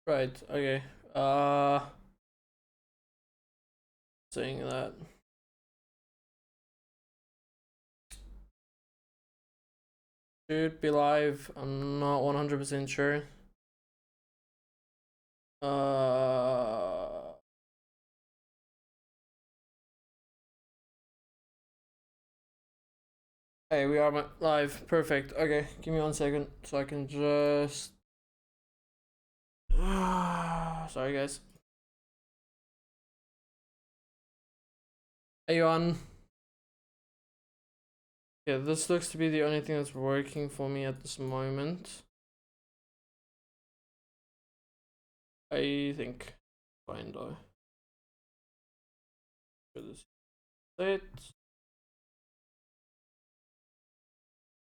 Right, okay. Saying that. Should be live. I'm not 100% sure. Hey, we are live. Perfect. Okay, give me 1 second so I can just. Sorry, guys. Are you on? Yeah, this looks to be the only thing that's working for me at this moment. I think. Fine though. For this set.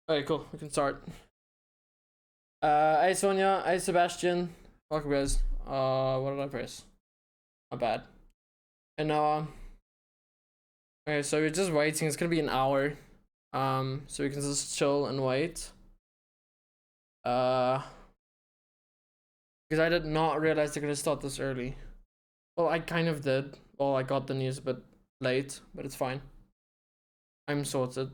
Okay, cool. We can start. Hey Sonia, hey Sebastian. Welcome guys. What did I press? Not bad. And now, okay, so we're just waiting. It's gonna be an hour. So we can just chill and wait. Because I did not realize they're gonna start this early. Well, I kind of did. Well, I got the news a bit late, but it's fine. I'm sorted.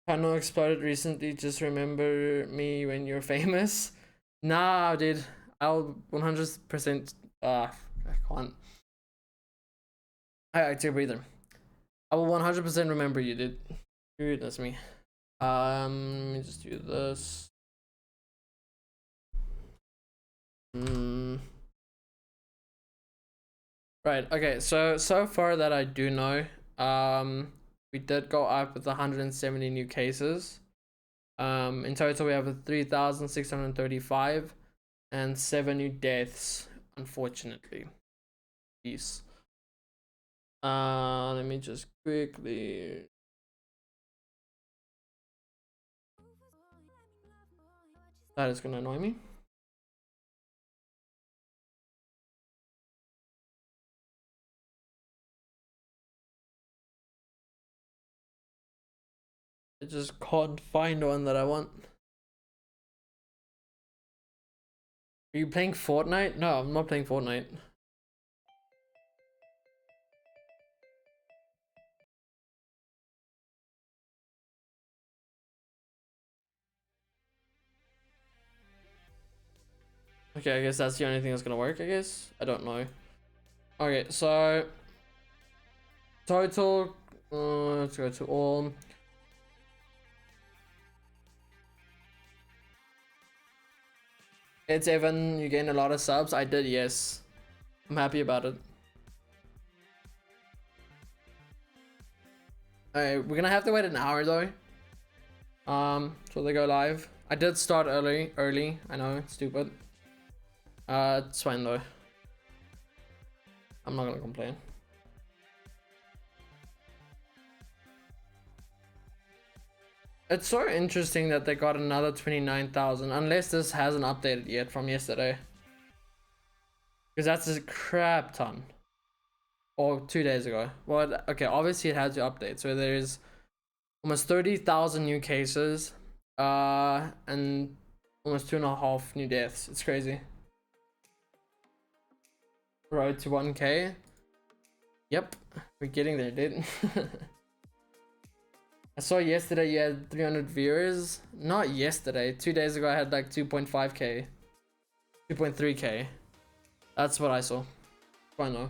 Panel exploded recently. Just remember me when you're famous. Nah, dude. I'll 100%. I can't. I take a breather. I will 100% remember you, dude. Goodness me. Let me just do this. Right. Okay. So far that I do know, we did go up with 170 new cases. In total we have 3,635 and 7 new deaths, unfortunately. Peace. Let me just quickly. That is gonna annoy me. I just can't find one that I want. Are you playing Fortnite? No, I'm not playing Fortnite. Okay, I guess that's the only thing that's gonna work, I guess. I don't know. Okay, so total, let's go to all. It's Evan, you gained a lot of subs. I did, yes. I'm happy about it. Alright, we're gonna have to wait an hour though. So they go live. I did start early. I know, it's stupid. It's fine though. I'm not gonna complain. It's so interesting that they got another 29,000, unless this hasn't updated yet from yesterday. Because that's a crap ton. Or 2 days ago. Well, okay, obviously it had to update. So there's almost 30,000 new cases. And almost 2.5 new deaths. It's crazy. Road to 1K. Yep, we're getting there, dude. I saw yesterday you had 300 viewers. Not yesterday. 2 days ago I had like 2.5k. 2.3k. That's what I saw. I know.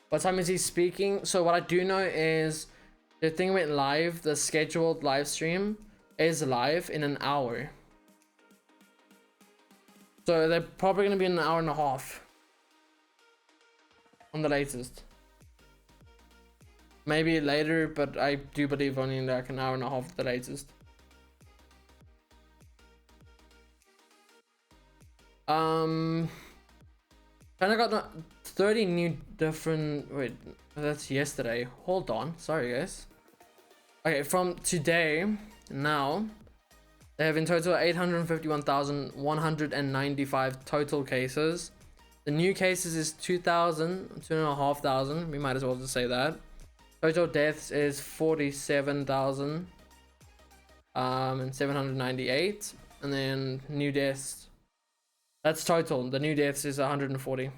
What time is he speaking? So what I do know is the thing went live. The scheduled live stream is live in an hour. So they're probably going to be in an hour and a half. On the latest. Maybe later, but I do believe only in like an hour and a half at the latest. Kind of got 30 new different. Wait, that's yesterday. Hold on, sorry guys. Okay, from today now, they have in total 851,195 total cases. The new cases is 2,000, 2,500. We might as well just say that. Total deaths is 47,000 and 798. and then new deaths. That's total. The new deaths is 140.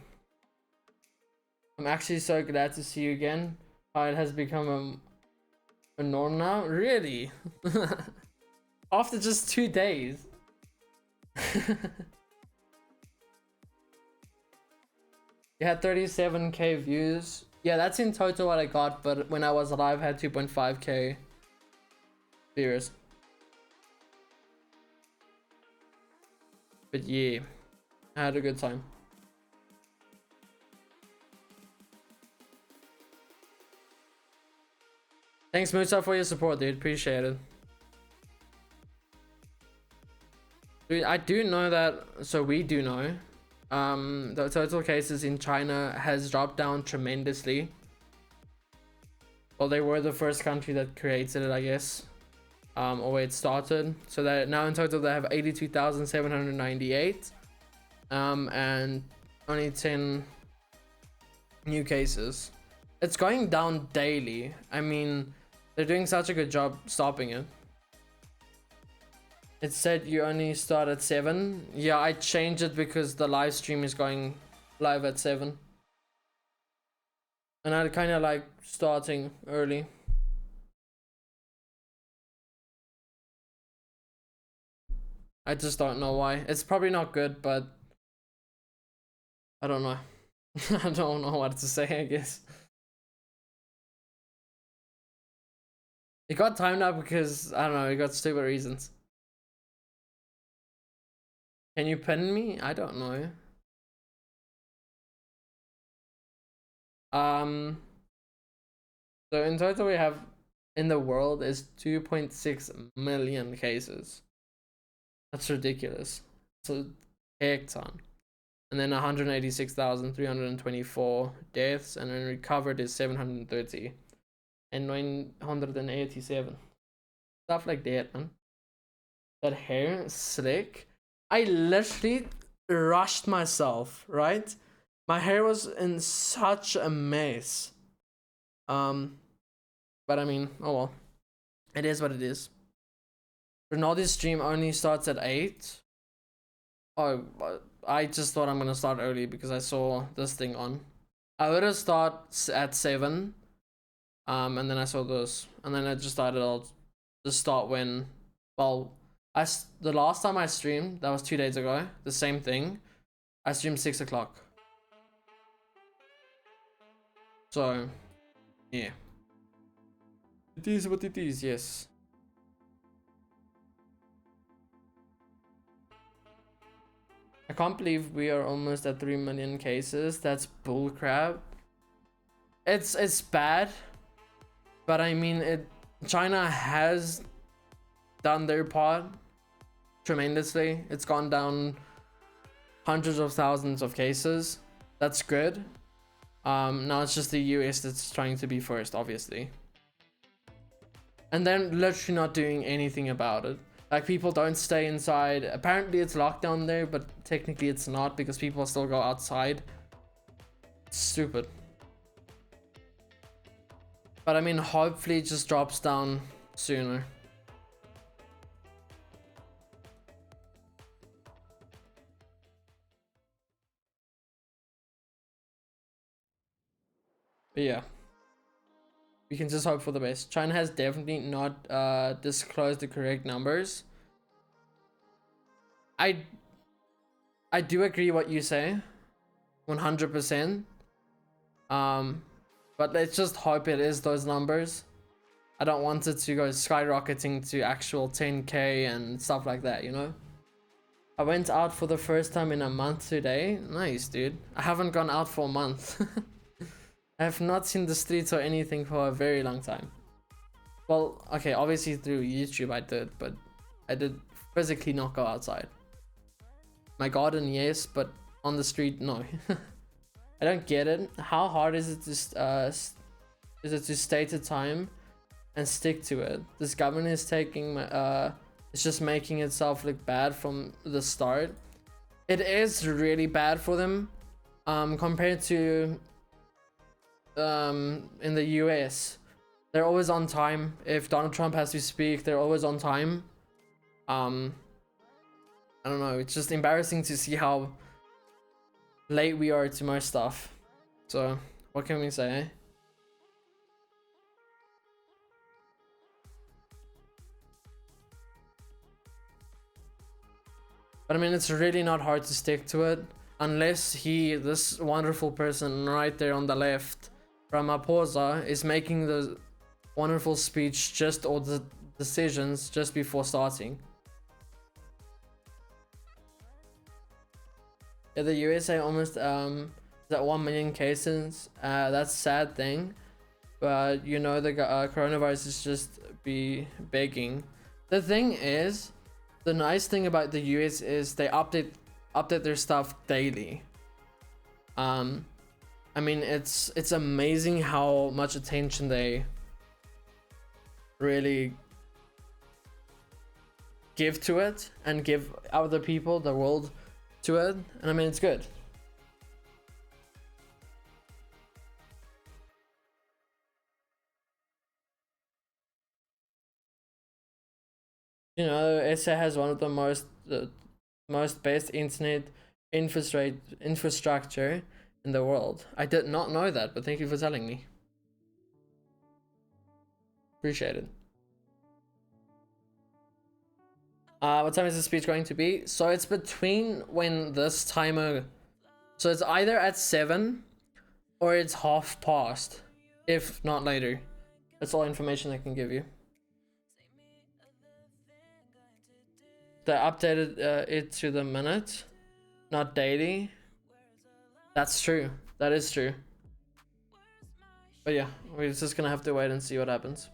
I'm actually so glad to see you again. How it has become a norm now. Really? After just 2 days. You had 37k views. Yeah, that's in total what I got, but when I was live I had 2.5k viewers. But yeah, I had a good time. Thanks Musa for your support, dude. Appreciate it. Dude, I do know that, so we do know, the total cases in China has dropped down tremendously. Well, they were the first country that created it, I guess, or where it started. So that now in total they have 82,798, and only 10 new cases. It's going down daily. I mean, they're doing such a good job stopping it. It said you only start at 7. Yeah, I changed it because the live stream is going live at 7. And I kind of like starting early. I just don't know why. It's probably not good, but I don't know. I don't know what to say, I guess. It got timed up because, I don't know, it got stupid reasons. Can you pin me? I don't know. So in total we have in the world is 2.6 million cases. That's ridiculous. It's a heck ton. And then 186,324 deaths, and then recovered is 730 and 987. Stuff like that, man. That hair slick. I literally rushed myself, right? My hair was in such a mess. But I mean, oh well. It is what it is. Ronaldo's stream only starts at 8. Oh, I just thought I'm gonna start early because I saw this thing on. I would have started at 7. And then I saw this. And then I just started, I'll just start when, well, the last time I streamed, that was 2 days ago, the same thing. I streamed 6 o'clock. So, yeah. It is what it is, yes. I can't believe we are almost at 3 million cases. That's bullcrap. It's bad. But I mean, China has done their part tremendously. It's gone down hundreds of thousands of cases. That's good. Now it's just the US that's trying to be first, obviously. And then literally not doing anything about it. Like, people don't stay inside. Apparently it's lockdown there, but technically it's not because people still go outside. It's stupid. But I mean, hopefully it just drops down sooner. But yeah. We can just hope for the best. China has definitely not disclosed the correct numbers. I do agree what you say, 100%. But let's just hope it is those numbers. I don't want it to go skyrocketing to actual 10k and stuff like that, you know? I went out for the first time in a month today. Nice, dude. I haven't gone out for a month. I have not seen the streets or anything for a very long time. Well, okay, obviously through YouTube I did, but I did physically not go outside. My garden, yes, but on the street, no. I don't get it. How hard is it to state a time and stick to it? This government is taking it's just making itself look bad from the start. It is really bad for them, compared to in the US. They're always on time. If Donald Trump has to speak, they're always on time. I don't know, it's just embarrassing to see how late we are to most stuff. So what can we say, eh? But I mean, it's really not hard to stick to it unless this wonderful person right there on the left, Ramaphosa, is making the wonderful speech just, or the decisions just before starting. Yeah, the USA almost at 1 million cases. That's a sad thing, but you know, the coronavirus is just be begging. The thing is, the nice thing about the US is they update their stuff daily. I mean, it's amazing how much attention they really give to it and give other people, the world, to it. And I mean, it's good. You know, SA has one of the most best internet infrastructure in the world. I did not know that, but thank you for telling me. Appreciate it. What time is the speech going to be? So it's between when this timer, so it's either at 7 or it's past, if not later. That's all information I can give you. They updated it to the minute, not daily. That's true. That is true. But yeah, we're just gonna have to wait and see what happens.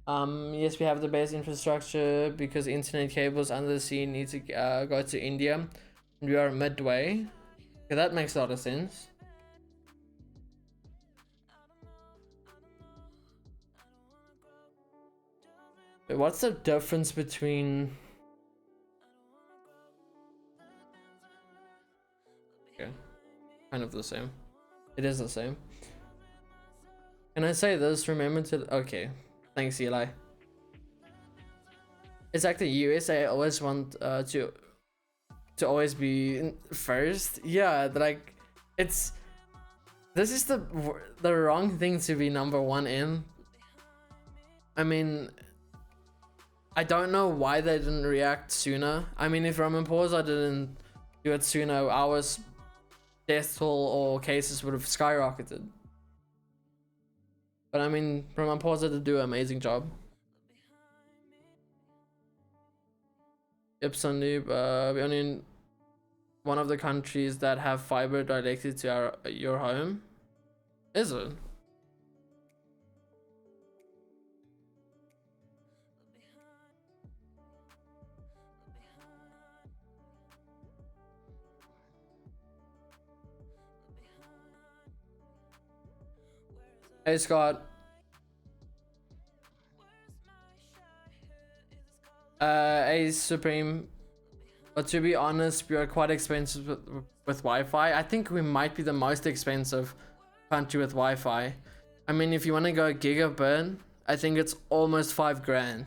Yes, we have the base infrastructure because internet cables under the sea need to go to India. We are midway. Okay, that makes a lot of sense. Wait, what's the difference between... Okay, kind of the same. It is the same. Can I say this? Remember to... Okay, thanks, Eli. It's like the USA always want to always be first. Yeah, like it's... This is the wrong thing to be number one in. I mean, I don't know why they didn't react sooner. I mean, if Ramaphosa didn't do it sooner, our death toll or cases would have skyrocketed. But I mean, Ramaphosa did do an amazing job. Ipson Noob, we're only in one of the countries that have fiber directly to your home. Is it? Hey Scott. Hey Supreme. But to be honest, we are quite expensive with Wi-Fi. I think we might be the most expensive country with Wi-Fi. I mean, if you want to go gigabit, I think it's almost 5 grand.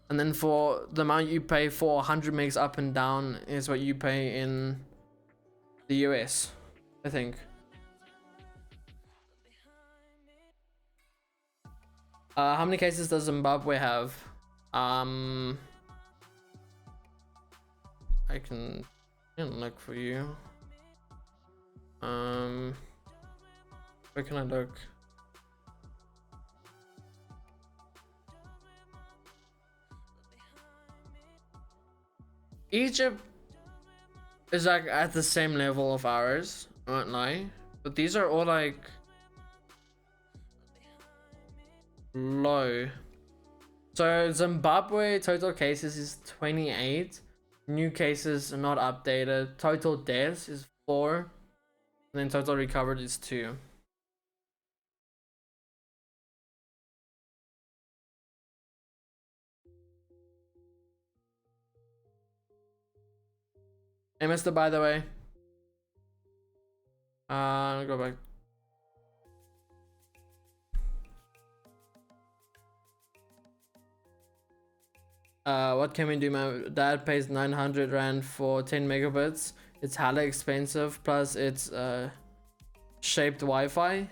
And then for the amount you pay for 100 megs up and down is what you pay in the US, I think. How many cases does Zimbabwe have? I can look for you. Where can I look? Egypt is like at the same level of ours, I won't lie. But these are all like low. So Zimbabwe total cases is 28. New cases are not updated. Total deaths is 4. And then total recovered is 2. Hey, Mister, by the way. Go back. What can we do? My dad pays 900 rand for 10 megabits. It's hella expensive. Plus, it's shaped Wi-Fi.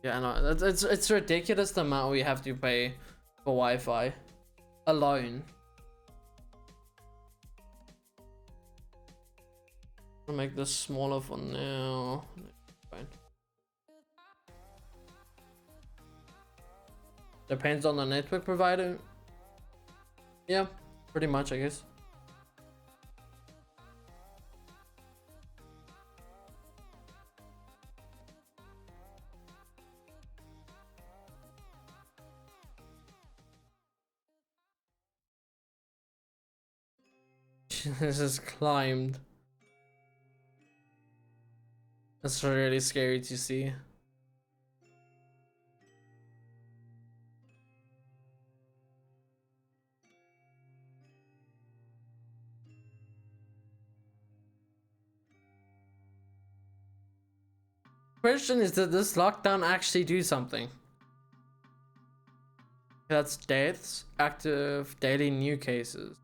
Yeah, no, it's ridiculous the amount we have to pay for Wi-Fi alone. I'll make this smaller for now. Fine. Depends on the network provider. Yeah, pretty much, I guess. This has climbed. That's really scary to see. Question is, did this lockdown actually do something? That's deaths, active daily new cases.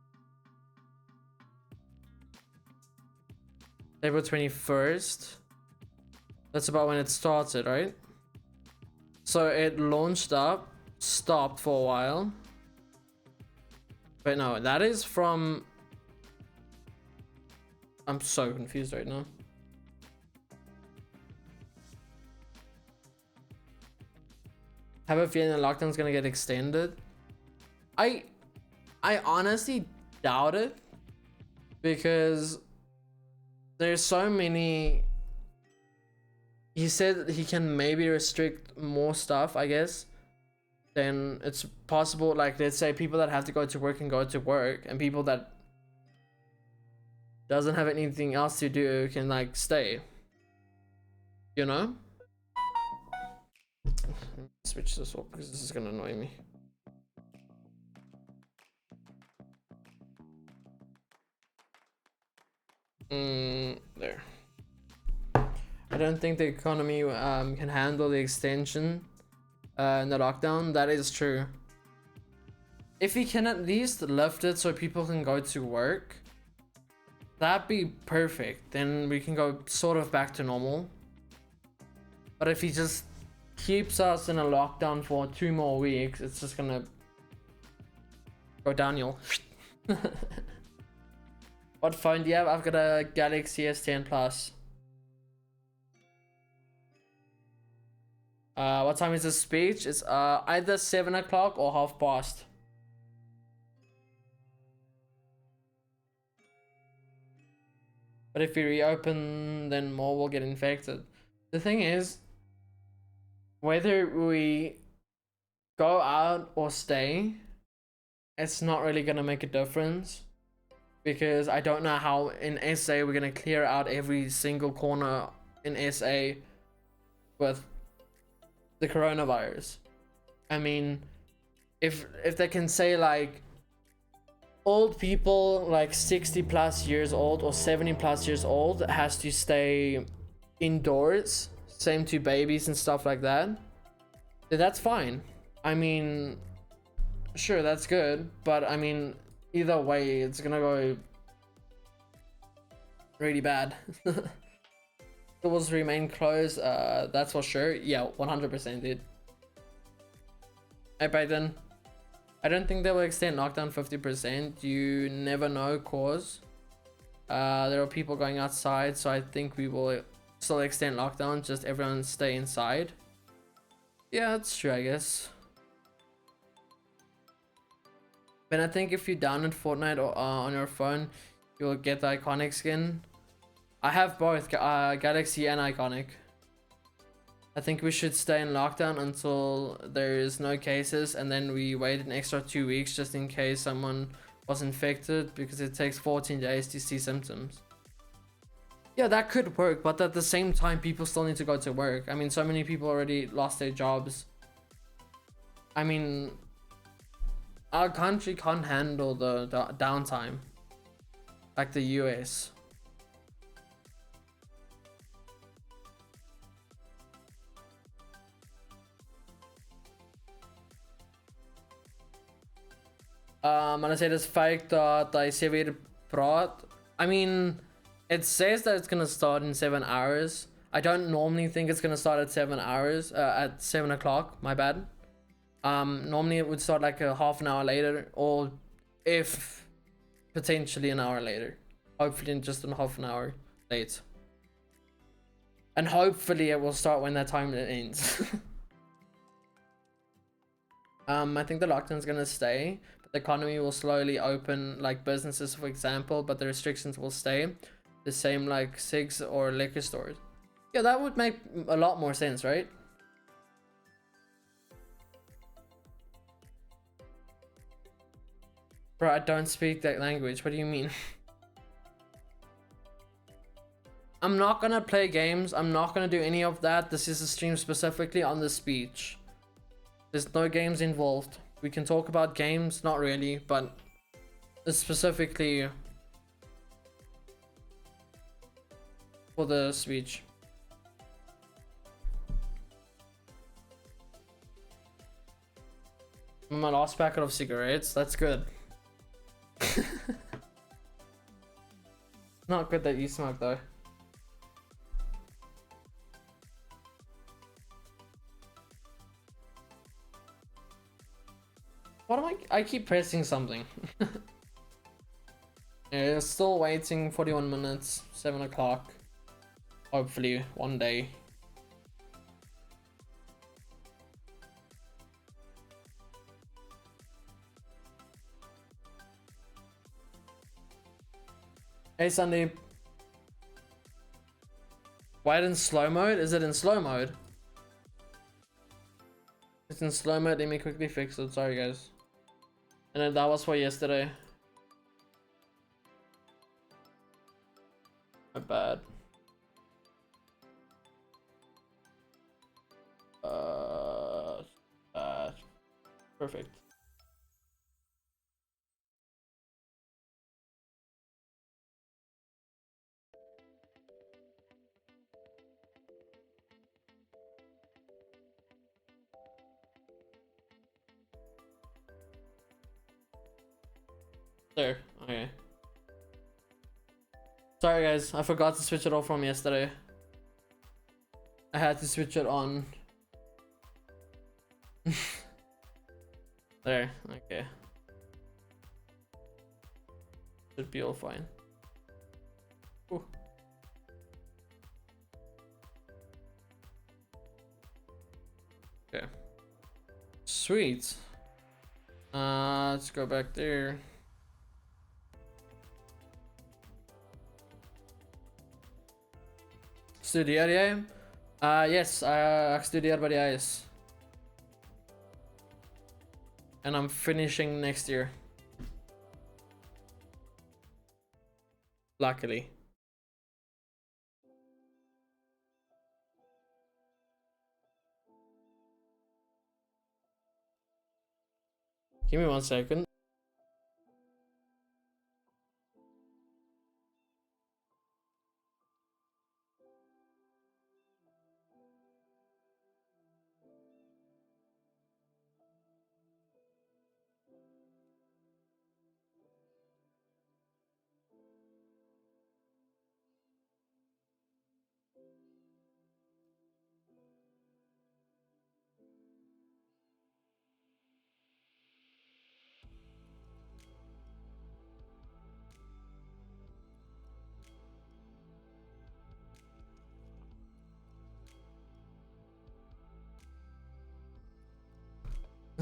April 21st. That's about when it started, right? So it launched up, stopped for a while. But no, that is from... I'm so confused right now. Have a feeling the lockdown's gonna get extended. I honestly doubt it, because there's so many. He said he can maybe restrict more stuff, I guess. Then it's possible, like, let's say people that have to go to work can go to work, and people that doesn't have anything else to do can, like, stay, you know. Switch this off because this is gonna annoy me. There. I don't think the economy can handle the extension in the lockdown. That is true. If we can at least lift it so people can go to work, that'd be perfect. Then we can go sort of back to normal. But if he just keeps us in a lockdown for 2 more weeks, it's just gonna go downhill. What phone do you have? I've got a Galaxy S10 Plus. What time is the speech? It's either 7 o'clock or past. But if we reopen, then more will get infected. The thing is, whether we go out or stay, it's not really gonna make a difference, because I don't know how in SA we're gonna clear out every single corner in SA with the coronavirus. I mean, if they can say, like, old people like 60 plus years old or 70 plus years old has to stay indoors, same to babies and stuff like that, then that's fine. I mean, sure, that's good, but I mean, either way, it's gonna go really bad. Schools remain closed, that's for sure. Yeah, 100%, dude. Hey, Peyton. I don't think they will extend lockdown 50%. You never know, cause there are people going outside, so I think we will still extend lockdown, just everyone stay inside. Yeah, that's true, I guess. But I think if you download Fortnite or on your phone, you'll get the iconic skin. I have both, Galaxy and iconic. I think we should stay in lockdown until there is no cases, and then we wait an extra 2 weeks just in case someone was infected, because it takes 14 days to see symptoms. Yeah, that could work, but at the same time, people still need to go to work. I mean, so many people already lost their jobs. I mean, our country can't handle the downtime like the US. Hulle sê dis fake dat hy 7 uur praat. I mean, it says that it's gonna start in 7 hours. I don't normally think it's gonna start at 7 hours, at 7 o'clock, my bad. Normally it would start like a half an hour later, or if potentially an hour later. Hopefully just a half an hour late. And hopefully it will start when that time ends. I think the lockdown's gonna stay, but the economy will slowly open, like businesses for example, but the restrictions will stay. The same like cigs or liquor stores. Yeah, that would make a lot more sense, right? Bro, I don't speak that language. What do you mean? I'm not gonna play games. I'm not gonna do any of that. This is a stream specifically on the speech. There's no games involved. We can talk about games, not really, but it's specifically for the speech. My last packet of cigarettes, that's good. Not good that you smoke though. What am I keep pressing something. Yeah, still waiting 41 minutes, 7 o'clock. Hopefully one day. Hey Sandeep. Why in slow mode? Is it in slow mode? It's in slow mode. Let me quickly fix it. Sorry guys. And then that was for yesterday. My bad. Perfect. There. Okay. Sorry guys, I forgot to switch it off from yesterday. I had to switch it on. There, okay. Should be all fine. Ooh. Okay. Sweet. Let's go back there. Studeer jij? Yes, ik studeer bij de IS. And I'm finishing next year. Luckily. Give me 1 second.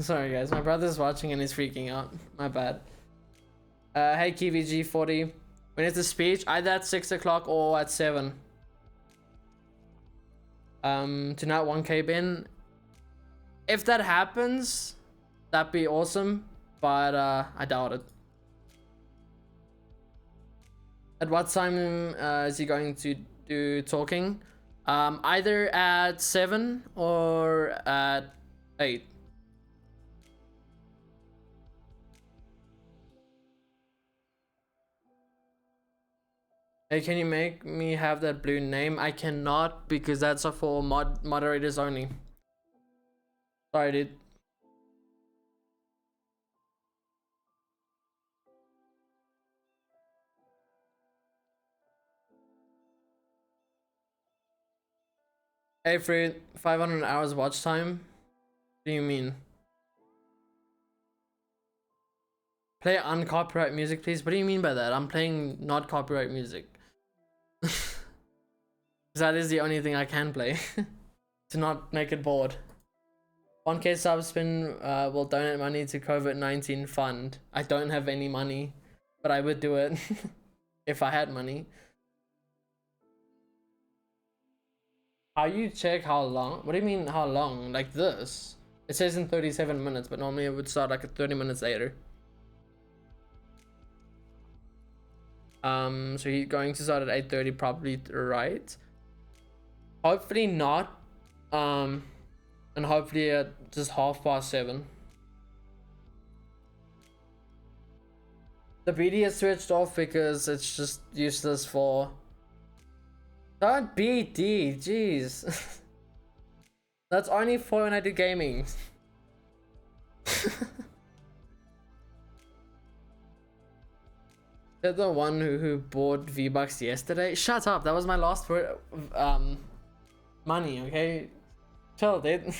Sorry guys, my brother's watching and he's freaking out. My bad. Hey KVG40. When is the speech? Either at 6 o'clock or at 7. Tonight 1K bin. If that happens, that'd be awesome. But I doubt it. At what time is he going to do talking? Either at 7 or at 8. Hey, can you make me have that blue name? I cannot because that's for moderators only. Sorry, dude. Hey, Fred, 500 hours watch time? What do you mean? Play uncopyright music, please. What do you mean by that? I'm playing not copyright music. That is the only thing I can play to not make it bored. 1K subspin will donate money to COVID-19 fund. I don't have any money, but I would do it if I had money. How you check how long? What do you mean how long? Like this? It says in 37 minutes, but normally it would start like 30 minutes later. So he's going to start at 8:30, probably, right? Hopefully not. And hopefully at just 7:30. The BD is switched off because it's just useless for. Don't BD, jeez. That's only for when I do gaming. You're the one who bought V-Bucks yesterday? Shut up, that was my last word. Money, okay? Chill, dude.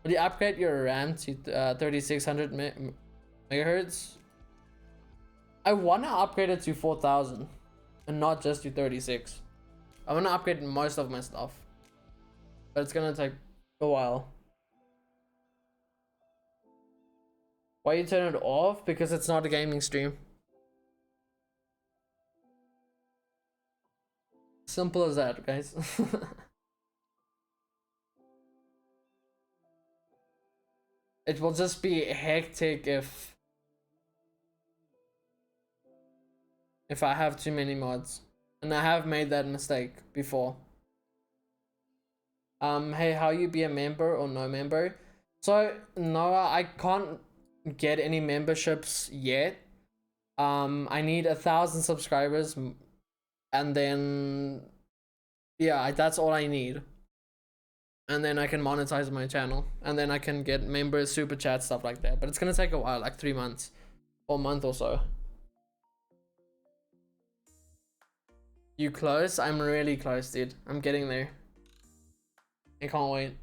Will you upgrade your RAM to 3600 megahertz? I want to upgrade it to 4000 and not just to 36. I want to upgrade most of my stuff, but it's gonna take a while. Why you turn it off? Because it's not a gaming stream. Simple as that, guys. It will just be hectic if I have too many mods, and I have made that mistake before. Hey, how you be a member or no member? So Noah, I can't get any memberships yet. I need 1,000 subscribers, and then yeah, that's all I need. And then I can monetize my channel, and then I can get members, super chat, stuff like that. But it's gonna take a while, like 3 months or a month or so. You close? I'm really close, dude. I'm getting there. I can't wait.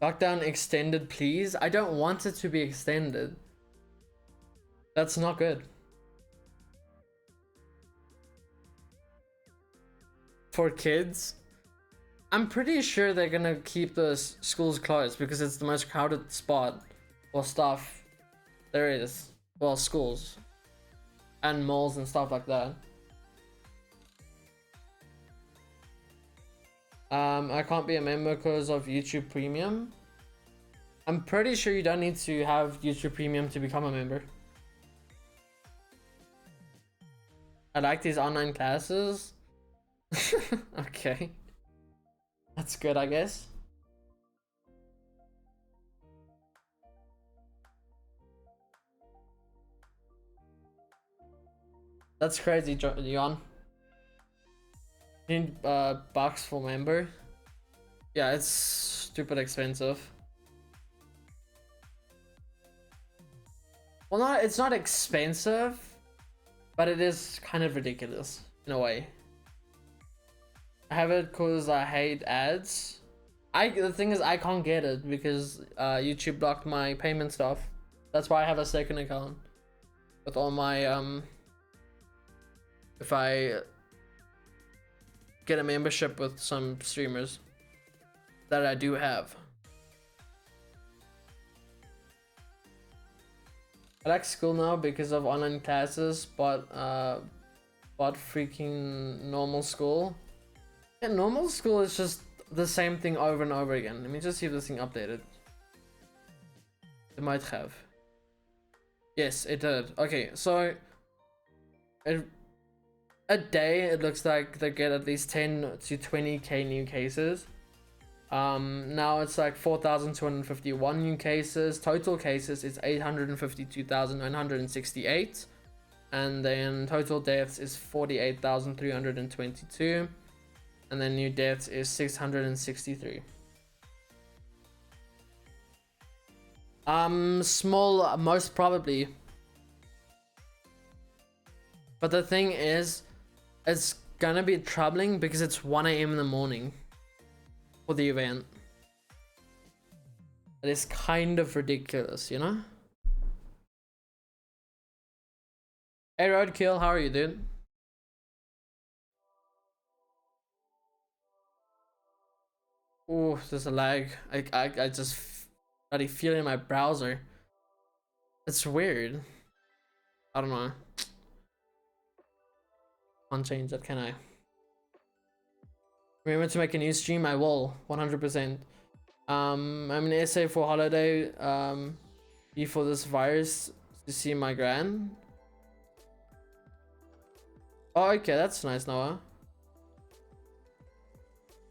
Lockdown extended, please. I don't want it to be extended. That's not good. For kids, I'm pretty sure they're gonna keep the schools closed because it's the most crowded spot or stuff there is. Well, schools and malls and stuff like that. I can't be a member because of YouTube Premium. I'm pretty sure you don't need to have YouTube Premium to become a member. I like these online classes. Okay. That's good, I guess. That's crazy, Jon. You need bucks for member. Yeah, it's stupid expensive. Well, it's not expensive, but it is kind of ridiculous in a way. I have it because I hate ads. The thing is, I can't get it because YouTube blocked my payment stuff. That's why I have a second account with all my if I get a membership with some streamers that I do have. I like school now because of online classes, but freaking normal school. Yeah, normal school is just the same thing over and over again. Let me just see if this thing updated. It might have. Yes, it did. Okay, so a day it looks like they get at least 10 to 20k new cases. Now it's like 4,251 new cases. Total cases is 852,968, and then total deaths is 48,322, and then new deaths is 663. Small, most probably. But the thing is, it's gonna be troubling because it's 1 a.m. in the morning for the event. It is kind of ridiculous, you know? Hey Roadkill, how are you, dude? Oh, there's a lag. I just already feel it in my browser. It's weird. I don't know. Can't change that, can I? Remember to make a new stream? I will, 100%. I'm in SA for holiday before this virus to see my gran. Oh, okay, that's nice, Noah.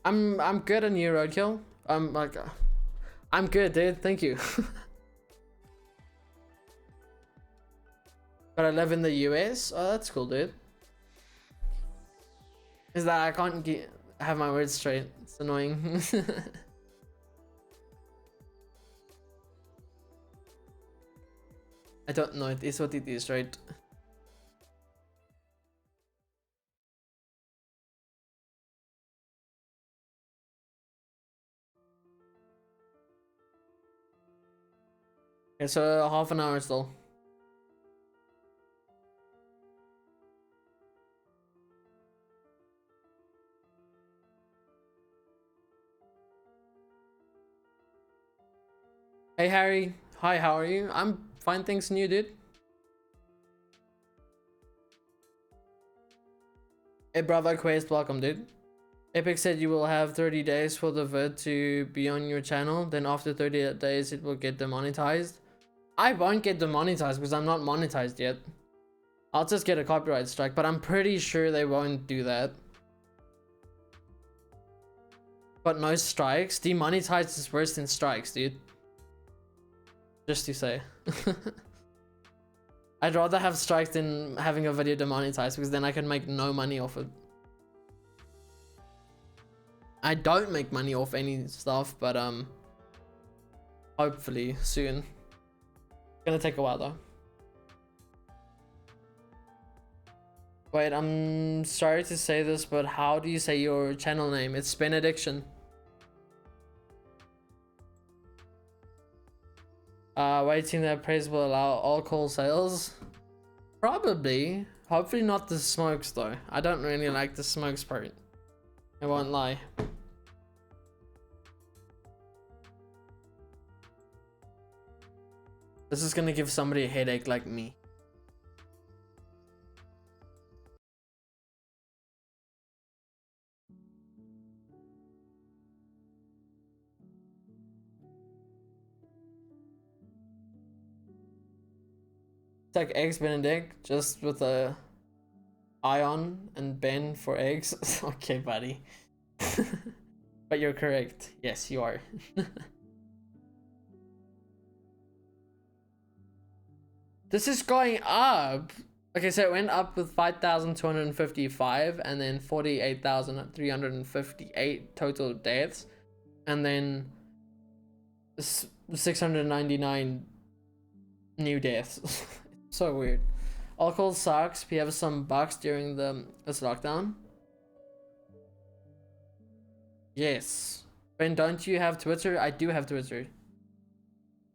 I'm good on you, Roadkill. I'm good, dude. Thank you. But I live in the US. Oh, that's cool, dude. Is that I can't have my words straight. It's annoying. I don't know. It is what it is, right? Okay, so half an hour still. Hey Harry, hi, how are you? I'm fine, thanks, and you, dude? Hey Bravo Quest, welcome, dude. Epic said you will have 30 days for the vid to be on your channel, then after 30 days it will get demonetized. I won't get demonetized because I'm not monetized yet. I'll just get a copyright strike, but I'm pretty sure they won't do that. But no strikes? Demonetized is worse than strikes, dude. Just to say. I'd rather have strikes than having a video demonetized because then I can make no money off it. I don't make money off any stuff, but hopefully soon. It's gonna take a while though. Wait, I'm sorry to say this, but how do you say your channel name? It's benediction. Waiting that praise will allow alcohol sales. Probably. Hopefully not the smokes though. I don't really like the smokes part. I won't lie. This is gonna give somebody a headache like me. It's like eggs benedict, just with a ion and Ben for eggs. Okay, buddy. But you're correct. Yes, you are. This is going up. Okay, so it went up with 5,255 and then 48,358 total deaths. And then 699 new deaths. So weird. Alcohol sucks. We have some bugs during this lockdown. Yes. Ben, don't you have Twitter? I do have Twitter.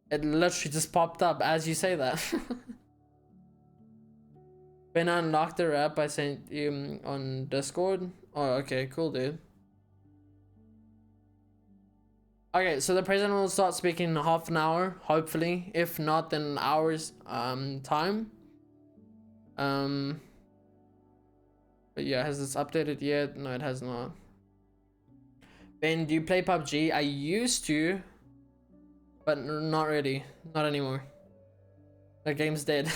It literally just popped up as you say that. Ben, unlocked the app I sent you on Discord. Oh, okay, cool, dude. Okay, so the president will start speaking in half an hour, hopefully. If not, then an hour's time. But yeah, has this updated yet? No, it has not. Ben, do you play PUBG? I used to, but not really. Not anymore. The game's dead.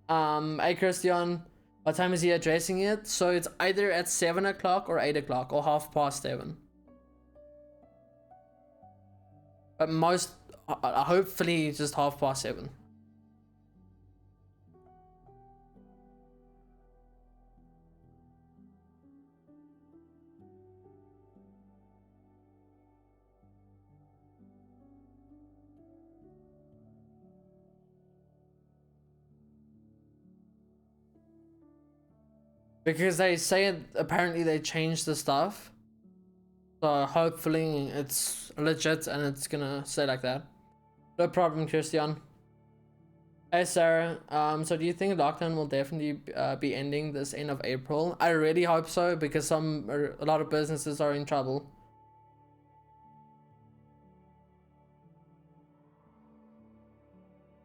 Hey Christian, what time is he addressing it? So it's either at 7 o'clock or 8 o'clock or 7:30. But most, hopefully just 7:30. Because they say apparently they changed the stuff. So hopefully it's legit and it's gonna stay like that. No problem, Christian. Hey Sarah, so do you think lockdown will definitely be ending this end of April? I really hope so, because a lot of businesses are in trouble.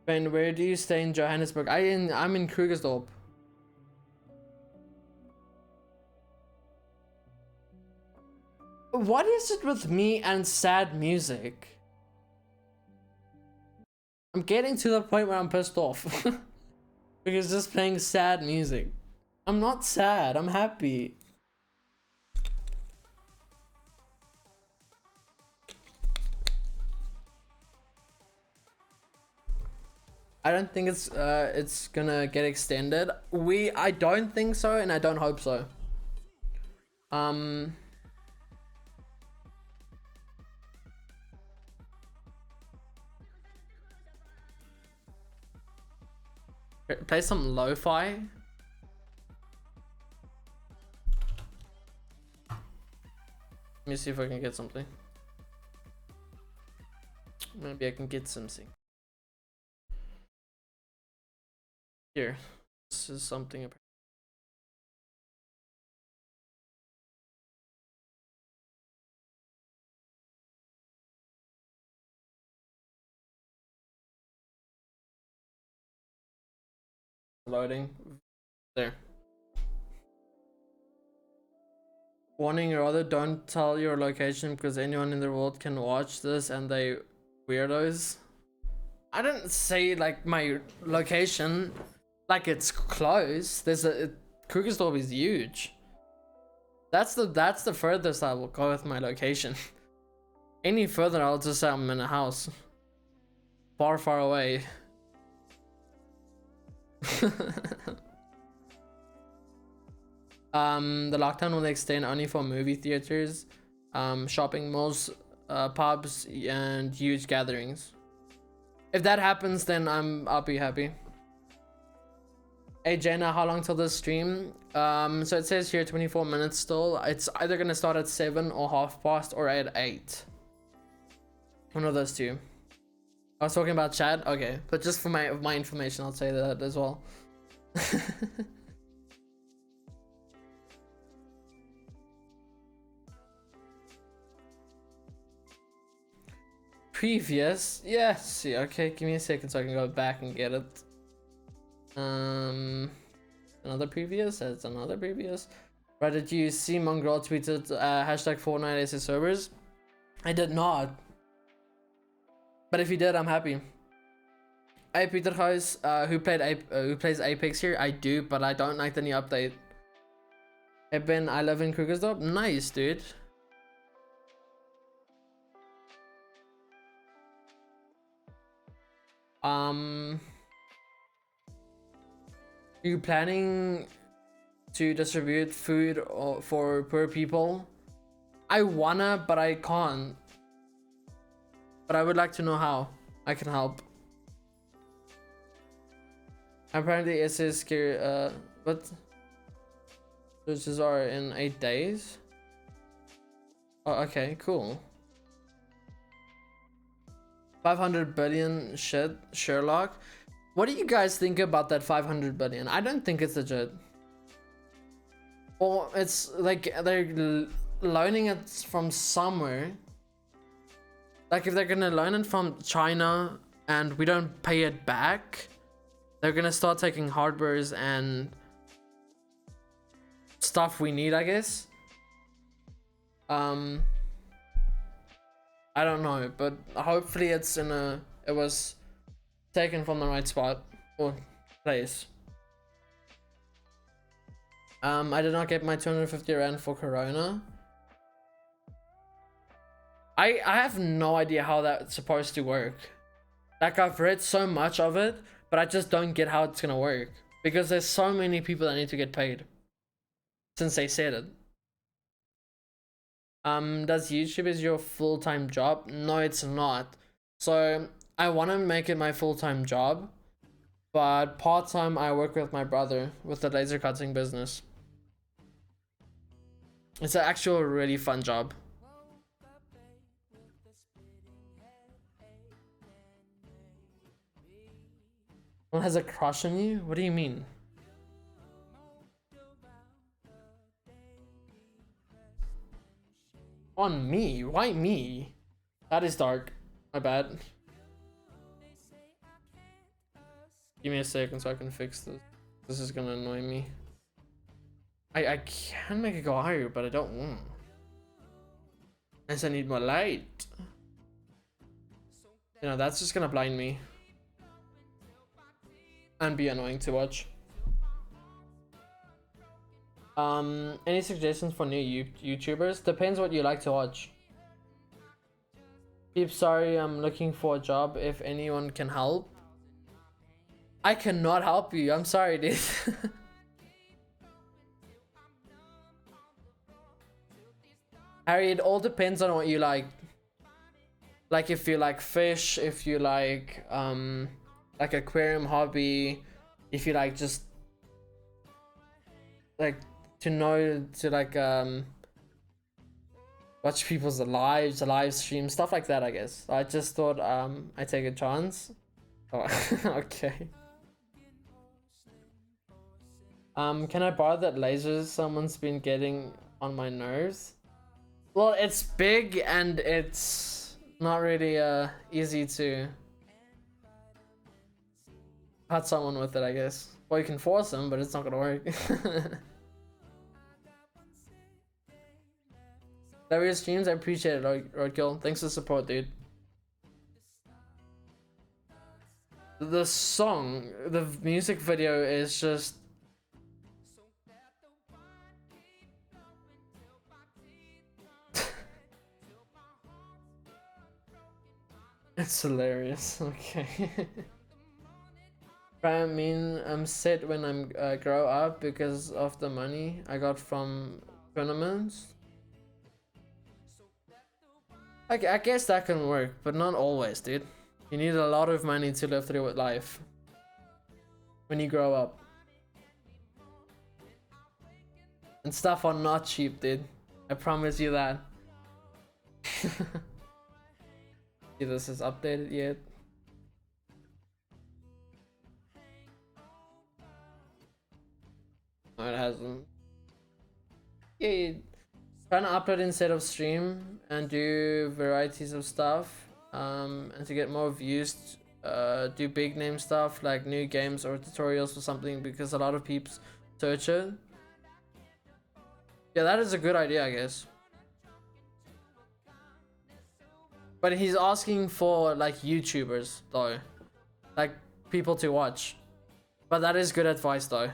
Ben, where do you stay in Johannesburg? I'm in Krugersdorp. What is it with me and sad music? I'm getting to the point where I'm pissed off. Because just playing sad music. I'm not sad, I'm happy. I don't think it's gonna get extended. I don't think so, and I don't hope so. Play some lo-fi. Let me see if I can get something. Maybe I can get something. Here, this is something. Loading. There. Warning, rather don't tell your location because anyone in the world can watch this and they weirdos. I didn't say like my location like it's close. Krugersdorp is huge. That's the furthest I will go with my location. Any further I'll just say I'm in a house. Far away. The lockdown will extend only for movie theaters, shopping malls, pubs, and huge gatherings. If that happens, then I'll be happy. Hey Jenna, how long till this stream? So it says here 24 minutes still. It's either gonna start at 7 or past or at 8. One of those two. I was talking about chat. Okay, but just for my information, I'll say that as well. Previous, yes. Yeah, okay, give me a second so I can go back and get it. Another previous. That's another previous. Right? Did you see Mongrel tweeted hashtag Fortnite SS servers? I did not. But if you did, I'm happy. Hey Peter Huis, who plays Apex here? I do, but I don't like the new update. Hey Ben, I live in Krugersdorp. Nice, dude. Are you planning to distribute food for poor people? I wanna, but I can't. But I would like to know how I can help. Apparently it says scary, what? Searches are in 8 days? Oh, okay, cool. 500 billion shit, Sherlock. What do you guys think about that 500 billion? I don't think it's legit. Or it's like they're loaning it from somewhere. Like if they're gonna loan it from China and we don't pay it back, they're gonna start taking hardwares and stuff we need, I guess. I don't know, but hopefully it was taken from the right spot or place. I did not get my 250 rand for Corona. I have no idea how that's supposed to work. Like I've read so much of it, but I just don't get how it's gonna work. Because there's so many people that need to get paid. Since they said it. Does YouTube is your full-time job? No, it's not. So I want to make it my full-time job, but part-time I work with my brother with the laser cutting business. It's an actual really fun job. One has a crush on you? What do you mean? On me? Why me? That is dark. My bad. Give me a second so I can fix this. This is gonna annoy me. I can make it go higher, but I don't want. Unless I need more light. You know, that's just gonna blind me. And be annoying to watch. Any suggestions for new YouTubers? Depends what you like to watch. Peep, sorry, I'm looking for a job. If anyone can help. I cannot help you. I'm sorry, dude. Harry, it all depends on what you like. Like if you like fish, if you like aquarium hobby, if you like just like to know to like watch people's lives, live stream, stuff like that, I guess. I just thought I'd take a chance. Oh, okay. Can I borrow that laser someone's been getting on my nerves? Well, it's big and it's not really easy to cut someone with it, I guess. Well, you can force them, but it's not gonna work. Love your streams, I appreciate it, Roadkill. Thanks for the support, dude. The song, the music video is just... It's hilarious. Okay. I mean, I'm set when I'm grow up because of the money I got from tournaments. I guess that can work, but not always, dude. You need a lot of money to live through life when you grow up. And stuff are not cheap, dude. I promise you that. See, this is updated yet. No, it hasn't. Yeah, trying to upload instead of stream and do varieties of stuff. And to get more views, do big name stuff like new games or tutorials or something because a lot of peeps search it. Yeah, that is a good idea, I guess. But he's asking for like YouTubers though, like people to watch. But that is good advice though.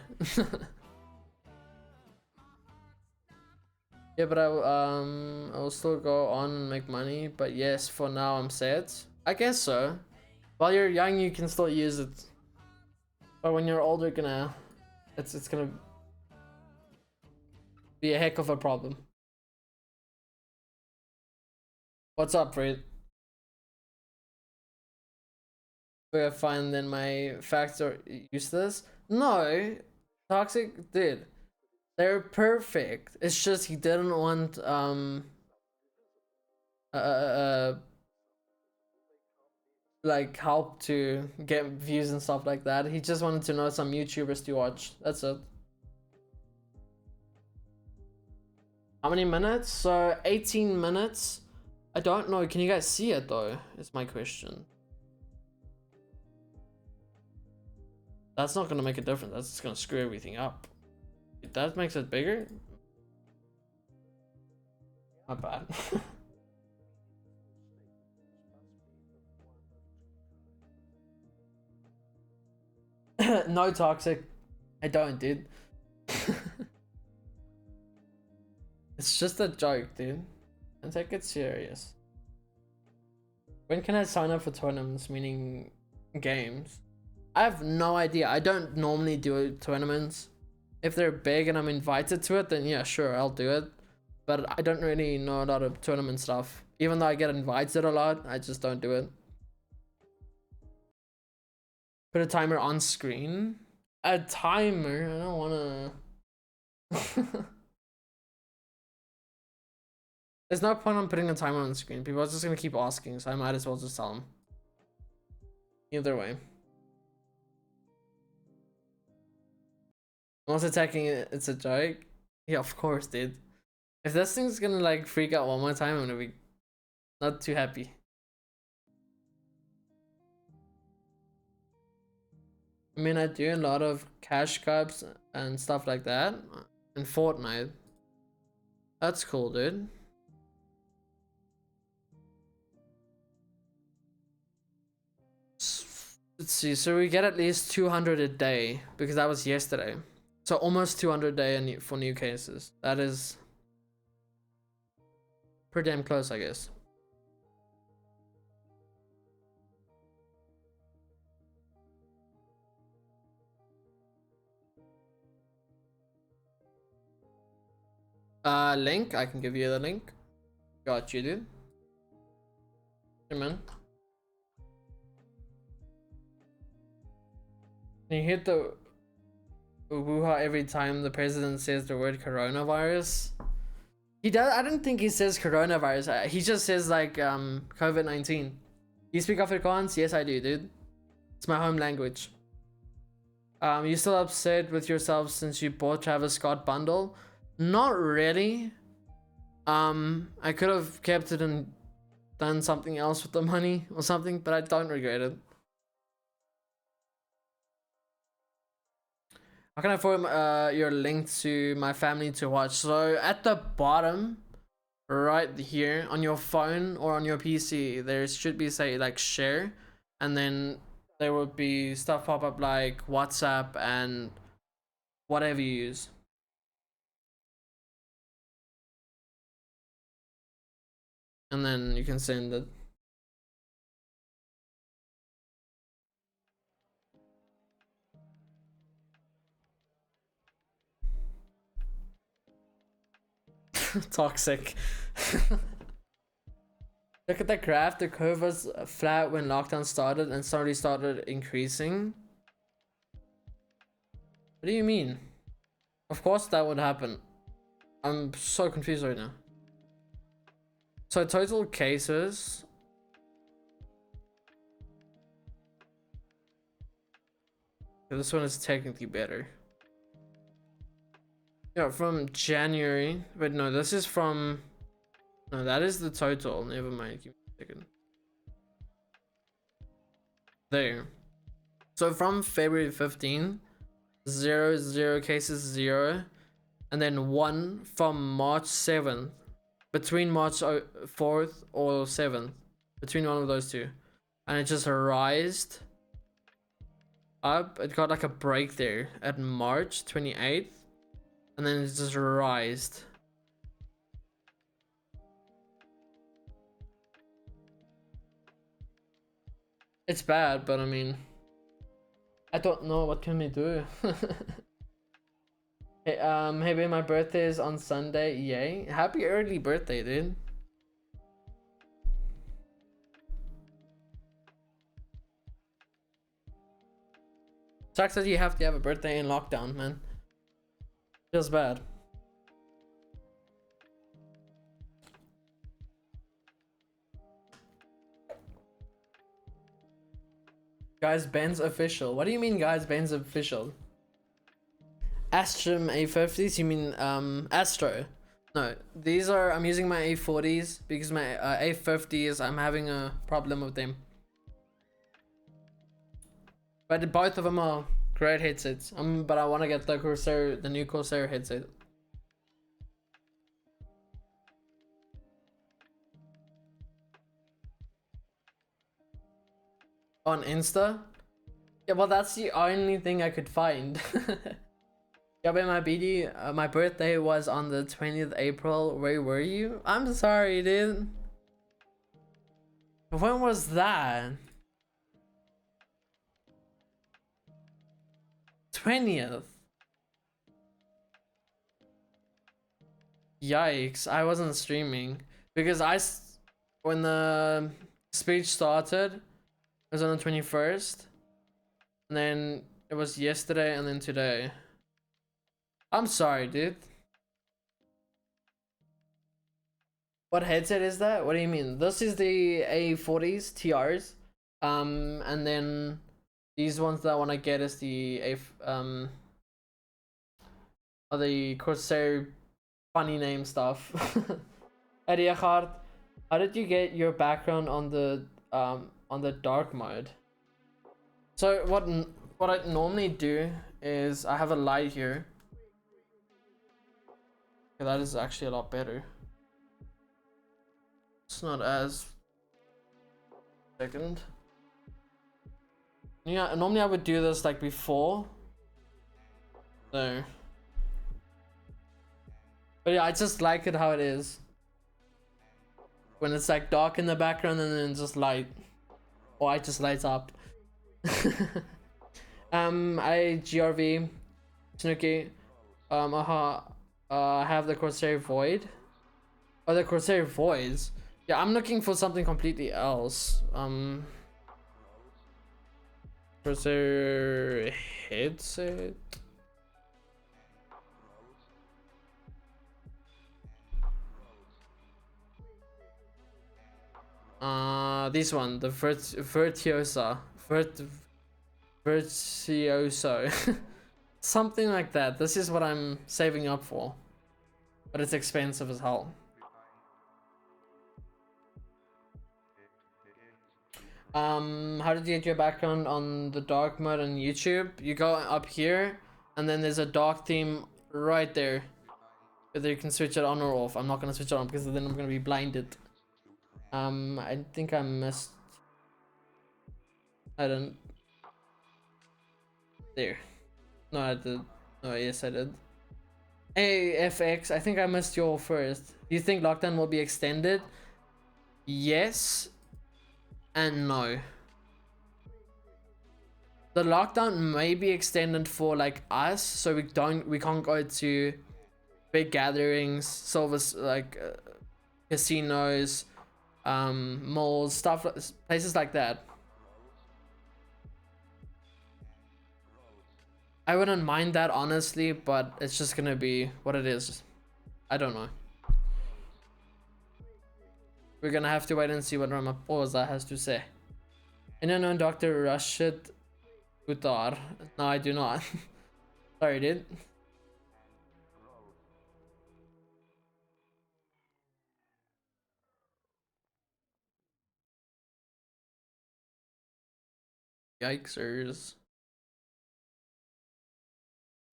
Yeah, but I will still go on and make money. But yes, for now I'm set. I guess so. While you're young, you can still use it. But when you're older, it's gonna be a heck of a problem. What's up, Fred? Where I find then my facts are useless? No, toxic dude. They're perfect. It's just he didn't want like help to get views and stuff like that. He just wanted to know some YouTubers to watch. That's it. How many minutes? So 18 minutes. I don't know. Can you guys see it though? Is my question. That's not gonna make a difference. That's just gonna screw everything up. If that makes it bigger. Not bad. No, toxic. I don't, dude. It's just a joke, dude. And take it serious. When can I sign up for tournaments, meaning games? I have no idea. I don't normally do tournaments. If they're big and I'm invited to it, then yeah, sure, I'll do it. But I don't really know a lot of tournament stuff. Even though I get invited a lot, I just don't do it. Put a timer on screen. A timer? I don't wanna... There's no point on putting a timer on the screen. People are just gonna keep asking, so I might as well just tell them. Either way. I'm also attacking it, it's a joke. Yeah, of course, dude. If this thing's gonna like freak out one more time, I'm gonna be not too happy. I mean, I do a lot of cash cups and stuff like that in Fortnite. That's cool, dude. Let's see, so we get at least 200 a day because that was yesterday. So almost 200 a day for new cases. That is pretty damn close, I guess. Link, I can give you the link. Got you, dude. Hey, man. Can you hit the woo-ha every time the president says the word coronavirus? He does. I don't think he says coronavirus. He just says like COVID-19. You speak Afrikaans? Yes, I do, dude. It's my home language. You still upset with yourself since you bought Travis Scott bundle? Not really. I could have kept it and done something else with the money or something, but I don't regret it. How can I forward your link to my family to watch? So at the bottom, right here on your phone or on your PC, there should be say like share, and then there will be stuff pop up like WhatsApp and whatever you use. And then you can send it. Toxic. Look at the graph. The curve was flat when lockdown started and slowly started increasing. What do you mean? Of course that would happen. I'm so confused right now. So total cases. This one is technically better. Yeah, from January. Wait, no, this is from... No, that is the total. Never mind. Give me a second. There. So from February 15, 0 cases, 0. And then 1 from March 7th. Between March 4th or 7th. Between one of those two. And it just rised up. It got like a break there at March 28th. And then it just rised. It's bad, but I mean, I don't know, what can we do? Hey, hey babe, my birthday is on Sunday. Yay. Happy early birthday, dude. Sucks that you have to have a birthday in lockdown, man. Feels bad. Guys, Ben's official. What do you mean, guys, Ben's official? Astrum A50s? You mean Astro? No, these are, I'm using my A40s because my A50s, I'm having a problem with them. But both of them are great headsets. But I want to get the Corsair, the new Corsair headset. On Insta? Yeah, well, that's the only thing I could find. Yeah, but my BD, my birthday was on the 20th April. Where were you? I'm sorry, dude. When was that? 20th. Yikes, I wasn't streaming. Because when the speech started, it was on the 21st. And then it was yesterday and then today. I'm sorry, dude. What headset is that? What do you mean? This is the A40s TRs. And then these ones that I want to get is the or the Corsair funny name stuff. Eddie, how did you get your background on the dark mode? So what I normally do is I have a light here. Okay, that is actually a lot better. It's not as second. Yeah, normally I would do this like before. So. But yeah, I just like it how it is. When it's like dark in the background and then just light. Or I just lights up. GRV, Snooky, I have the Corsair Void. Oh, the Corsair Voids. Yeah, I'm looking for something completely else. Corsair headset. This one, the Virtuoso. Something like that. This is what I'm saving up for. But it's expensive as hell. How did you get your background on the dark mode on YouTube? You go up here, and then there's a dark theme right there. Whether you can switch it on or off. I'm not gonna switch it on because then I'm gonna be blinded. I think I missed. I don't. There. No, I did. No, yes, I did. Hey, FX, I think I missed your first. Do you think lockdown will be extended? Yes and no. The lockdown may be extended for like us, so we can't go to big gatherings, casinos, malls, stuff, places like that. I wouldn't mind that honestly, but it's just gonna be what it is. I don't know. We're gonna have to wait and see what Ramaphosa has to say. And unknown Dr. Rashid Uttar. No, I do not. Sorry, dude. Yikesers.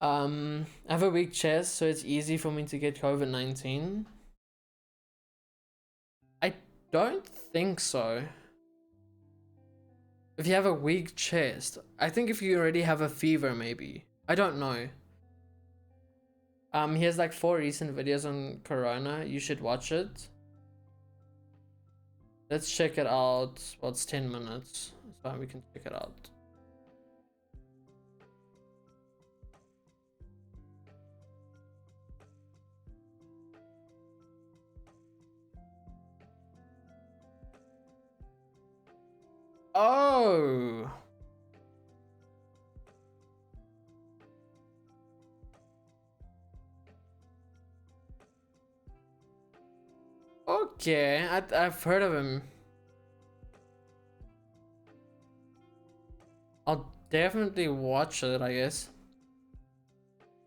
I have a weak chest, so it's easy for me to get COVID-19. I don't think so. If you have a weak chest, I think if you already have a fever, maybe. I don't know. He has like 4 recent videos on Corona. You should watch it. Let's check it out. Well, it's 10 minutes, so we can check it out. Oh. Okay, I've heard of him. I'll definitely watch it, I guess.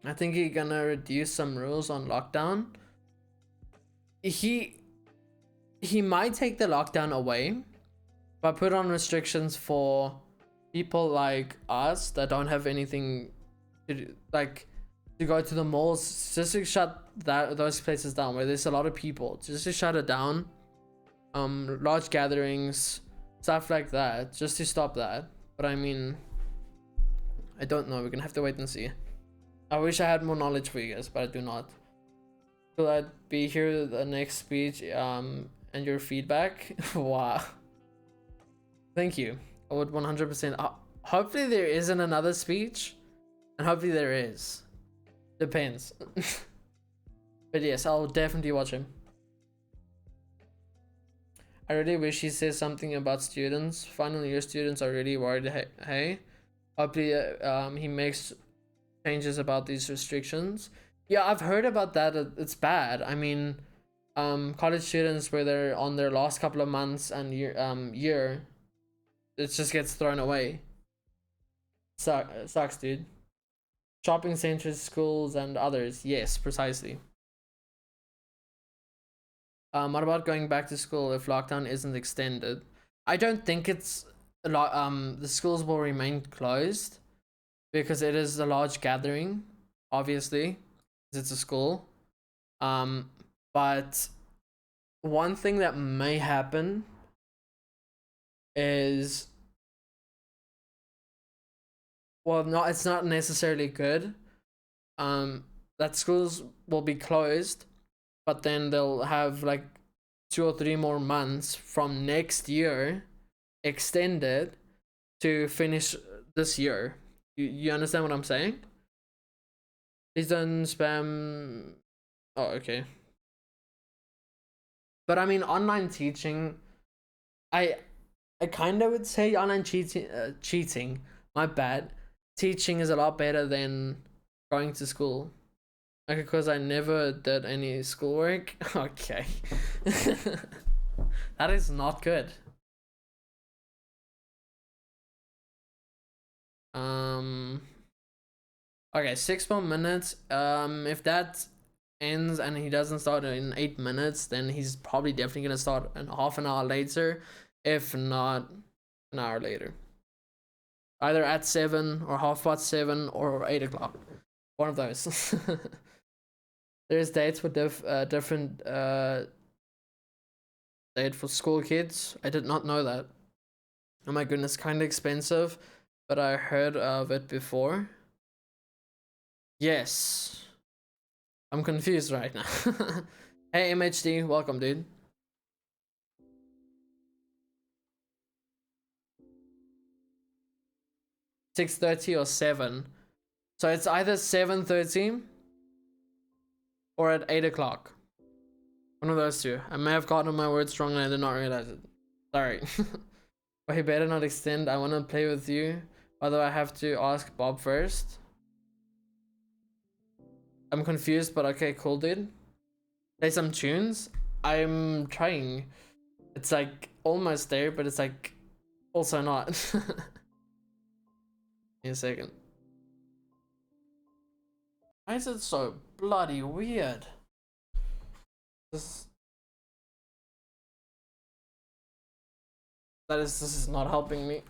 I think he's gonna reduce some rules on lockdown. He might take the lockdown away, but put on restrictions for people like us that don't have anything to do, like to go to the malls, just to shut those places down where there's a lot of people, just to shut it down. Large gatherings, stuff like that, just to stop that. But I mean, I don't know. We're gonna have to wait and see. I wish I had more knowledge for you guys, but I do not. Will I be here the next speech? And your feedback? Wow. Thank you. I would 100%. Hopefully there isn't another speech, and hopefully there is. Depends. But yes, I'll definitely watch him. I really wish he says something about students. Final year students are really worried. Hey, hopefully he makes changes about these restrictions. Yeah, I've heard about that. It's bad. I mean, college students where they're on their last couple of months and year, it just gets thrown away. Sucks, dude. Shopping centers, schools, and others. Yes, precisely. What about going back to school if lockdown isn't extended? I don't think it's a lot. The schools will remain closed because it is a large gathering, obviously, 'cause it's a school. But one thing that may happen is, well, no, it's not necessarily good. That schools will be closed, but then they'll have like 2 or 3 more months from next year extended to finish this year. You understand what I'm saying? Please don't spam. Oh, okay. But I mean, online teaching, I kind of would say online cheating. My bad. Teaching is a lot better than going to school. Okay, because I never did any schoolwork. Okay. That is not good. Okay, 6 more minutes. If that ends and he doesn't start in 8 minutes, then he's probably definitely gonna start in half an hour later, if not an hour later. Either at 7 or 7:30 or 8 o'clock. One of those. There's dates for different date for school kids. I did not know that. Oh my goodness, kind of expensive, but I heard of it before. Yes. I'm confused right now. Hey MHD, welcome, dude. $6:30 or 7. So it's either 7:30 or at 8 o'clock. One of those two. I may have gotten my words wrong and I did not realize it. Sorry. But he better not extend. I want to play with you. Although I have to ask Bob first. I'm confused, but okay, cool, dude. Play some tunes. I'm trying. It's like almost there, but it's like also not. In a second. Why is it so bloody weird? This is not helping me.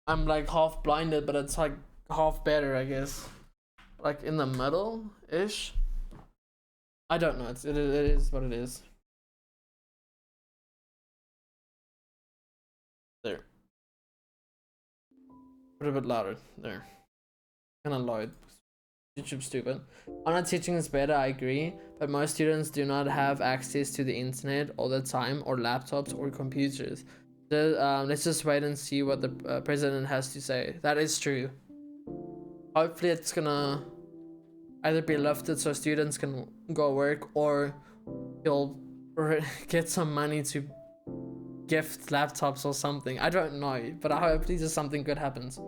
I'm like half blinded, but it's like half better, I guess. Like in the middle ish. I don't know. It is what it is. There. Put it a bit louder. There. Kind of loud. YouTube's stupid. Online teaching is better, I agree, but most students do not have access to the internet all the time, or laptops or computers. Let's just wait and see what the president has to say. That is true. Hopefully it's gonna either be lifted so students can go work, or he'll get some money to gift laptops or something. I don't know, but hopefully just something good happens.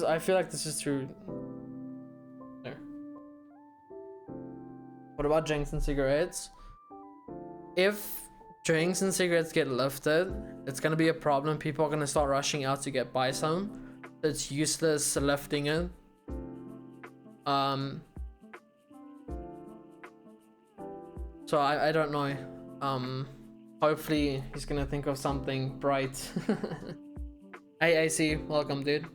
I feel like this is true. There. What about drinks and cigarettes? If drinks and cigarettes get lifted, it's gonna be a problem. People are gonna start rushing out to buy some. It's useless lifting it. So I don't know. Hopefully he's gonna think of something bright. Hey AC, welcome, dude.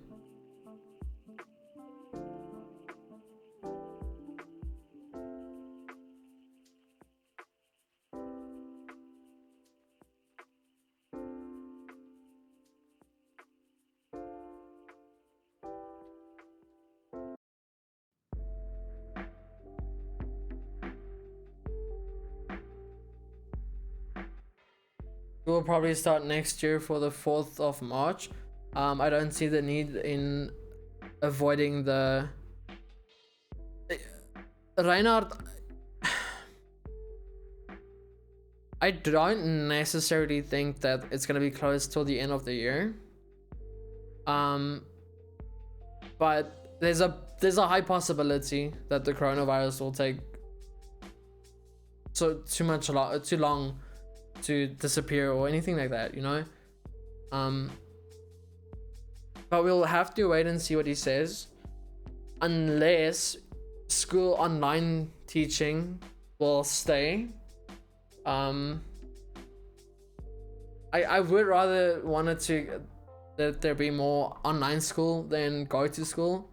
We will probably start next year for the 4th of March. I don't see the need in avoiding the Reinhard. I don't necessarily think that it's gonna be closed till the end of the year. But there's a high possibility that the coronavirus will take too long to disappear or anything like that, you know. But we'll have to wait and see what he says, unless school online teaching will stay. I would rather want it to that there be more online school than go to school.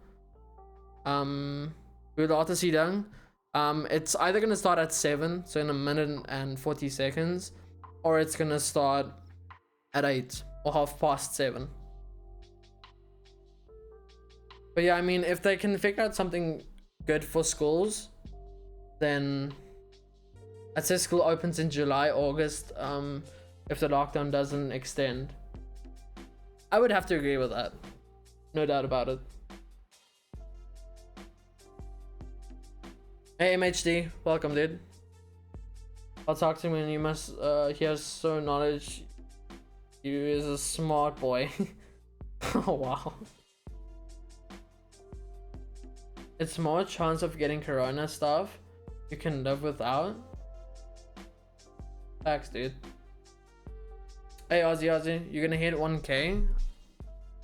We'd like to see them. It's either gonna start at 7, so in a minute and 40 seconds, or it's gonna start at 8 or 7:30. But yeah, I mean, if they can figure out something good for schools, then I'd say school opens in July, August, if the lockdown doesn't extend. I would have to agree with that. No doubt about it. Hey MHD, welcome dude. I'll talk to him and you must he has so knowledge. You is a smart boy. Oh wow. It's more chance of getting corona stuff you can live without. Facts, dude. Hey Ozzy, you're gonna hit 1k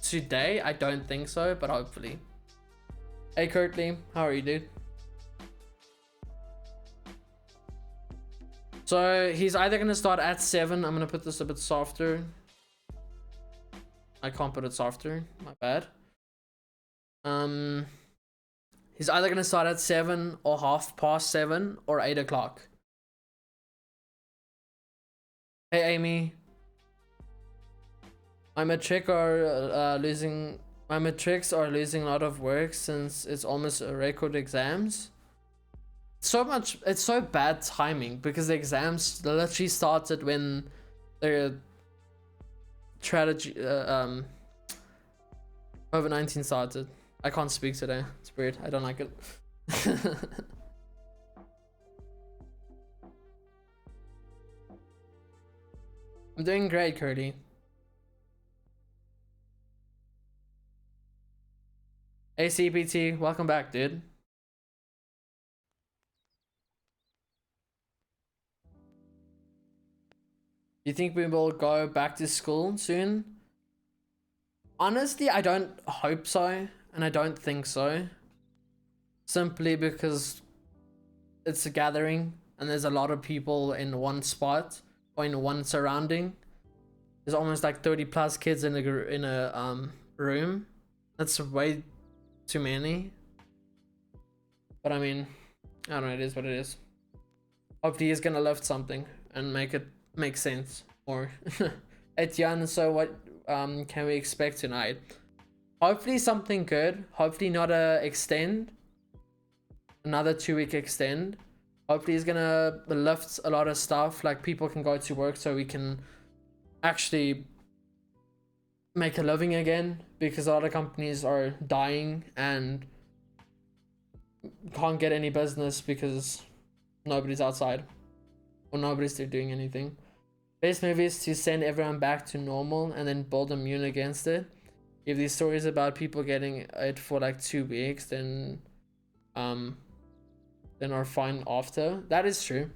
today? I don't think so, but hopefully. Hey Curtly, how are you, dude? So he's either gonna start at 7. I'm gonna put this a bit softer. I can't put it softer, my bad. He's either gonna start at 7 or 7:30 or 8 o'clock. Hey Amy, my matrics are losing a lot of work since it's almost a record exams. It's so bad timing because the exams literally started when the strategy COVID-19 started. I can't speak today. It's weird. I don't like it. I'm doing great, Curdy. Hey CPT, welcome back, dude. You think we will go back to school soon? Honestly, I don't hope so, and I don't think so. Simply because it's a gathering and there's a lot of people in one spot or in one surrounding. There's almost like 30 plus kids in a room. That's way too many. But I mean, I don't know, it is what it is. Hopefully he's gonna lift something and make it make sense more. Etienne, so what can we expect tonight? Hopefully something good. Hopefully not another 2-week extend. Hopefully he's gonna lift a lot of stuff, like people can go to work so we can actually make a living again, because a lot of companies are dying and can't get any business because nobody's outside or nobody's there doing anything. Best movie is to send everyone back to normal and then build immune against it. If these stories about people getting it for like 2 weeks, then are fine after. That is true.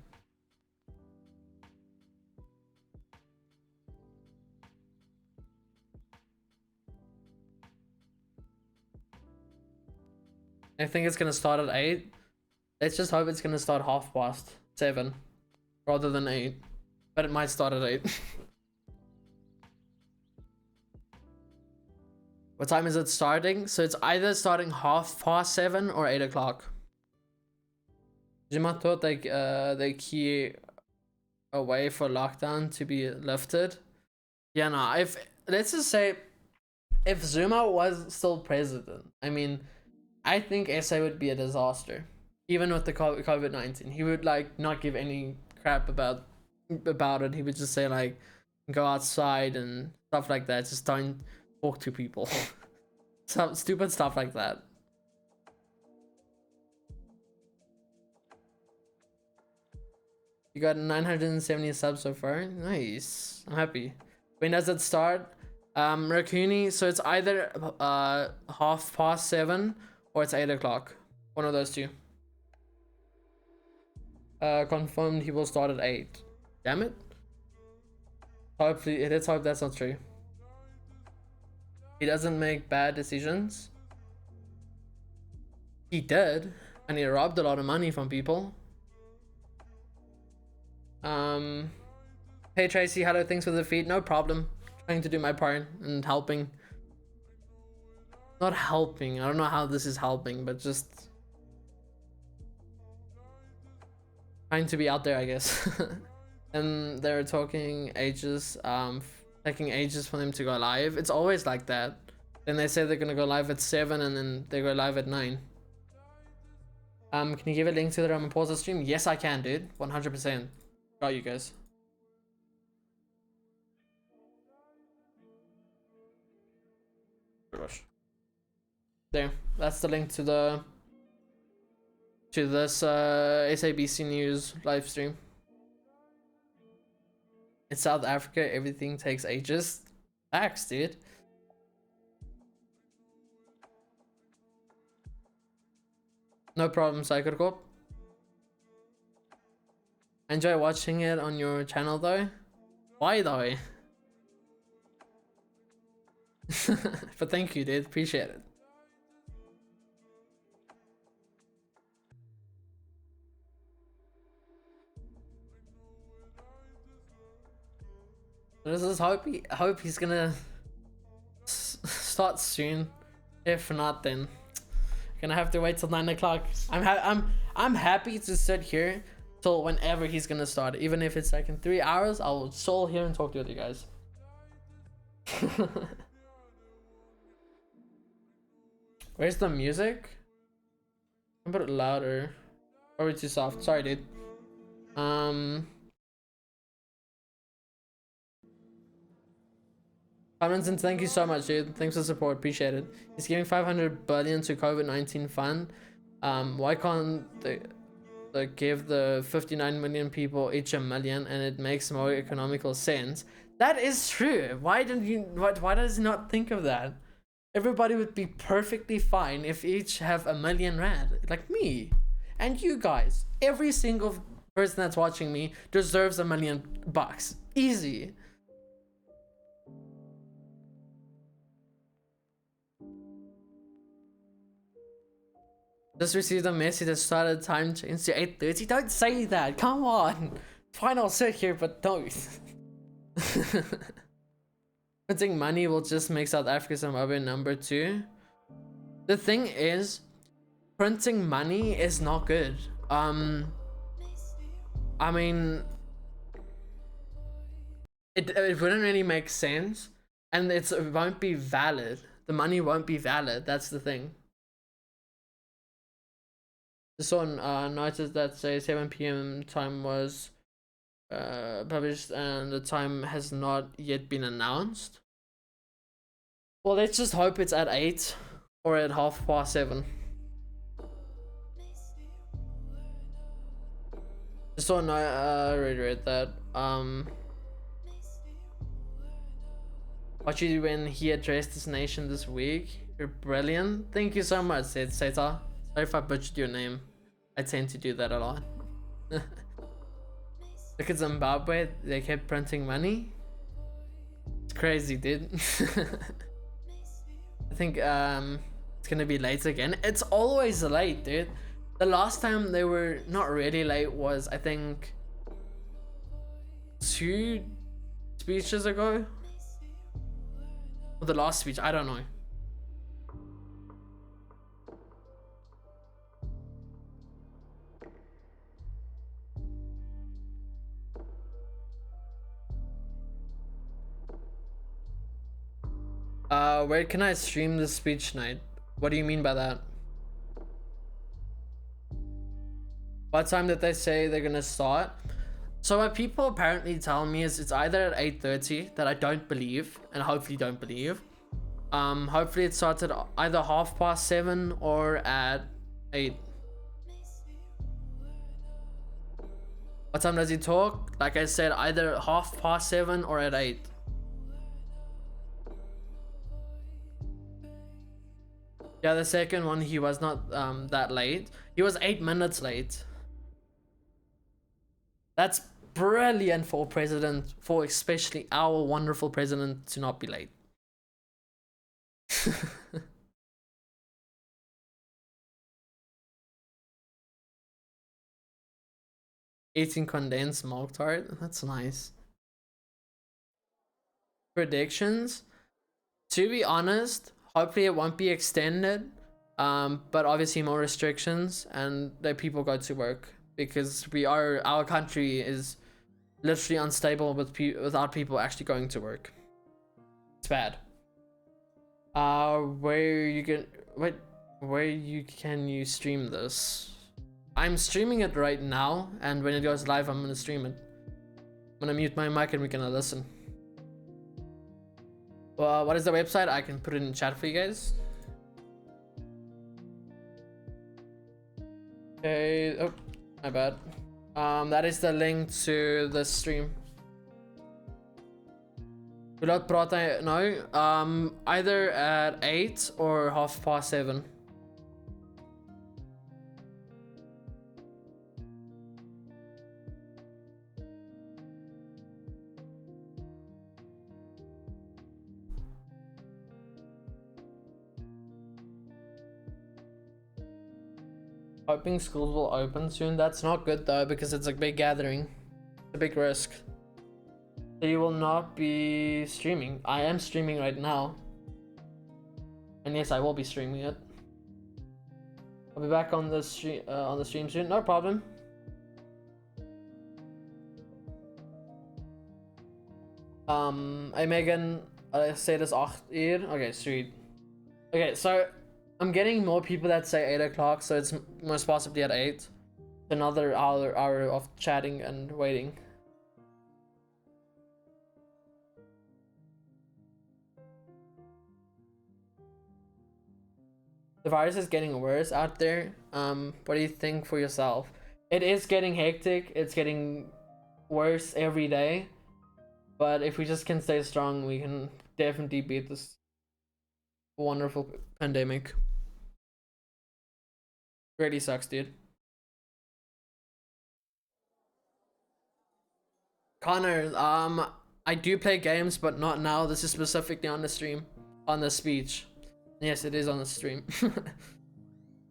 I think it's gonna start at 8. Let's just hope it's gonna start 7:30 rather than 8. But it might start at 8. What time is it starting? So it's either starting 7:30 or 8 o'clock. Jima thought they key away for lockdown to be lifted. Yeah, no, let's just say if Zuma was still president, I mean, I think SA would be a disaster. Even with the COVID-19, he would like not give any crap about it. He would just say like, go outside and stuff like that. Just don't talk to people. Some stupid stuff like that. You got 970 subs so far. Nice. I'm happy. When does it start? Rakuni, so it's either 7:30 or it's 8 o'clock. One of those two. Confirmed he will start at 8. Damn it. Hopefully, let's hope that's not true. He doesn't make bad decisions. He did, and he robbed a lot of money from people. Hey Tracy, hello, thanks for the feed. No problem. Trying to do my part and helping. Not helping, I don't know how this is helping, but just trying to be out there, I guess. And they're talking ages, taking ages for them to go live. It's always like that. Then they say they're gonna go live at 7 and then they go live at 9. Can you give a link to the Ramaphosa stream? Yes, I can, dude. 100%. Got you guys. Gosh. There. That's the link to this SABC News live stream. In South Africa, everything takes ages. Facts, dude. No problem, Psychocorp. Enjoy watching it on your channel though. Why though? But thank you, dude. Appreciate it. This is hope he's gonna start soon. If not, then gonna have to wait till 9 o'clock. I'm happy to sit here till whenever he's gonna start. Even if it's like in 3 hours, I'll still here and talk to you guys. Where's the music? I'll put it louder. Or too soft. Sorry, dude. Tomlinson, thank you so much, dude. Thanks for the support. Appreciate it. He's giving 500 billion to COVID-19 fund. Why can't they give the 59 million people each $1 million, and it makes more economical sense? That is true. Why does he not think of that? Everybody would be perfectly fine if each have $1 million rand, like me and you guys. Every single person that's watching me deserves $1 million bucks. Easy. Just received a message that started time change to 8:30. Don't say that. Come on. Fine, I'll sit here, but don't. Printing money will just make South Africa Zimbabwe number 2. The thing is, printing money is not good. I mean, it wouldn't really make sense, and it won't be valid. The money won't be valid. That's the thing. Just saw notice that say 7 p.m. time was published and the time has not yet been announced. Well, let's just hope it's at 8 or at 7:30. Just saw read that. Watch you when he addressed this nation this week. You're brilliant. Thank you so much, said Seta. Sorry if I butchered your name. I tend to do that a lot. Look at Zimbabwe. They kept printing money. It's crazy, dude. I think it's gonna be late again. It's always late, dude. The last time they were not really late was, I think, 2 speeches ago. Or the last speech, I don't know. Where can I stream the speech night? What do you mean by that? What time did they say they're gonna start? So what people apparently tell me is it's either at 8:30, that I don't believe, and hopefully don't believe. Hopefully it starts at either 7:30 or at 8. What time does he talk? Like I said, either 7:30 or at 8. Yeah, the second one he was not that late. He was 8 minutes late. That's brilliant for president, for especially our wonderful president, to not be late. Eating condensed milk tart. That's nice. Predictions. To be honest, hopefully it won't be extended. But obviously more restrictions and that people go to work, because our country is literally unstable without people actually going to work. It's bad. Where can you stream this? I'm streaming it right now, and when it goes live, I'm gonna stream it. I'm gonna mute my mic and we're gonna listen. Well, what is the website? I can put it in chat for you guys. Okay, oh, my bad. That is the link to the stream. Hoe laat praat hy nou? Either at 8 or 7:30. Hoping schools will open soon. That's not good though, because it's a big gathering. It's a big risk. So you will not be streaming. I am streaming right now. And yes, I will be streaming it. I'll be back on the stream soon. No problem. Hey Megan, I say this 8 uur. Okay, sweet. Okay, so I'm getting more people that say 8 o'clock, so it's most possibly at 8. Another hour of chatting and waiting. The virus is getting worse out there. What do you think for yourself? It is getting hectic. It's getting worse every day. But if we just can stay strong, we can definitely beat this wonderful pandemic. Really sucks, dude. Connor, I do play games, but not now. This is specifically on the stream, on the speech. Yes, it is on the stream.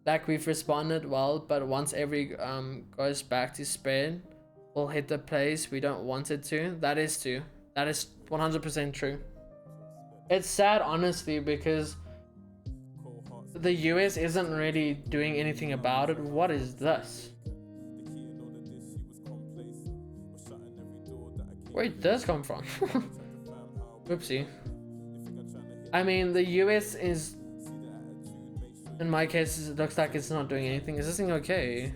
Like, we've responded well, but once every goes back to Spain, we'll hit the place we don't want it to. That is 100% true. It's sad, honestly, because the US isn't really doing anything about it. What is this? Where did this come from? Oopsie. I mean, the US is, in my case, it looks like it's not doing anything. Is this thing okay?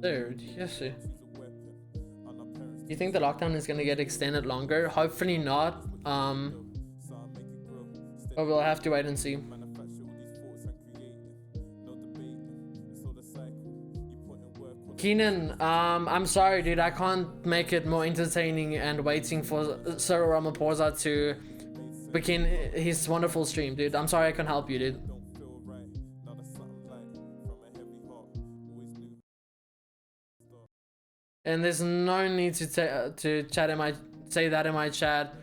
Dude, yes. You think the lockdown is gonna get extended longer? Hopefully not. But we'll have to wait and see. Keenan, I'm sorry, dude. I can't make it more entertaining and waiting for Cyril Ramaphosa to begin his wonderful stream, dude. I'm sorry I can't help you, dude. And there's no need to chat in say that in my chat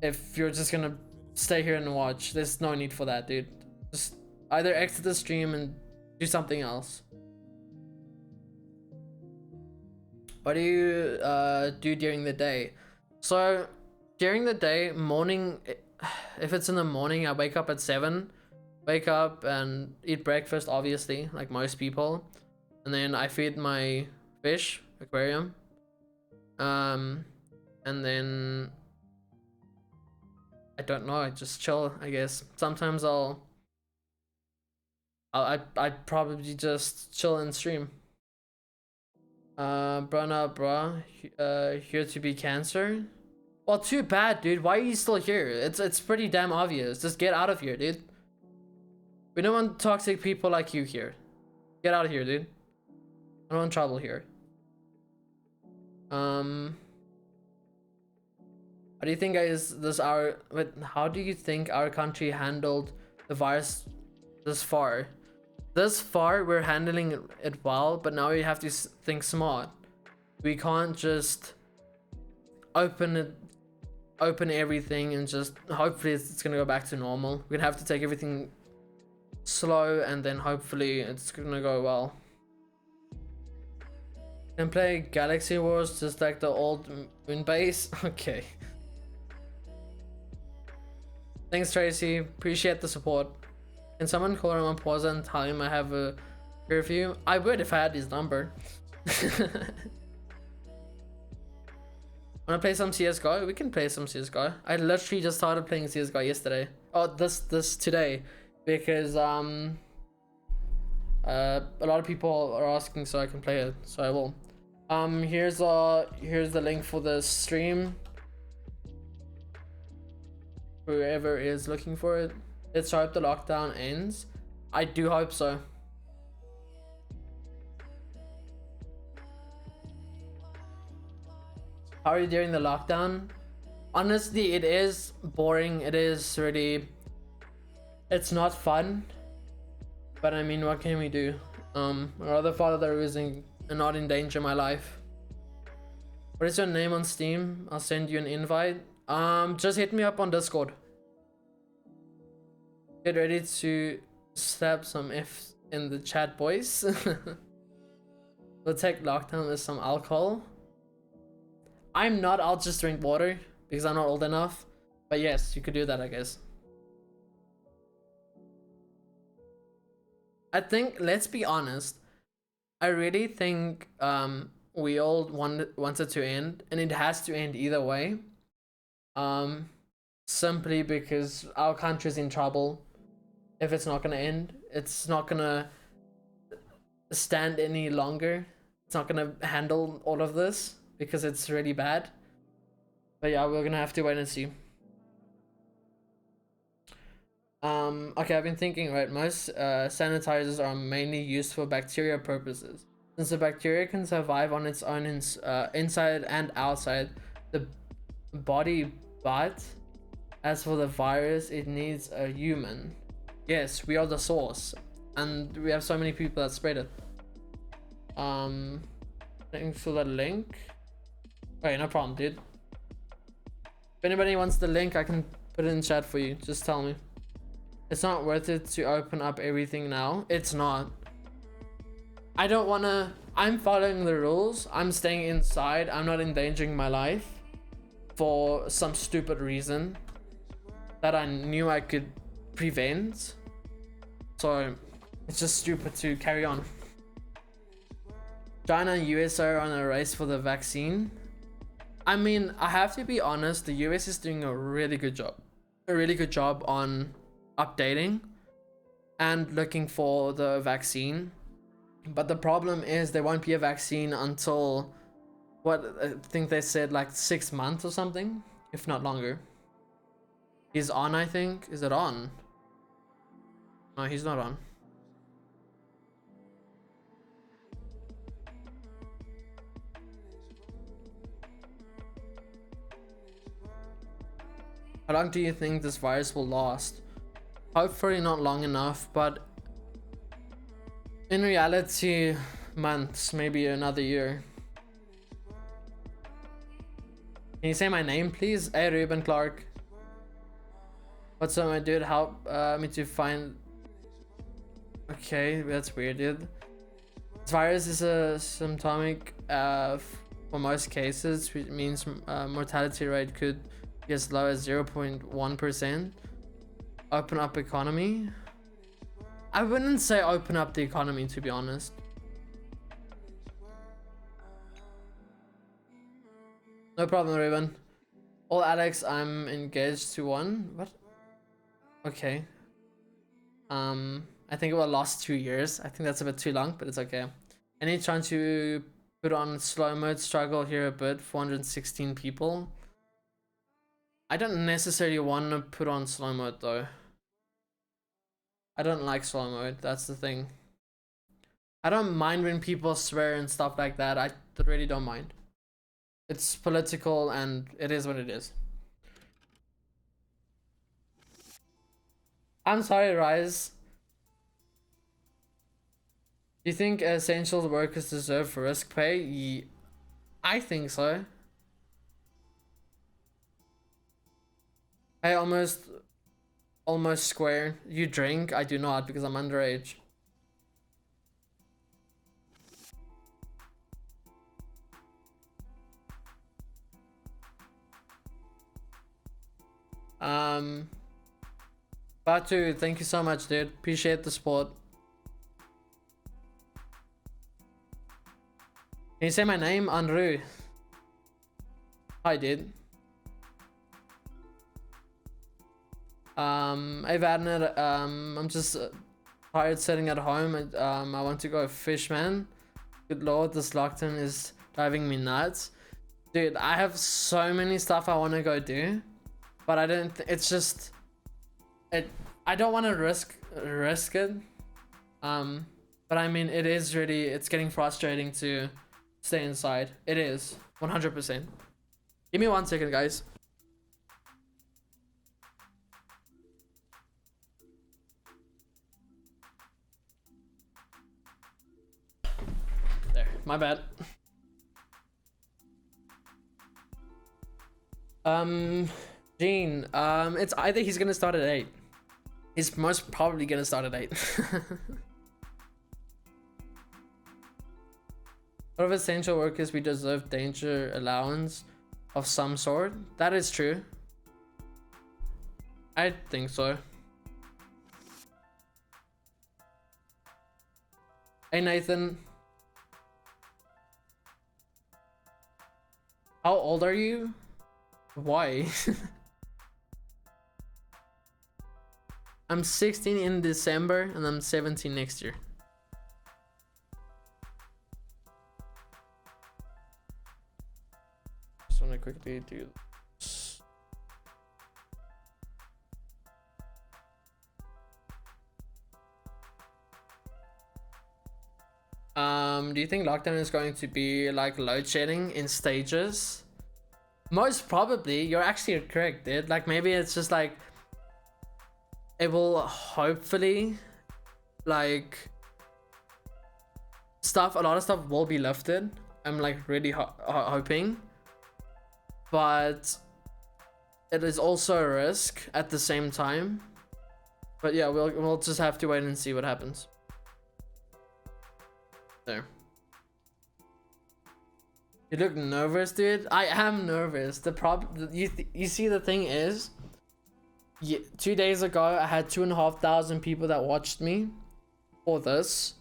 if you're just gonna stay here and watch. There's no need for that, dude. Just either exit the stream and do something else. What do you do during the day? So during the day, morning, if it's in the morning, I wake up at 7, wake up and eat breakfast, obviously, like most people, and then I feed my fish aquarium, and then I don't know, I just chill, I guess. Sometimes I'd probably just chill and stream. Bruh, here to be cancer. Well, too bad, dude. Why are you still here? It's pretty damn obvious. Just get out of here, dude. We don't want toxic people like you here. Get out of here, dude. I don't want trouble here. How do you think how do you think our country handled the virus this far? This far, we're handling it well, but now we have to think smart. We can't just open everything and just hopefully it's gonna go back to normal. We're gonna have to take everything slow and then hopefully it's gonna go well. Can play Galaxy Wars just like the old moon base. Okay. Thanks, Tracy. Appreciate the support. Can someone call Ramaphosa and tell him I have a curfew? I would if I had his number. Wanna play some CSGO? We can play some CSGO. I literally just started playing CSGO yesterday. Oh, this today, because a lot of people are asking, so I can play it. So I will. Here's the link for the stream. Whoever is looking for it. Let's hope the lockdown ends. I do hope so. How are you during the lockdown? Honestly, it is boring. It is really... It's not fun. But I mean, what can we do? I'd rather follow the rules and not endanger my life. What is your name on Steam? I'll send you an invite. Just hit me up on Discord. Get ready to slap some F's in the chat, boys. We'll take lockdown with some alcohol. I'm not, I'll just drink water because I'm not old enough. But yes, you could do that, I guess. I think, let's be honest, I really think we all want it to end, and it has to end either way. Simply because our country's in trouble. If it's not gonna end, it's not gonna stand any longer. It's not gonna handle all of this because it's really bad. But yeah, we're gonna have to wait and see. Okay, I've been thinking, right, most sanitizers are mainly used for bacteria purposes. Since the bacteria can survive on its own inside and outside the body, but as for the virus, it needs a human. Yes, we are the source, and we have so many people that spread it. Thanks for the link. Wait, no problem, dude. If anybody wants the link, I can put it in chat for you. Just tell me. It's not worth it to open up everything now. It's not. I don't wanna. I'm following the rules. I'm staying inside. I'm not endangering my life for some stupid reason that I knew I could prevent. So it's just stupid to carry on. China and US are on a race for the vaccine. I mean, I have to be honest, the US is doing a really good job. A really good job on updating and looking for the vaccine. But the problem is there won't be a vaccine until, what, I think they said like 6 months or something, if not longer. He's on, I think. Is it on? No, he's not on. How long do you think this virus will last? Hopefully not long enough, but in reality, months, maybe another year. Can you say my name, please? Hey, Ruben Clark. What's up, my dude? Help me to find... Okay, that's weird, dude. This virus is asymptomatic for most cases, which means mortality rate could be as low as 0.1%. Open up economy. I wouldn't say open up the economy, to be honest. No problem, Ruben. Oh, Alex, I'm engaged to one. What? Okay. I think it will last 2 years. I think that's a bit too long, but it's okay. Any chance to put on slow mode? Struggle here a bit. 416 people. I don't necessarily want to put on slow mode though. I don't like slow mode, that's the thing. I don't mind when people swear and stuff like that. I really don't mind. It's political and it is what it is. I'm sorry, Rise. Do you think essential workers deserve risk pay? I think so. Hey, almost square. You drink? I do not because I'm underage. Batu, thank you so much, dude. Appreciate the support. Can you say my name? Anru. Hi, dude. Hey, Vadner, I'm just tired sitting at home. I want to go fish, man. Good lord, this lockdown is driving me nuts. Dude, I have so many stuff I want to go do. But I don't, it's just, I don't want to risk it. But I mean, it is really, it's getting frustrating to stay inside. It is, 100%. Give me 1 second, guys. There, my bad. Gene, it's either he's gonna start at 8. He's most probably gonna start at 8. What of essential workers, we deserve danger allowance of some sort? That is true. I think so. Hey Nathan. How old are you? Why? I'm 16 in December and I'm 17 next year. Just want to quickly do this. Do you think lockdown is going to be like load shedding in stages? Most probably. You're actually correct, dude. Like maybe it's just like it will hopefully like a lot of stuff will be lifted. I'm like really hoping, but it is also a risk at the same time. But yeah, we'll just have to wait and see what happens. There. You look nervous, dude. I am nervous. The problem, you see, the thing is, 2 days ago I had 2,500 people that watched me for this,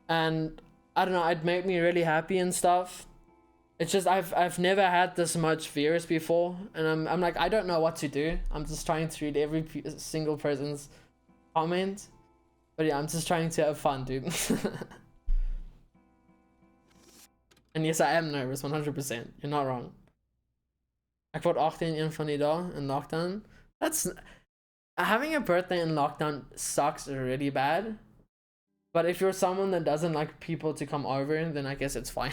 and I don't know, it made me really happy and stuff. It's just I've never had this much viewers before, and I'm like, I don't know what to do. I'm just trying to read every single person's comment, but yeah, I'm just trying to have fun, dude. And yes, I am nervous, 100%. You're not wrong. Ek word 18 een van die dae in lockdown. That's having a birthday in lockdown sucks really bad. But if you're someone that doesn't like people to come over, then I guess it's fine.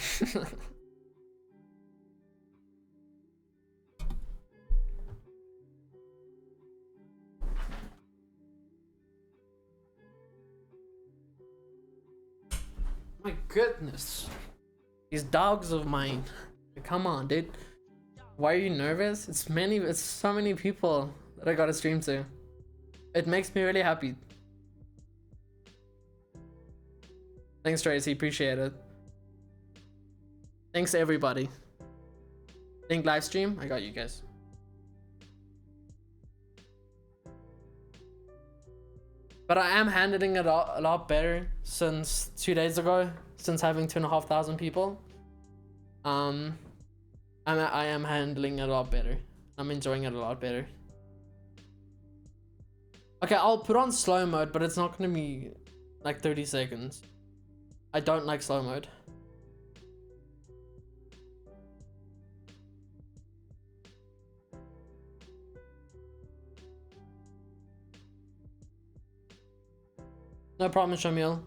My goodness. These dogs of mine. Come on, dude. Why are you nervous? It's so many people that I gotta stream to. It makes me really happy. Thanks, Tracy. Appreciate it. Thanks, everybody. Think live stream? I got you guys. But I am handling it a lot better since 2 days ago, since having 2,500 people. I am handling it a lot better. I'm enjoying it a lot better. Okay, I'll put on slow mode, but it's not gonna be like 30 seconds. I don't like slow mode. No problem, Shamil.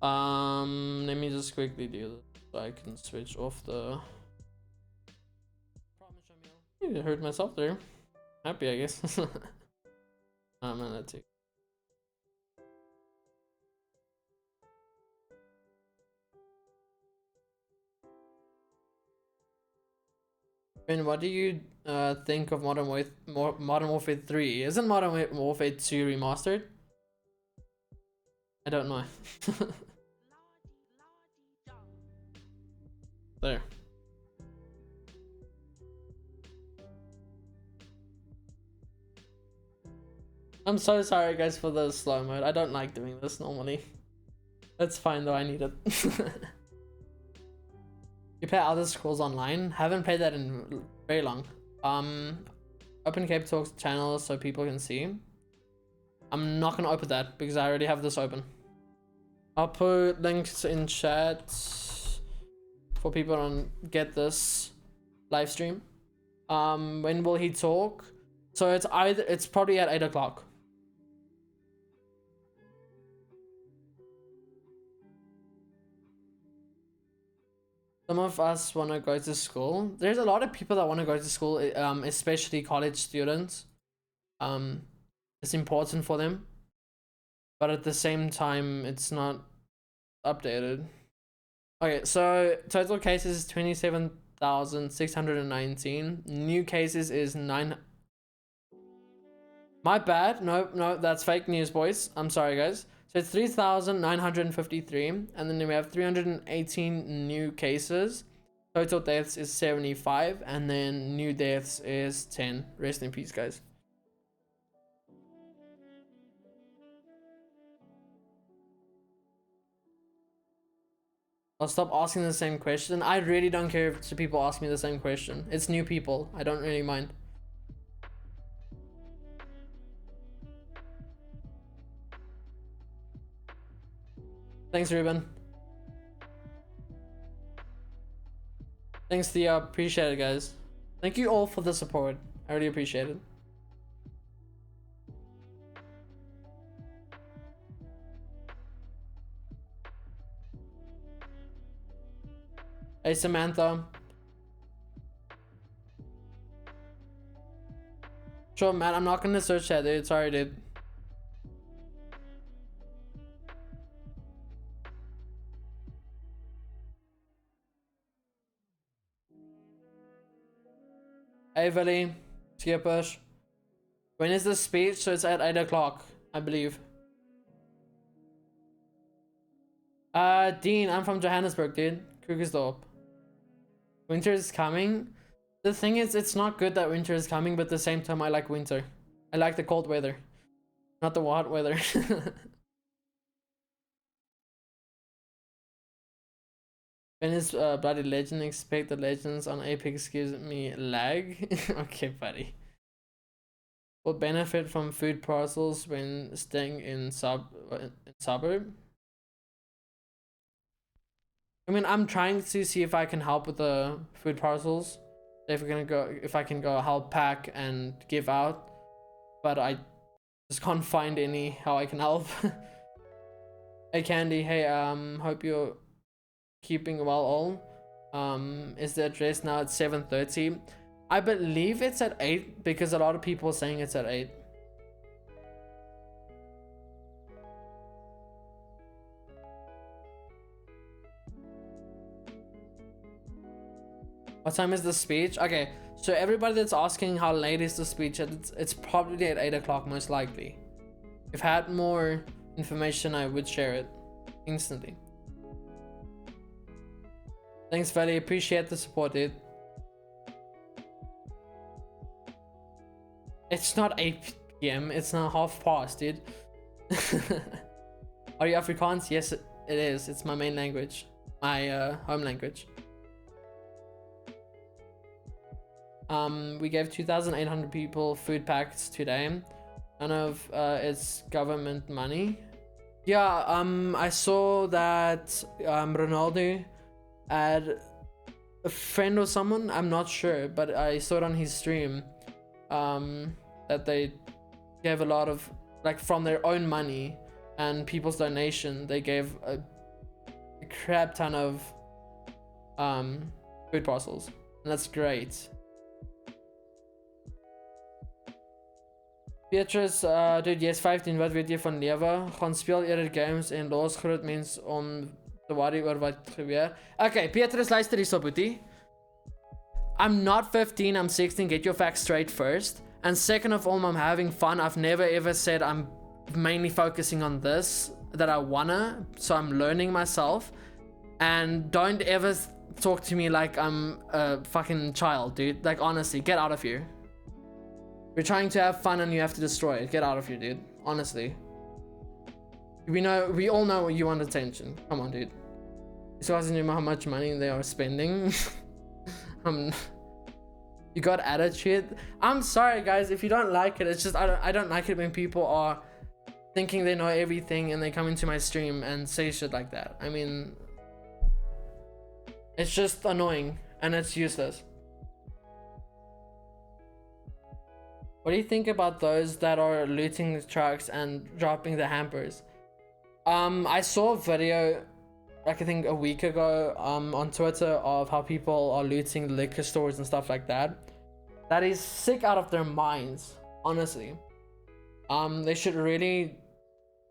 Let me just quickly do this so I can switch off the. I hurt myself there. Happy, I guess. I'm gonna take. Ben, what do you think of Modern Warfare 3? Isn't Modern Warfare 2 remastered? I don't know. There. I'm so sorry guys for the slow mode. I don't like doing this normally. That's fine though, I need it. You play Elder Scrolls Online? Haven't played that in very long. Open Cape Talks channel so people can see. I'm not gonna open that because I already have this open. I'll put links in chat for people to get this live stream. When will he talk? So it's probably at 8 o'clock. Some of us want to go to school. There's a lot of people that want to go to school, especially college students. It's important for them, but at the same time, it's not updated. Okay, so total cases is 27,619. New cases is 9. My bad. No, that's fake news, boys. I'm sorry, guys. So it's 3,953, and then we have 318 new cases. Total deaths is 75, and then new deaths is 10. Rest in peace, guys. I'll stop asking the same question. I really don't care if people ask me the same question. It's new people. I don't really mind. Thanks, Ruben. Thanks, Thea. Appreciate it, guys. Thank you all for the support. I really appreciate it. Hey, Samantha. Sure, man. I'm not gonna search that, dude. Sorry, dude. Hey, Valley. Skippers. When is the speech? So it's at 8 o'clock, I believe. Dean, I'm from Johannesburg, dude. Krugersdorp. Winter is coming. The thing is, it's not good that winter is coming, but at the same time, I like winter. I like the cold weather, not the hot weather. When is bloody legend? Expect the legends on Apex gives me lag. Okay, buddy. Will benefit from food parcels when staying in suburb. I mean, I'm trying to see if I can help with the food parcels. If I can go help pack and give out, but I just can't find any how I can help. Hey, Candy. Hey, hope you're keeping well all. Is the address now at 7:30? I believe it's at 8 because a lot of people are saying it's at 8. What time is the speech? Okay, so everybody that's asking how late is the speech, it's probably at 8 o'clock most likely. If I had more information, I would share it instantly. Thanks, Valley. Appreciate the support, dude. It's not 8 p.m. It's not past, dude. Are you Afrikaans? Yes, it is. It's my main language. My home language. We gave 2,800 people food packs today. None of it's government money. Yeah, I saw that Ronaldo had a friend or someone, I'm not sure, but I saw it on his stream that they gave a lot of like from their own money and people's donation, they gave a crap ton of food parcels, and that's great. Beatrice, dude, yes, 15, wat weet jy van lewe? Gaan speel eerder games en los groot mens om te worry oor wat gebeur. Okay, Beatrice, luister hierso, boetie. I'm not 15, I'm 16, get your facts straight first. And second of all, I'm having fun. I've never ever said I'm mainly focusing on this, that I wanna, so I'm learning myself. And don't ever talk to me like I'm a fucking child, dude. Like, honestly, get out of here. We're trying to have fun and you have to destroy it. Get out of here, dude. Honestly. We all know you want attention. Come on, dude. These guys know how much money they are spending. You got attitude. I'm sorry, guys, if you don't like it. It's just I don't like it when people are thinking they know everything and they come into my stream and say shit like that. I mean, it's just annoying and it's useless. What do you think about those that are looting the trucks and dropping the hampers? I saw a video, like I think a week ago, on Twitter of how people are looting liquor stores and stuff like that. That is sick out of their minds, honestly. They should really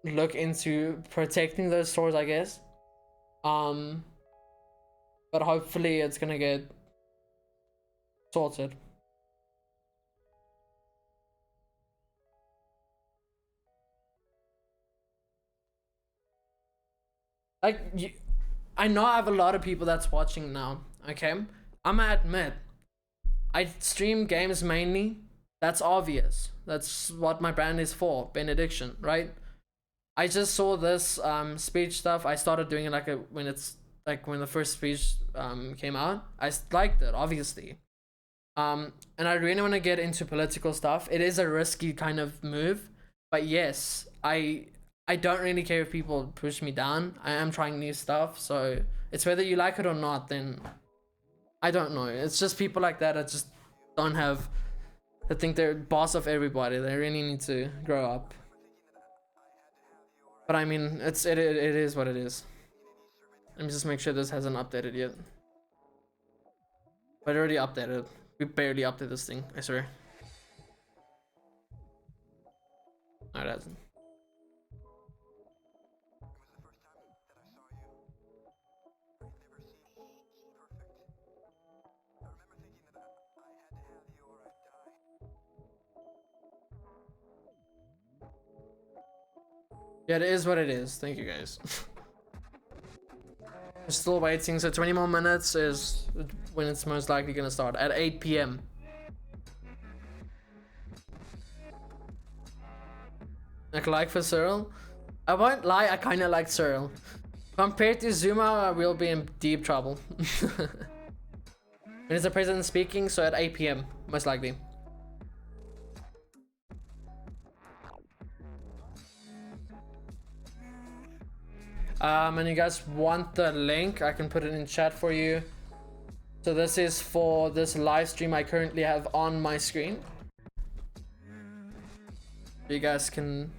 look into protecting those stores, I guess. But hopefully it's gonna get sorted. Like, I know I have a lot of people that's watching now, okay? I'm gonna admit, I stream games mainly. That's obvious. That's what my brand is for, benediction, right? I just saw this speech stuff. I started doing it when the first speech came out. I liked it, obviously. And I really want to get into political stuff. It is a risky kind of move, but yes, I don't really care if people push me down. I am trying new stuff, so it's whether you like it or not, then I don't know. It's just people like that just don't have, I think they're boss of everybody. They really need to grow up. But I mean, it is what it is. Let me just make sure this hasn't updated yet. But it already updated. We barely updated this thing, I swear. No, it hasn't. Yeah, it is what it is. Thank you, guys. We're still waiting, so 20 more minutes is when it's most likely gonna start, at 8 p.m. Like for Cyril? I won't lie, I kinda like Cyril. Compared to Zuma, we'll be in deep trouble. When is the president speaking? So at 8 p.m, most likely. And you guys want the link, I can put it in chat for you. So this is for this live stream I currently have on my screen. You guys can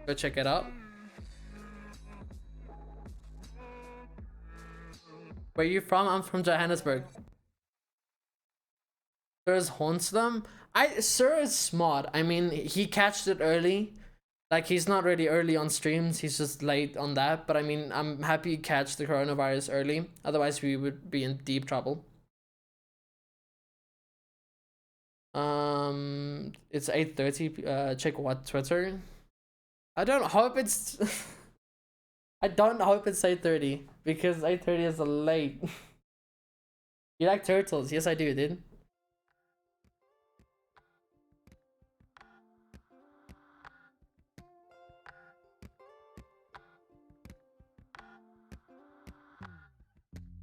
go check it out. Where are you from? I'm from Johannesburg. Sir haunts them. Sir is smart. I mean, he catched it early. Like, he's not really early on streams, he's just late on that. But I mean, I'm happy he catch the coronavirus early. Otherwise, we would be in deep trouble. It's 8:30. Check what, Twitter? I don't hope it's... I don't hope it's 8:30, because 8:30 is late. You like turtles? Yes, I do, dude.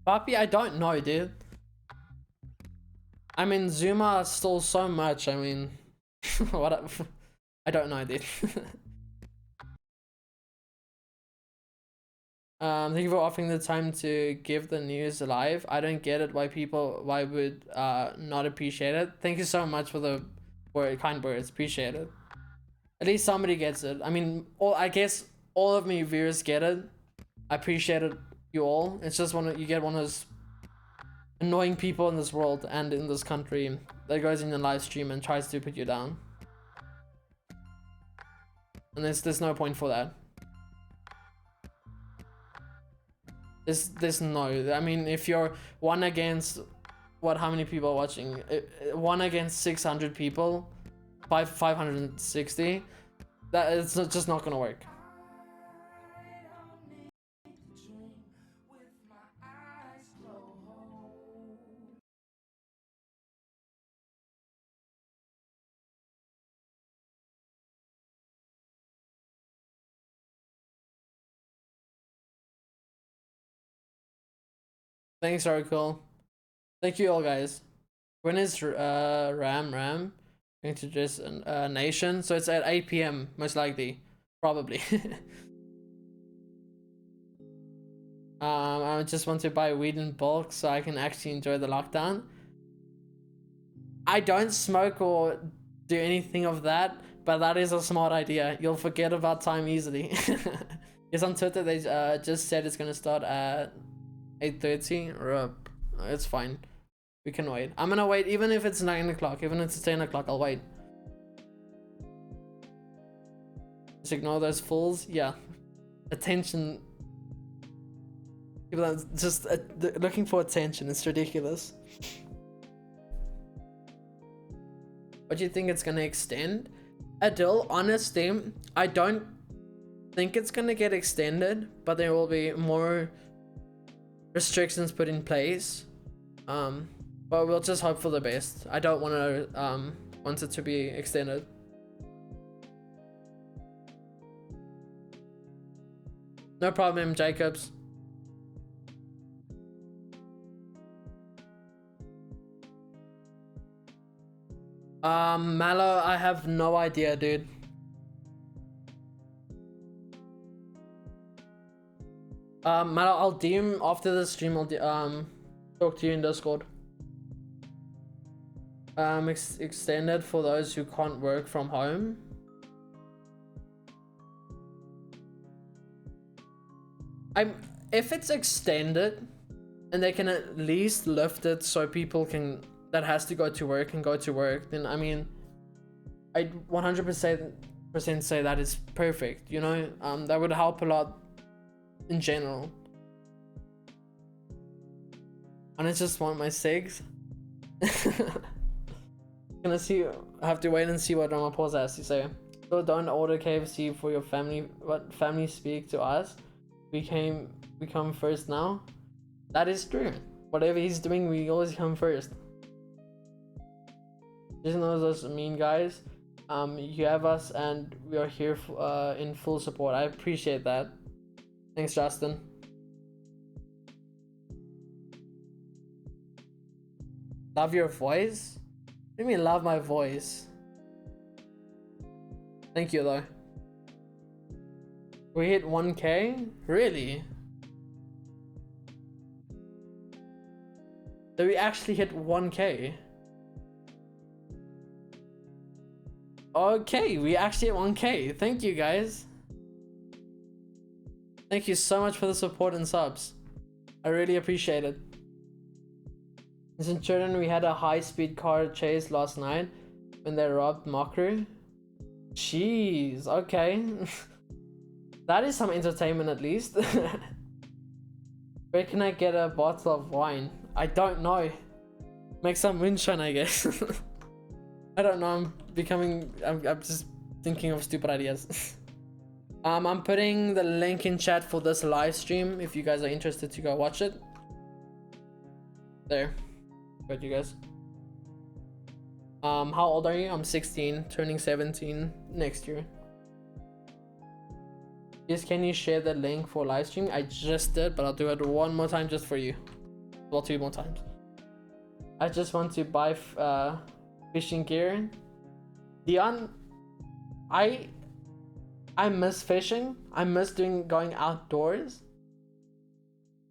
Papi, I don't know, dude. I mean, Zuma stole so much. I mean, what? I don't know, dude. Thank you for offering the time to give the news live. I don't get it. Why would not appreciate it? Thank you so much for the kind words. Appreciate it. At least somebody gets it. I mean, I guess all of my viewers get it. I appreciate it, you all. It's just you get one of those annoying people in this world and in this country that goes in your live stream and tries to put you down. And there's no point for that. There's no, I mean, if you're one against, how many people are watching? One against 600 people, 560, that it's just not gonna work. Thanks, Oracle. Thank you all, guys. When is Ram going to just Nation? So it's at 8 p.m. most likely, probably. I just want to buy weed in bulk so I can actually enjoy the lockdown. I don't smoke or do anything of that, but that is a smart idea. You'll forget about time easily. Yes, on Twitter they just said it's gonna start at 8:30. It's fine. We can wait. I'm gonna wait even if it's 9 o'clock, even if it's 10 o'clock, I'll wait. Just ignore those fools. Yeah. Attention. People are just looking for attention. It's ridiculous. What do you think it's gonna extend? Adil, honestly, I don't think it's gonna get extended, but there will be more restrictions put in place. But we'll just hope for the best. I don't want it to be extended. No problem, Jacobs. Mallow, I have no idea, dude. Mallow, I'll DM after the stream. I'll talk to you in Discord. Extended for those who can't work from home. If it's extended and they can at least lift it so people that has to go to work and go to work, then I mean, I'd 100% say that is perfect, you know. That would help a lot in general. And I just want my cigs. I have to wait and see what Ramaphosa has to say. So don't order KFC for your family. What family speak to us? We come first now. That is true. Whatever he's doing, we always come first. Just know those mean guys. You have us, and we are here in full support. I appreciate that. Thanks, Justin. Love your voice? What do you mean love my voice? Thank you though. We hit 1K? Really? Did we actually hit 1K? Okay, we actually hit 1K. Thank you guys. Thank you so much for the support and subs. I really appreciate it. In Jordan, we had a high-speed car chase last night when they robbed Mokru. Jeez, okay. That is some entertainment at least. Where can I get a bottle of wine? I don't know. Make some moonshine, I guess. I don't know, I'm just thinking of stupid ideas. I'm putting the link in chat for this live stream if you guys are interested to go watch it. There. Good, you guys. How old are you? I'm 16, turning 17 next year. Yes, can you share the link for live stream? I just did, but I'll do it one more time just for you. Well, 2 more times. I just want to buy fishing gear. Dion, I miss fishing. I miss going outdoors.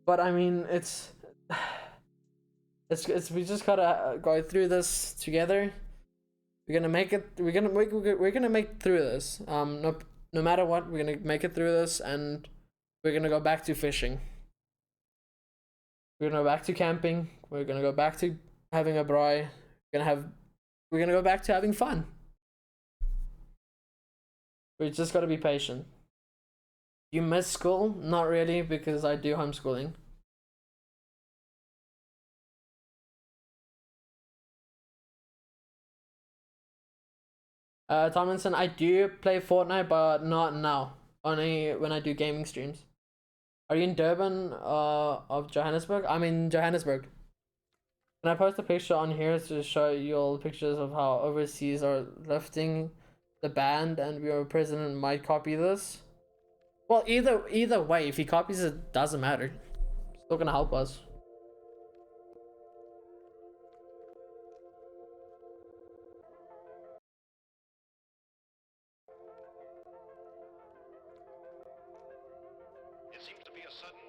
But I mean, it's we just gotta go through this together. We're gonna make it. We're gonna make through this. No matter what, we're gonna make it through this, and we're gonna go back to fishing. We're gonna go back to camping. We're gonna go back to having a braai. We're gonna go back to having fun. We just gotta be patient. You miss school? Not really, because I do homeschooling. Tomlinson, I do play Fortnite, but not now. Only when I do gaming streams. Are you in Durban of Johannesburg? I'm in Johannesburg. Can I post a picture on here to show you all pictures of how overseas are lifting the ban and your president might copy this? Well, either way, if he copies it, doesn't matter. Still gonna help us.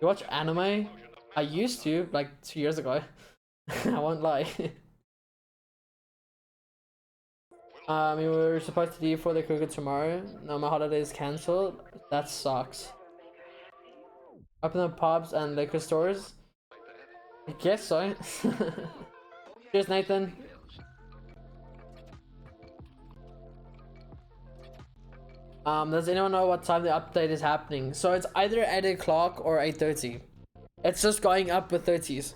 You watch anime? I used to, like 2 years ago. I won't lie. We were supposed to leave for the cricket tomorrow. No, my holiday is cancelled. That sucks. Open the pubs and liquor stores? I guess so. Cheers, Nathan. Does anyone know what time the update is happening? So it's either 8 o'clock or 8:30. It's just going up with 30s.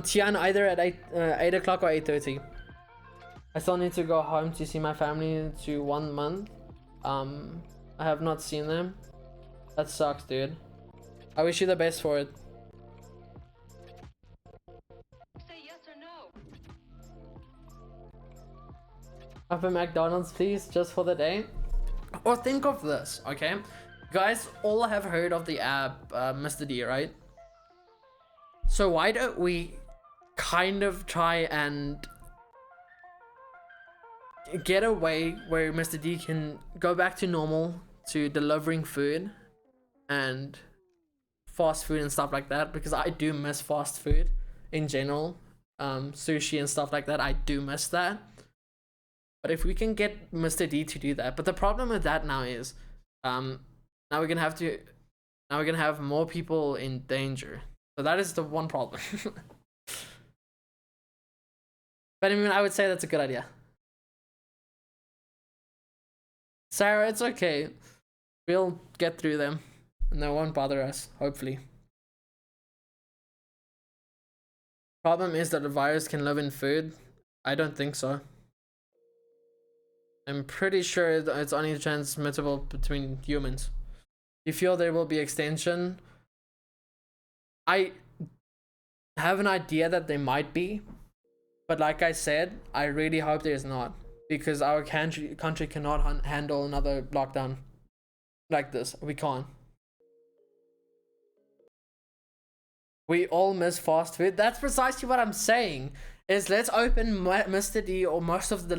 Tian, either at 8 o'clock or 8:30. I still need to go home to see my family to 1 month. I have not seen them. That sucks, dude. I wish you the best for it. Say yes or no. Open McDonald's, please, just for the day. Or think of this, okay? Guys all have heard of the app Mr. D, right? So why don't we kind of try and get a way where Mr. D can go back to normal, to delivering food and fast food and stuff like that, because I do miss fast food in general. Sushi and stuff like that, I do miss that. But if we can get Mr. D to do that, but the problem with that now is now we're gonna have more people in danger. So that is the one problem. But I mean, I would say that's a good idea. Sarah, it's okay. We'll get through them. And they won't bother us, hopefully. Problem is that the virus can live in food. I don't think so. I'm pretty sure it's only transmittable between humans. You feel there will be extension? I have an idea that there might be, but like I said, I really hope there's not, because our country cannot handle another lockdown like this. We can't. We all miss fast food. That's precisely what I'm saying. Is let's open Mr. D or most of the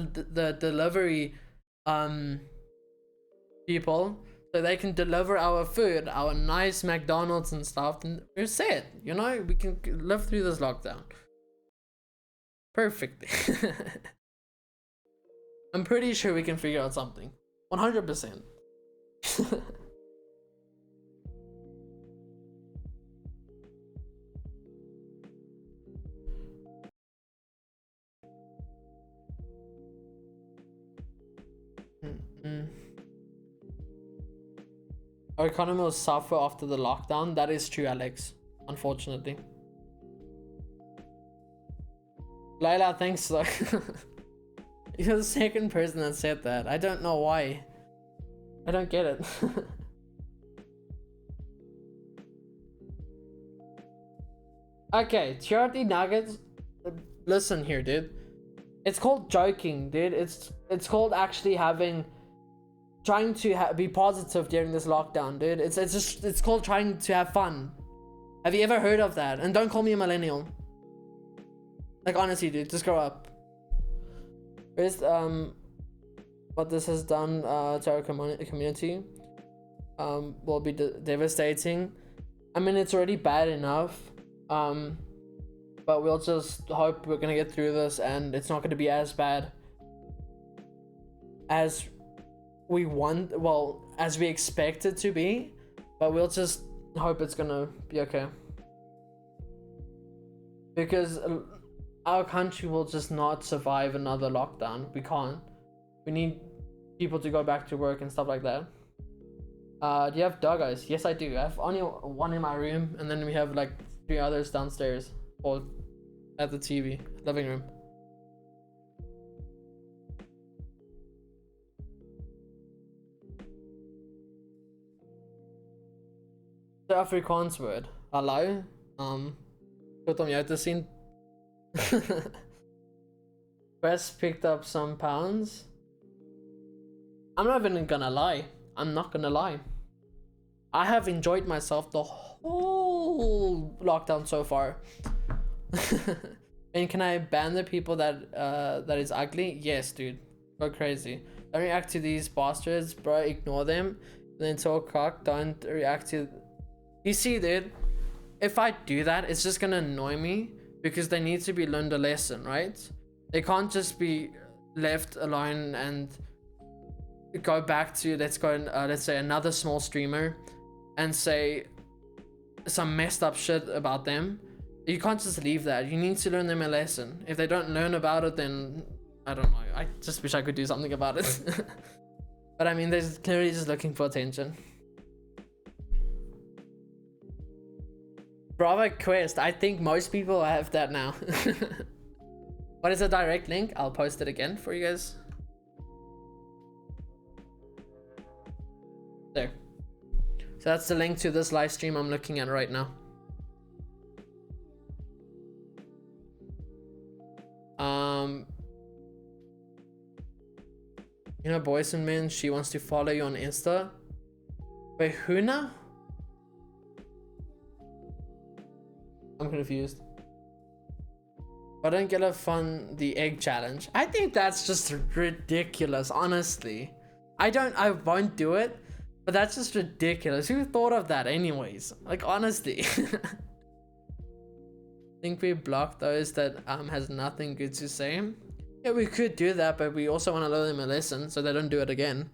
delivery people, so they can deliver our food, our nice McDonald's and stuff, and we're set. You know, we can live through this lockdown perfectly. I'm pretty sure we can figure out something. 100%. Our economy will suffer after the lockdown. That is true, Alex. Unfortunately. Laila, thanks though. You're the second person that said that. I don't know why. I don't get it. Okay, charity nuggets. Listen here, dude. It's called joking, dude. It's called actually trying to be positive during this lockdown, dude. It's called trying to have fun. Have you ever heard of that? And don't call me a millennial. Like, honestly, dude, just grow up. Here's what this has done to our community. Will be devastating. I mean, it's already bad enough. But we'll just hope we're gonna get through this and it's not gonna be as bad as we want, well, as we expect it to be. But we'll just hope it's gonna be okay. Because our country will just not survive another lockdown. We can't. We need people to go back to work and stuff like that. Do you have doggos? Yes, I do. I have only one in my room, and then we have like 3 others downstairs or at the TV, living room. The Afrikaans word. Hallo. Goed om jou te sien. Wes picked up some pounds. I'm not even gonna lie. I'm not gonna lie. I have enjoyed myself the whole lockdown so far. And can I ban the people that that is ugly? Yes, dude. Go crazy. Don't react to these bastards, bro. Ignore them. Then talk cock. Don't react to. You see, dude. If I do that, it's just gonna annoy me because they need to be learned a lesson, right? They can't just be left alone and go back to let's say another small streamer and say some messed up shit about them. You can't just leave that. You need to learn them a lesson. If they don't learn about it, then I don't know. I just wish I could do something about it. But I mean, they're clearly just looking for attention. Bravo Quest. I think most people have that now. What is a direct link? I'll post it again for you guys. There. So that's the link to this live stream I'm looking at right now. You know, boys and men, she wants to follow you on Insta. Wait, who now? I'm confused. I don't get a fun the egg challenge. I think that's just ridiculous, honestly. I won't do it, but that's just ridiculous. Who thought of that anyways? Like, honestly. Think we block those that has nothing good to say. Yeah, we could do that, but we also want to learn them a lesson so they don't do it again.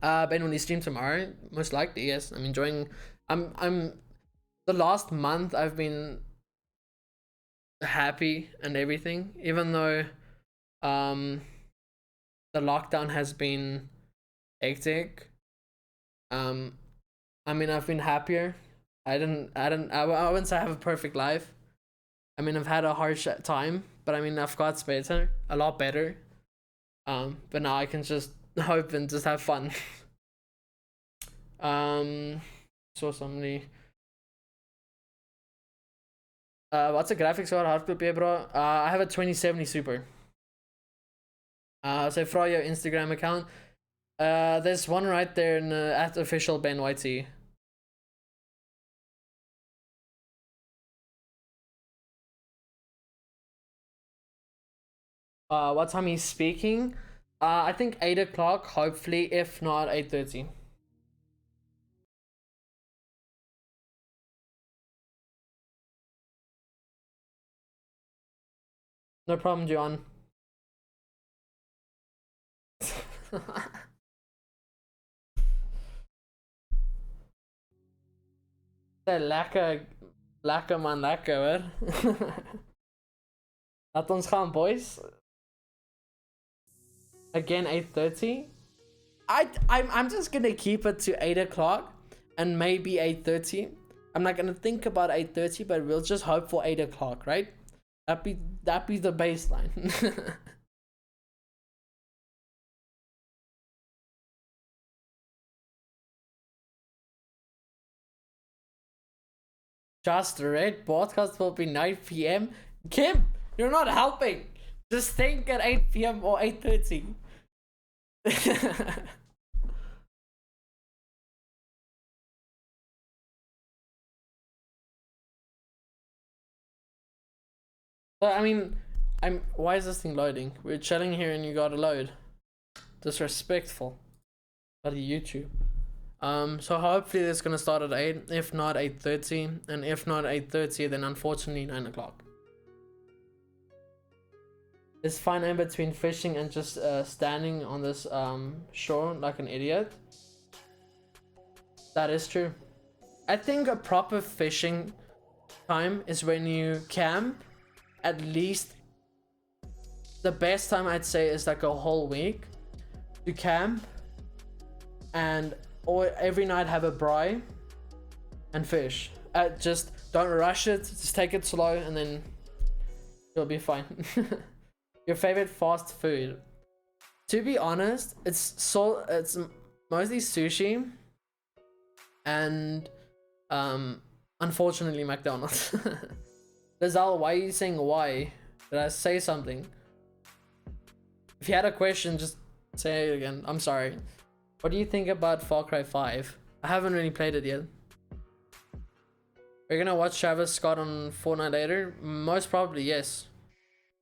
Ben, will you stream tomorrow? Most likely, yes. I'm enjoying. I'm. The last month I've been happy and everything, even though the lockdown has been hectic. I mean, I've been happier. I wouldn't say I have a perfect life. I mean, I've had a harsh time, but I mean, I've got better, a lot better. But now I can just hope and just have fun. Saw somebody. What's a graphics card? Hardcopy, bro. I have a 2070 Super. So from your Instagram account. There's one right there in at official Ben YT. What time he's speaking? I think 8 o'clock, hopefully, if not 8:30. No problem, John. Lekker man, lekker hoor. Laat ons gaan, boys. Again, 8:30. I'm just gonna keep it to 8 o'clock and maybe 8:30. I'm not gonna think about 8:30, but we'll just hope for 8 o'clock, right? That'd be the baseline. Just Red podcast will be 9 p.m. Kim, you're not helping. Just think at 8 p.m. or 8:30. But I mean, why is this thing loading? We're chilling here and you gotta load. Disrespectful. Bloody YouTube. So hopefully it's gonna start at 8, if not 8:30, and if not 8:30, then unfortunately 9 o'clock. It's fine in between fishing and just standing on this shore like an idiot. That is true. I think a proper fishing time is when you camp. At least the best time I'd say is like a whole week. You camp and or every night have a braai and fish. Just don't rush it. Just take it slow, and then you'll be fine. Your favorite fast food? To be honest, it's mostly sushi and unfortunately McDonald's. Lazal, why are you saying why? Did I say something? If you had a question, just say it again. I'm sorry. What do you think about Far Cry 5? I haven't really played it yet. Are you gonna watch Travis Scott on Fortnite later? Most probably, yes.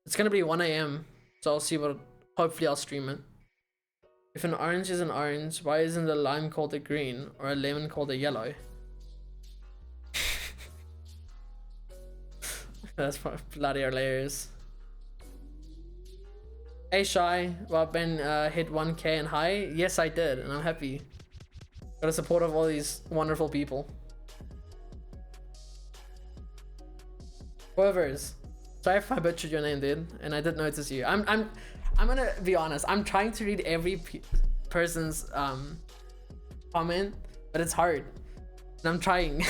It's gonna be 1 a.m. So I'll see what. Hopefully, I'll stream it. If an orange is an orange, why isn't a lime called a green or a lemon called a yellow? That's bloody hilarious. Hey Shy, well, Ben hit 1k and high. Yes, I did, and I'm happy. Got the support of all these wonderful people. Whoever's. Sorry if I butchered your name, dude, and I did notice you. I'm gonna be honest. I'm trying to read every person's comment, but it's hard, and I'm trying.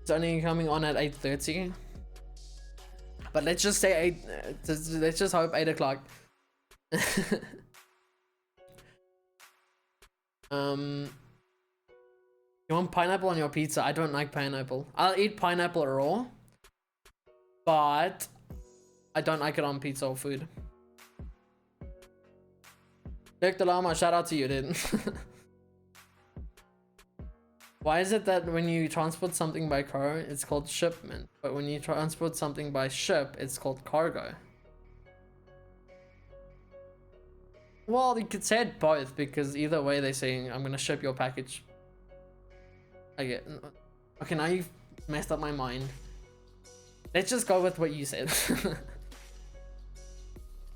It's only coming on at 8:30. But let's just say 8. Let's just hope 8 o'clock. You want pineapple on your pizza? I don't like pineapple. I'll eat pineapple raw, but I don't like it on pizza or food. Dirk the Llama, shout out to you, dude. Why is it that when you transport something by car, it's called shipment, but when you transport something by ship, it's called cargo? Well, you could say it both, because either way they're saying, I'm gonna ship your package. I get. Okay, now you've messed up my mind. Let's just go with what you said.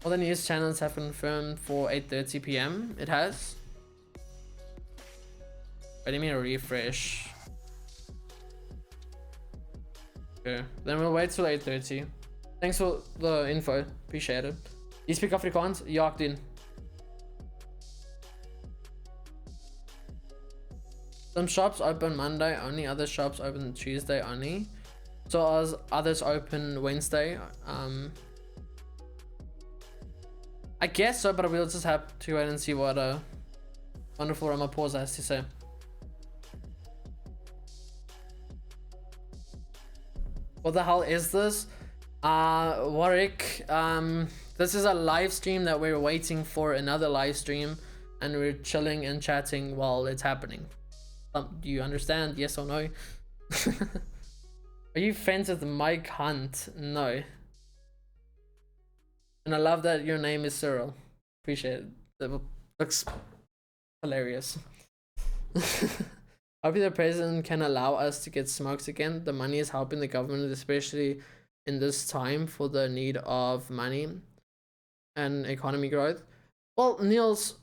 All the news channels have confirmed for 8:30 p.m. It has. Wait, let me refresh. Okay, then we'll wait till 8:30. Thanks for the info, appreciate it. You speak Afrikaans? Ja, ek doen. Some shops open Monday only, other shops open Tuesday only. So as others open Wednesday. I guess so, but we'll just have to wait and see what wonderful Ramaphosa has to say. What the hell is this? Warwick, this is a live stream that we're waiting for another live stream, and we're chilling and chatting while it's happening. Do you understand? Yes or no? Are you friends with Mike Hunt? No. And I love that your name is Cyril. Appreciate it. That looks hilarious. Hopefully the president can allow us to get smokes again. The money is helping the government, especially in this time for the need of money and economy growth. Well, Niels,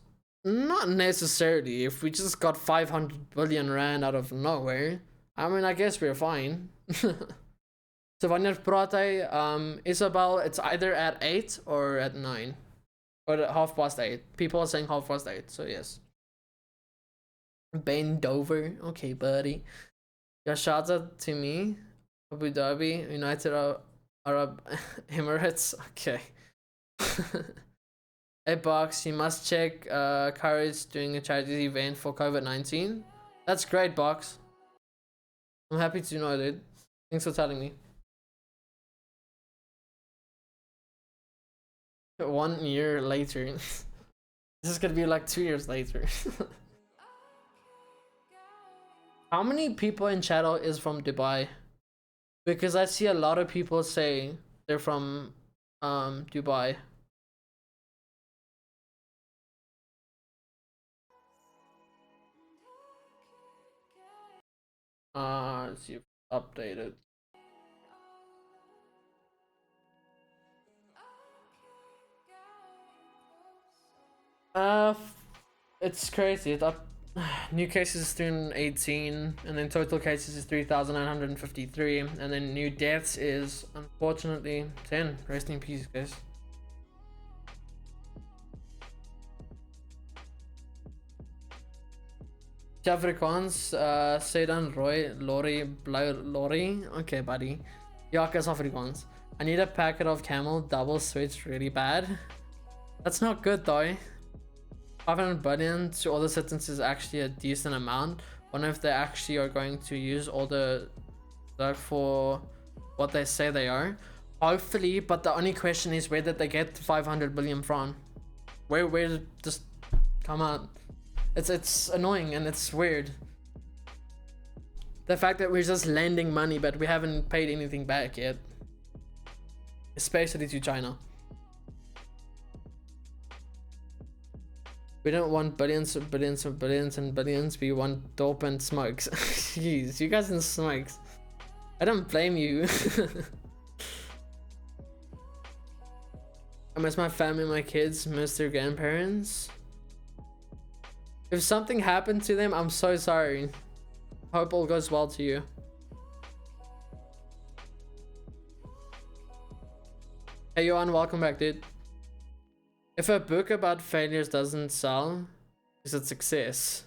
not necessarily. If we just got 500 billion rand out of nowhere, I mean, I guess we're fine. So wanneer praat hy? Isabel, it's either at 8 or at 9. Or at 8:30. People are saying 8:30, so yes. Ben Dover, okay, buddy. Yeah, shout out to me. Abu Dhabi, United Arab Emirates, okay. Hey Box, you must check Courage doing a charity event for COVID-19. That's great, Box. I'm happy to know, dude. Thanks for telling me. 1 year later. This is gonna be like 2 years later. How many people in chat is from Dubai? Because I see a lot of people say they're from Dubai. Let's see if it's updated. It's crazy. It's up. New cases is 318, and then total cases is 3,953, and then new deaths is unfortunately 10. Rest in peace, guys. Afrikaans, sê dan Roy, Lorry, Blauw, Lorry. Okay, buddy. Ja, is Afrikaans. I need a packet of Camel double switch really bad. That's not good though. 500 billion to all the citizens is actually a decent amount. Wonder if they actually are going to use all the for what they say they are. Hopefully, but the only question is where did they get 500 billion from? Where did this come out? It's annoying and it's weird. The fact that we're just lending money but we haven't paid anything back yet. Especially to China. We don't want billions and billions and billions and billions. We want dope and smokes. Jeez, you guys and smokes. I don't blame you. I miss my family, my kids, miss their grandparents. If something happened to them, I'm so sorry. Hope all goes well to you. Hey Johan, welcome back, dude. If a book about failures doesn't sell, is it success?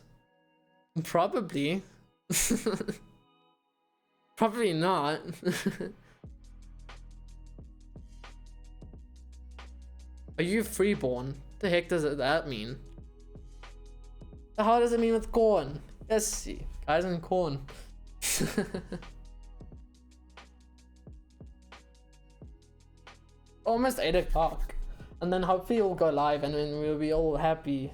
Probably. Probably not. Are you freeborn? What the heck does that mean? How does it mean with corn? Yes, guys and corn. Almost 8 o'clock. And then hopefully we'll go live and then we'll be all happy.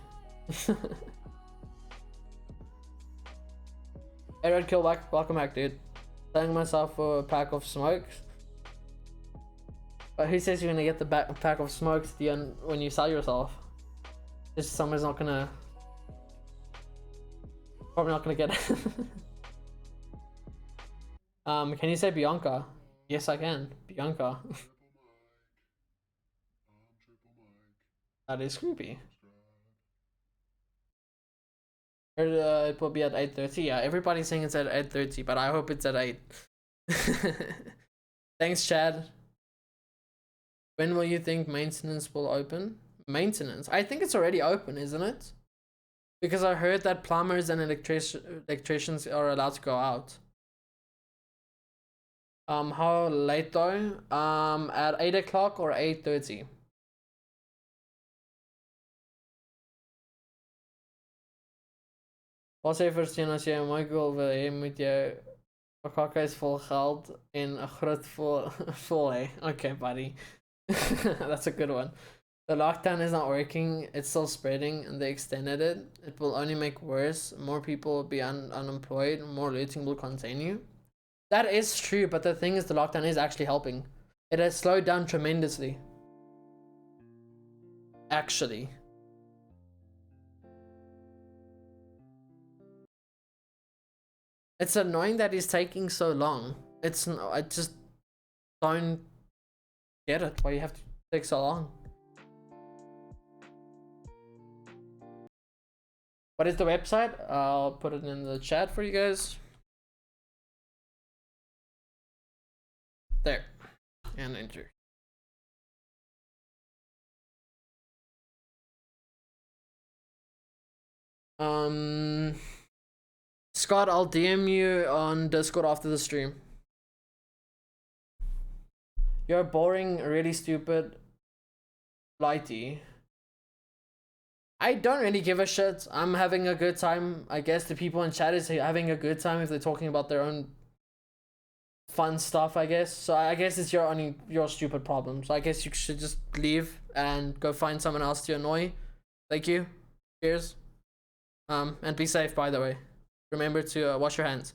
Hey Red Kill, welcome back, dude. Selling myself for a pack of smokes. But who says you're gonna get the pack of smokes when you sell yourself? Just someone's not gonna... Probably not gonna get it. Can you say Bianca? Yes, I can. Bianca. That is creepy. It will be at 8:30. Yeah, everybody's saying it's at 8:30, but I hope it's at 8. Thanks, Chad. When will you think maintenance will open? Maintenance? I think it's already open, isn't it? Because I heard that plumbers and electricians are allowed to go out. How late though? At 8 o'clock or 8:30? Was jy verstaan as jy 'n mooi girl wil hê, moet jy 'n kakhuis vol geld en 'n groot vol hê. Okay, buddy. That's a good one. The lockdown is not working, it's still spreading, and they extended it. It will only make worse. More people will be unemployed, more looting will continue. That is true, but the thing is the lockdown is actually helping. It has slowed down tremendously. Actually. It's annoying that it's taking so long. I just don't get it why you have to take so long. What is the website? I'll put it in the chat for you guys. There. And enter. Scott, I'll DM you on Discord after the stream. You're boring, really stupid, flighty. I don't really give a shit. I'm having a good time. I guess the people in chat is having a good time if they're talking about their own fun stuff, I guess. So I guess it's your stupid problem. So I guess you should just leave and go find someone else to annoy. Thank you. Cheers. And be safe, by the way. Remember to wash your hands.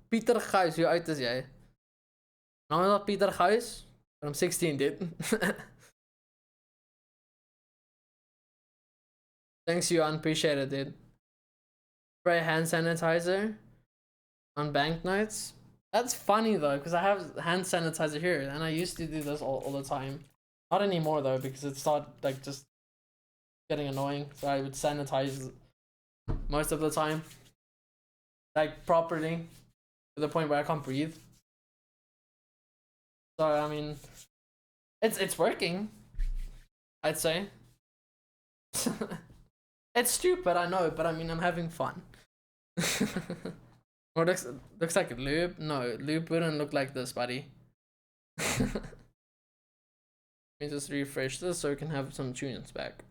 Pieter Guys, hoe oud is jy? Nou is dat Pieter Guys? I'm 16, dude. Thanks, Johan. Appreciate it, dude. spray hand sanitizer on banknotes. That's funny though, because I have hand sanitizer here, and I used to do this all the time. Not anymore though, because it started like just getting annoying. So I would sanitize most of the time, like properly, to the point where I can't breathe. So I mean, it's working, I'd say. It's stupid, I know, but I mean, I'm having fun. Or looks like lube. No, lube wouldn't look like this, buddy. Let me just refresh this so we can have some tunes back.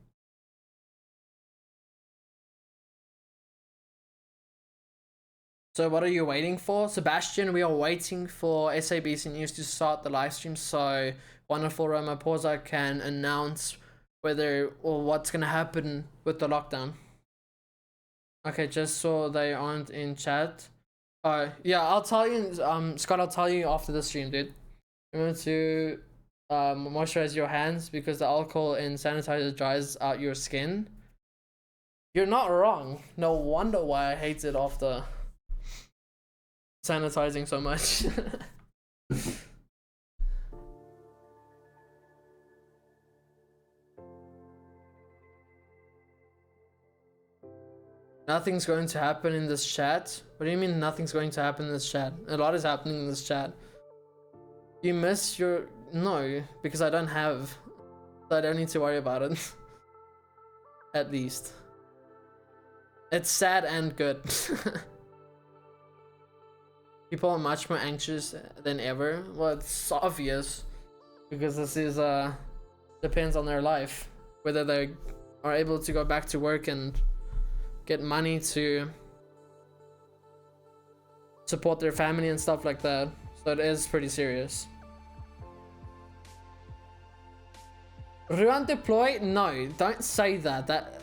So what are you waiting for? Sebastian, we are waiting for SABC News to start the live stream so wonderful Ramaphosa can announce whether or what's gonna happen with the lockdown. Okay, just so they aren't in chat. Yeah, I'll tell you, Scott, I'll tell you after the stream, dude. Remember to moisturize your hands because the alcohol in sanitizer dries out your skin. You're not wrong. No wonder why I hate it after sanitizing so much. Nothing's going to happen in this chat. What do you mean nothing's going to happen in this chat? A lot is happening in this chat. You miss your... No, because I don't have. So I don't need to worry about it. At least. It's sad and good. People are much more anxious than ever. Well, it's obvious. Because this is, depends on their life. Whether they are able to go back to work and get money to support their family and stuff like that. So it is pretty serious. Ruan deploy? No, don't say that.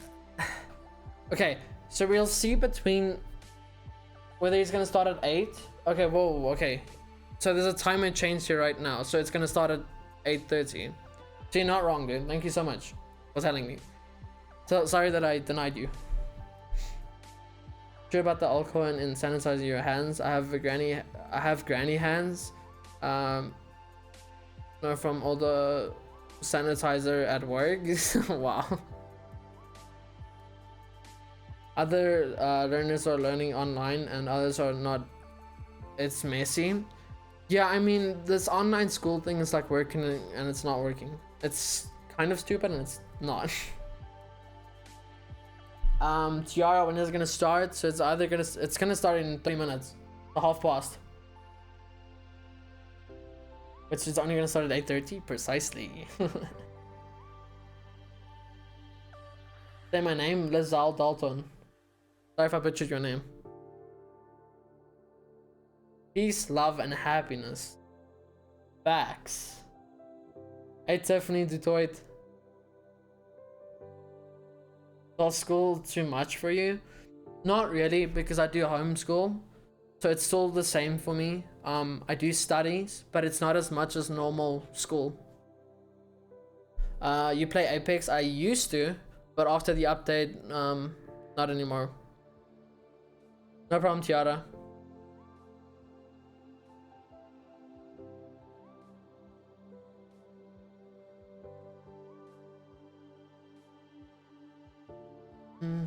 Okay, so we'll see between whether he's gonna start at 8. Okay, whoa, okay. So there's a timer change here right now. So it's gonna start at 8:30. So you're not wrong, dude. Thank you so much for telling me. So sorry that I denied you. Sure about the alcohol and sanitizing your hands. I have granny hands. From all the sanitizer at work. Wow. Other learners are learning online and others are not. It's messy. Yeah, I mean, this online school thing is like working and it's not working. It's kind of stupid and it's not. Tiara, when is it gonna start? So it's gonna start in 30 minutes. The 1:30. Which is only gonna start at 8:30 precisely. Say my name, Lizal Dalton. Sorry if I butchered your name. Peace, love, and happiness. Facts. Hey Tiffany, Detroit. Is school too much for you? Not really, because I do homeschool. So it's still the same for me. I do studies, but it's not as much as normal school. You play Apex? I used to, but after the update, not anymore. No problem, Tiara.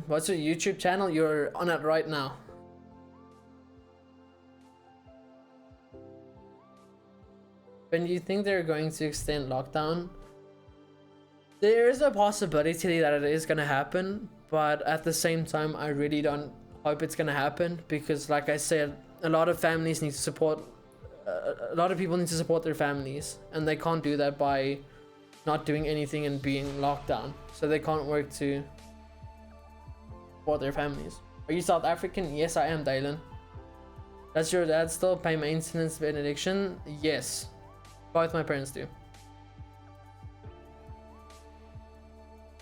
What's your YouTube channel? You're on it right now. When do you think they're going to extend lockdown? There is a possibility that it is going to happen, but at the same time, I really don't hope it's going to happen because, like I said, a lot of families need to support. A lot of people need to support their families, and they can't do that by not doing anything and being locked down. So they can't work to support their families. Are you South African? Yes, I am, Dylan. Does your dad still pay maintenance benediction? Yes. Both my parents do.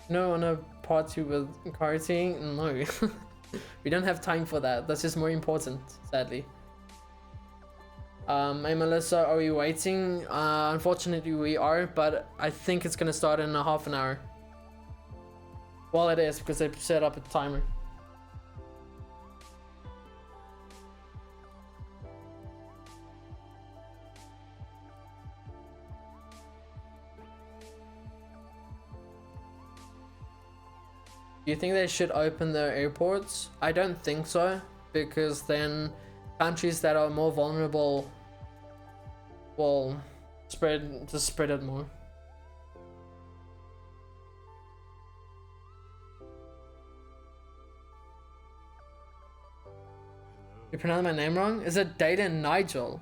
No, on a party with karting? No. We don't have time for that. That's just more important, sadly. Hey Melissa, are we waiting? Unfortunately we are, but I think it's gonna start in a half an hour. Well, it is because they set up a timer. Do you think they should open their airports? I don't think so, because then countries that are more vulnerable will spread it more. You pronounce my name wrong? Is it Dayton Nigel?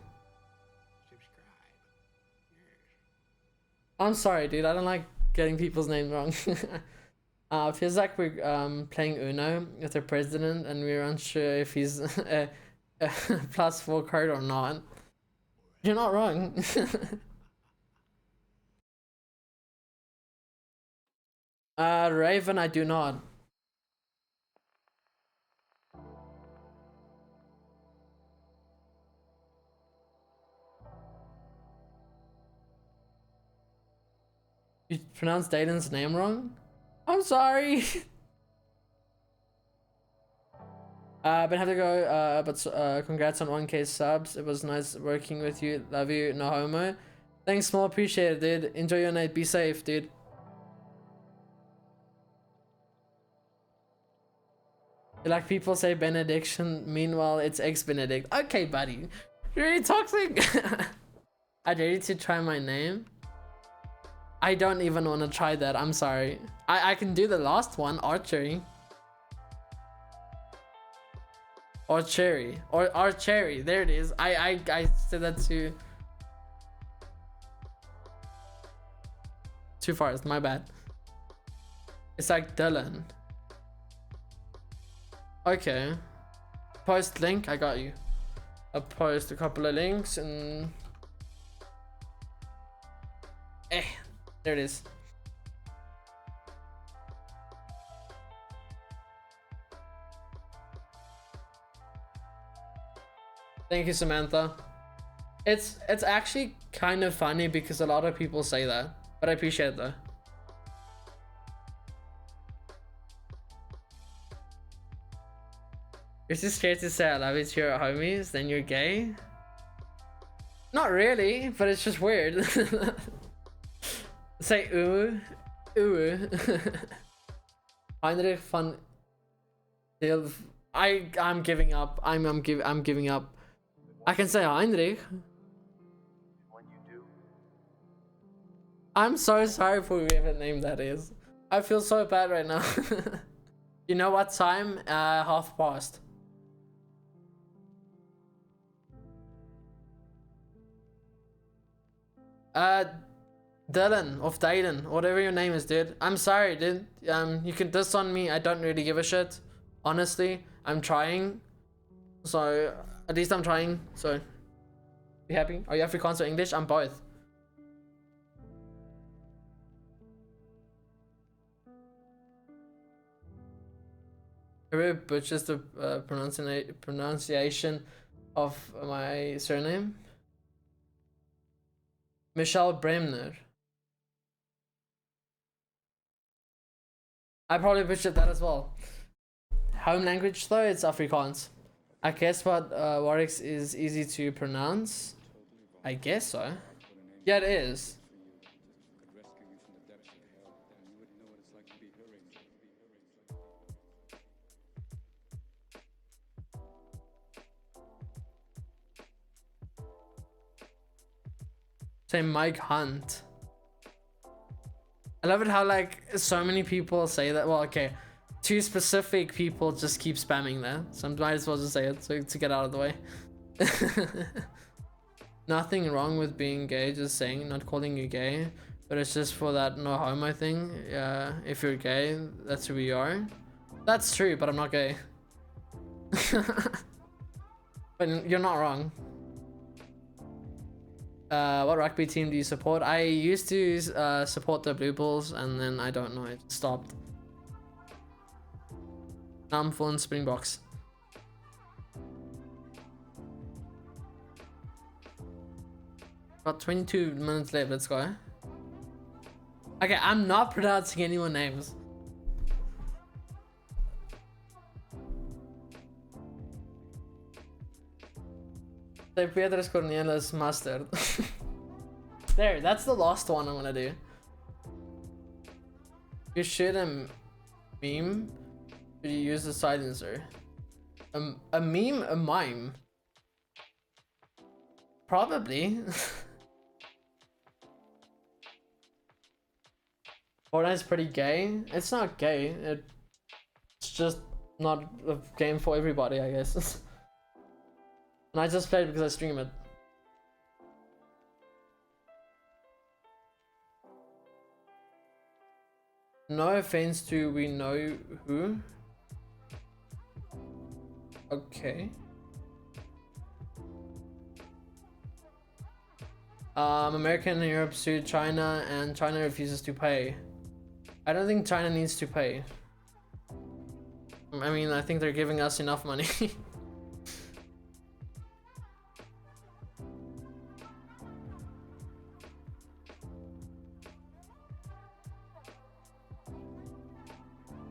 I'm sorry, dude. I don't like getting people's names wrong. Feels like we're playing Uno with the president, and we're unsure if he's a +4 card or not. You're not wrong. Raven, I do not. You pronounced Dayton's name wrong? I'm sorry. But have to go. But congrats on 1K subs. It was nice working with you. Love you, no homo. Thanks, small. Appreciate it, dude. Enjoy your night. Be safe, dude. Like people say benediction, meanwhile it's ex-benedict. Okay, buddy. You're really toxic. I dare you to try my name. I don't even want to try that. I'm sorry. I can do the last one, archery. Or cherry. Or cherry. There it is. I said that too far. It's my bad. It's like Dylan. Okay. Post link. I got you. I'll post a couple of links and there it is. Thank you, Samantha. It's actually kind of funny because a lot of people say that, but I appreciate it though. You're too scared to say I love you to your homies, then you're gay? Not really, but it's just weird. Say ooh. Ooh. Heinrich van Deel. I'm giving up. I'm giving up. I can say Heinrich. When you do, I'm so sorry for whatever name that is. I feel so bad right now. You know what time? 1:30. Dylan of Dayton, whatever your name is, dude. I'm sorry, dude. You can diss on me. I don't really give a shit. Honestly, I'm trying. So at least I'm trying. So be happy. Are you Afrikaans or English? I'm both. Who butchers the pronunciation of my surname? Michelle Bremner. I probably butchered that as well. Home language though, it's Afrikaans. I guess what Warwick's is easy to pronounce. I guess so. Yeah, it is. Say Mike Hunt. I love it how like so many people say that. Well, okay, 2 specific people just keep spamming that, so I might as well just say it to get out of the way. Nothing wrong with being gay, just saying, not calling you gay, but it's just for that no homo thing. If you're gay, that's who we are. That's true, but I'm not gay. But you're not wrong. What rugby team do you support? I used to support the Blue Bulls, and then I don't know, it stopped. Now I'm full in Springboks. Got 22 minutes left, let's go. Okay, I'm not pronouncing anyone's names. Say Pedro's Cornelius Mustard. There, that's the last one I'm gonna do. You should meme? Should you use a silencer? A meme? A mime? Probably. Fortnite's pretty gay. It's not gay. It's just not a game for everybody, I guess. And I just play it because I stream it. No offense to we know who. Okay. America and Europe sued China and China refuses to pay. I don't think China needs to pay. I mean, I think they're giving us enough money.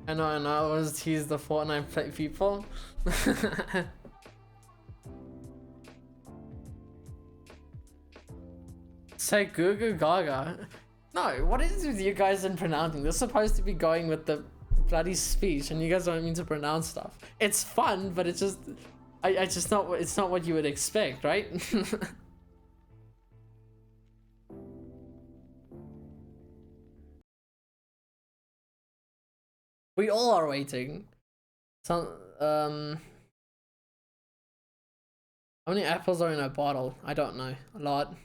I know, he's the Fortnite people. Say Goo Goo Gaga. No, what is with you guys in pronouncing? They're supposed to be going with the bloody speech and you guys don't mean to pronounce stuff. It's fun, but it's just it's not what you would expect, right? We all are waiting. Some how many apples are in a bottle? I don't know. A lot.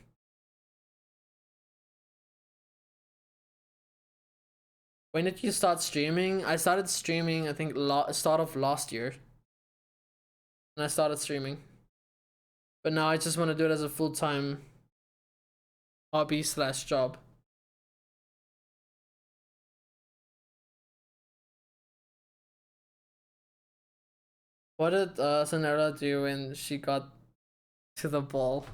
When did you start streaming? I started streaming, I think, start of last year. And I started streaming. But now I just want to do it as a full-time hobby / job. What did Cinderella do when she got to the ball?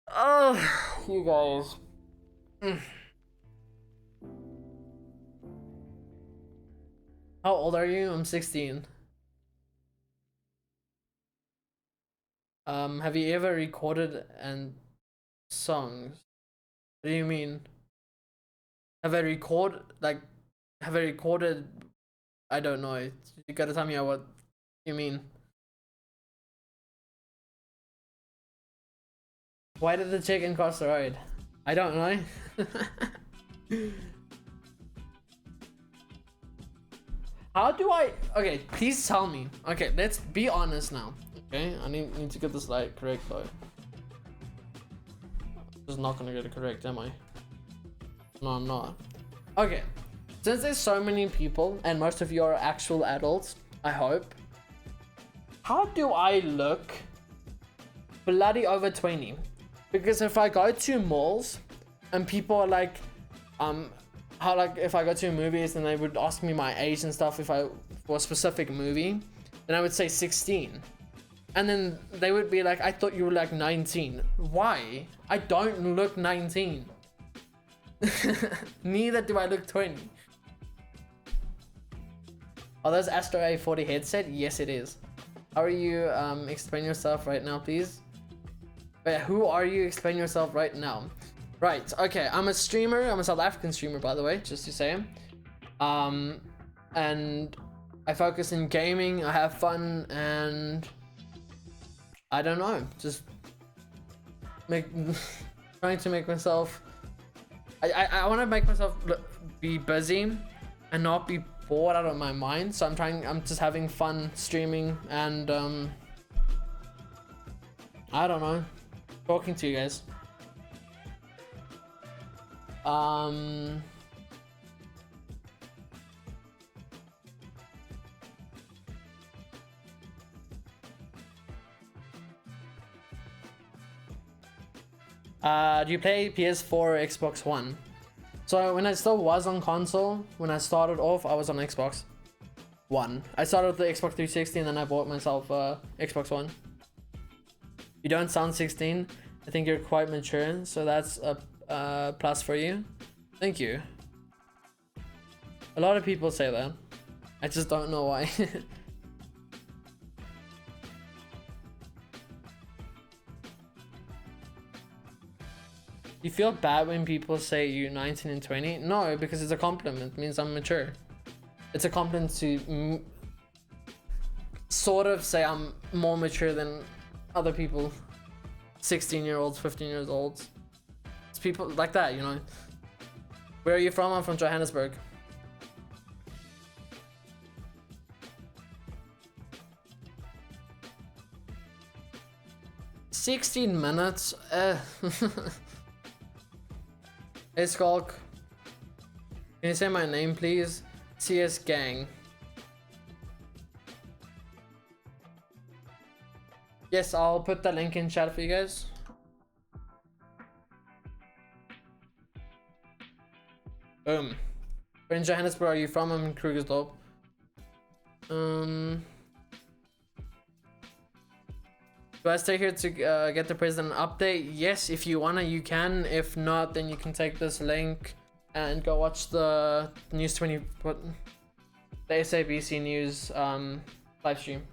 Oh, you guys. How old are you? I'm 16. Have you ever recorded and songs? What do you mean? Have I recorded? I don't know. You gotta tell me what you mean. Why did the chicken cross the road? I don't know. How do I... Okay, please tell me. Okay, let's be honest now. Okay, I need to get this like correct though. I'm just not gonna get it correct, am I? No, I'm not. Okay, since there's so many people and most of you are actual adults, I hope. How do I look bloody over 20? Because if I go to malls and people are like, how like if I go to movies and they would ask me my age and stuff for a specific movie, then I would say 16. And then they would be like, I thought you were like 19. Why? I don't look 19. Neither do I look 20. Are those Astro A40 headset? Yes, it is. How are you? Explain yourself right now, please. Wait, who are you? Explain yourself right now. Right, okay, I'm a streamer. I'm a South African streamer, by the way, just to say. And I focus in gaming, I have fun, and I don't know, just trying to make myself, I want to make myself be busy and not be bored out of my mind. So I'm just having fun streaming and I don't know, talking to you guys. Do you play PS4 or Xbox One? So when I still was on console, when I started off, I was on Xbox One. I started with the Xbox 360 and then I bought myself Xbox One. You don't sound 16. I think you're quite mature, so that's a plus for you. Thank you. A lot of people say that. I just don't know why. You feel bad when people say you're 19 and 20? No, because it's a compliment. It means I'm mature. It's a compliment to sort of say I'm more mature than other people, 16-year-olds, 15 years old. It's people like that, you know. Where are you from? I'm from Johannesburg. "16 minutes. Hey Skulk, can you say my name please? CS Gang. Yes, I'll put the link in chat for you guys. Boom. Where in Johannesburg are you from? I'm in Krugersdorp. Do I stay here to get the president update? Yes, if you wanna, you can. If not, then you can take this link and go watch the News 20, what? The SABC News live stream.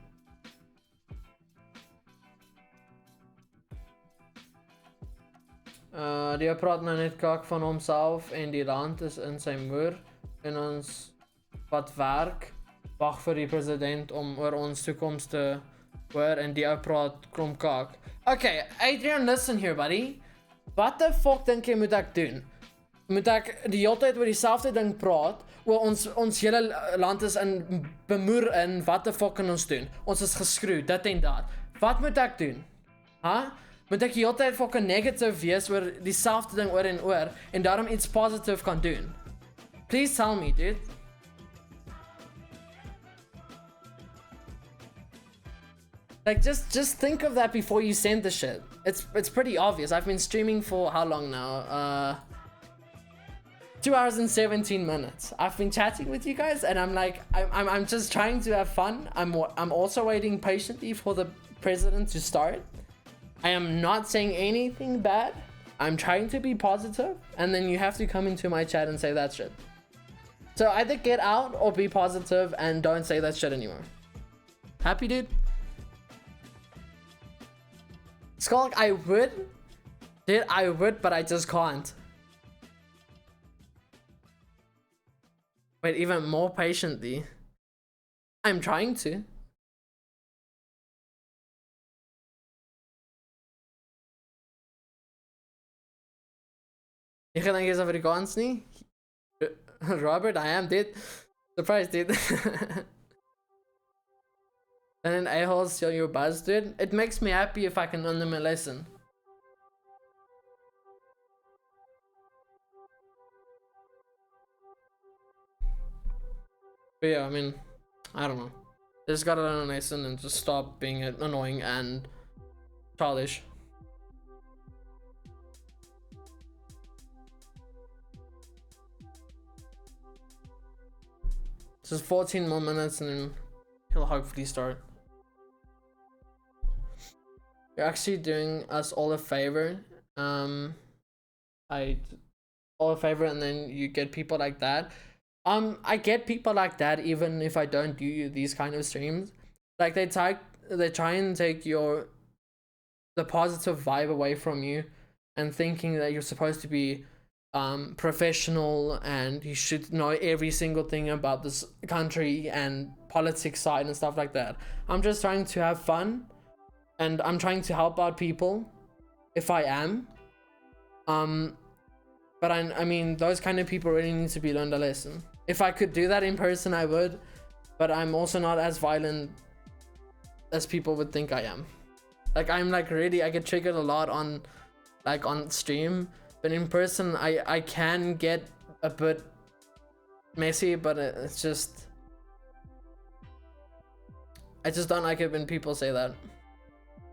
Die praat nou net kak van homself en die land is in sy moer en ons wat werk wag vir die president om oor ons toekoms te hoor en die ou praat klomp kak. Okay, Adrian, listen here buddy. Wat the fuck dink jy moet ek doen? Moet ek die hele tyd oor dieselfde ding praat? Oor ons hele land is in bemoer in wat the fuck kan ons doen? Ons is geskroe, dit en dat. Wat moet ek doen? Moet ek die hele tyd fucking negative wees oor dieselfde ding oor en oor en daarom iets positive kan doen? Please tell me, dude. Like just think of that before you send the shit. It's pretty obvious. I've been streaming for how long now? 2 hours and 17 minutes. I've been chatting with you guys and I'm like I'm just trying to have fun. I'm also waiting patiently for the president to start. I am not saying anything bad. I'm trying to be positive, and then you have to come into my chat and say that shit. So either get out or be positive and don't say that shit anymore. Happy, dude? Skulk, I would. Dude, I would, but I just can't. Wait, even more patiently. I'm trying to. Jy gedink jy's Afrikaans nie? Robert, I am, dude. Surprised, dude. And then a-holes steal your buzz, dude. It makes me happy if I can learn them a lesson. But yeah, I mean, I don't know. They just gotta learn a lesson and just stop being annoying and childish. Just 14 more minutes and then he'll hopefully start. You're actually doing us all a favor. All a favor, and then you get people like that. I get people like that even if I don't do these kind of streams. Like they try and take the positive vibe away from you, and thinking that you're supposed to be professional and you should know every single thing about this country and politics side and stuff like that. I'm just trying to have fun and I'm trying to help out people if I am. But I mean, those kind of people really need to be learned a lesson. If I could do that in person, I would, but I'm also not as violent as people would think I am. Like I'm like really, I get triggered a lot on stream. But in person, I can get a bit messy, but it's just... I just don't like it when people say that.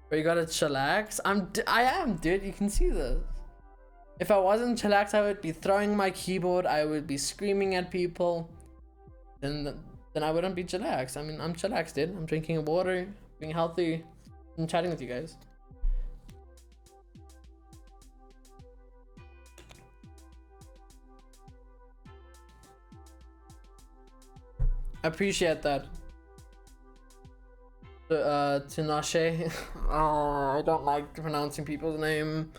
But you gotta chillax. I am, dude. You can see this. If I wasn't chillax, I would be throwing my keyboard. I would be screaming at people. Then I wouldn't be chillax. I mean, I'm chillax, dude. I'm drinking water, being healthy, and chatting with you guys. Appreciate that. Tinashe. Oh, I don't like pronouncing people's name.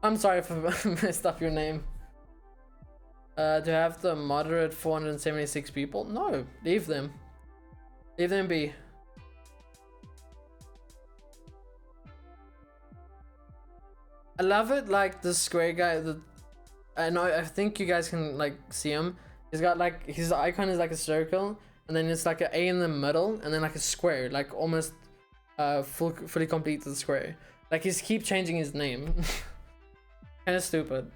I'm sorry if I messed up your name. To have the moderate 476 people? No, leave them. Leave them be. I love it, like the square guy. I think you guys can like see him. He's got like his icon is like a circle, and then it's like an A in the middle, and then like a square, like almost fully complete the square. Like he's keep changing his name. Kind of stupid.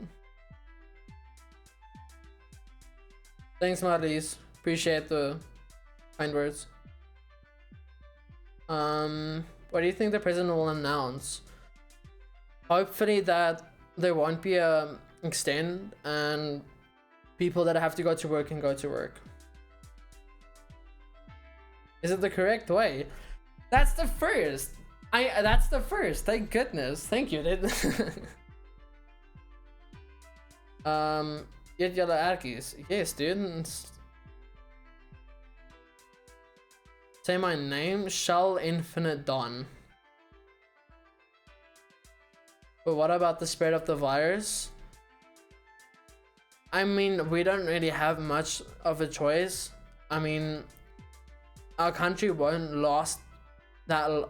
Thanks, Marlies. Appreciate the kind words. What do you think the president will announce? Hopefully that there won't be a extend and people that have to go to work can go to work. Is it the correct way? That's the first. That's the first. Thank goodness. Thank you. Yet yellow Arkies. Yes, dude. Say my name. Shall Infinite Dawn. But what about the spread of the virus? I mean, we don't really have much of a choice. I mean, our country won't last that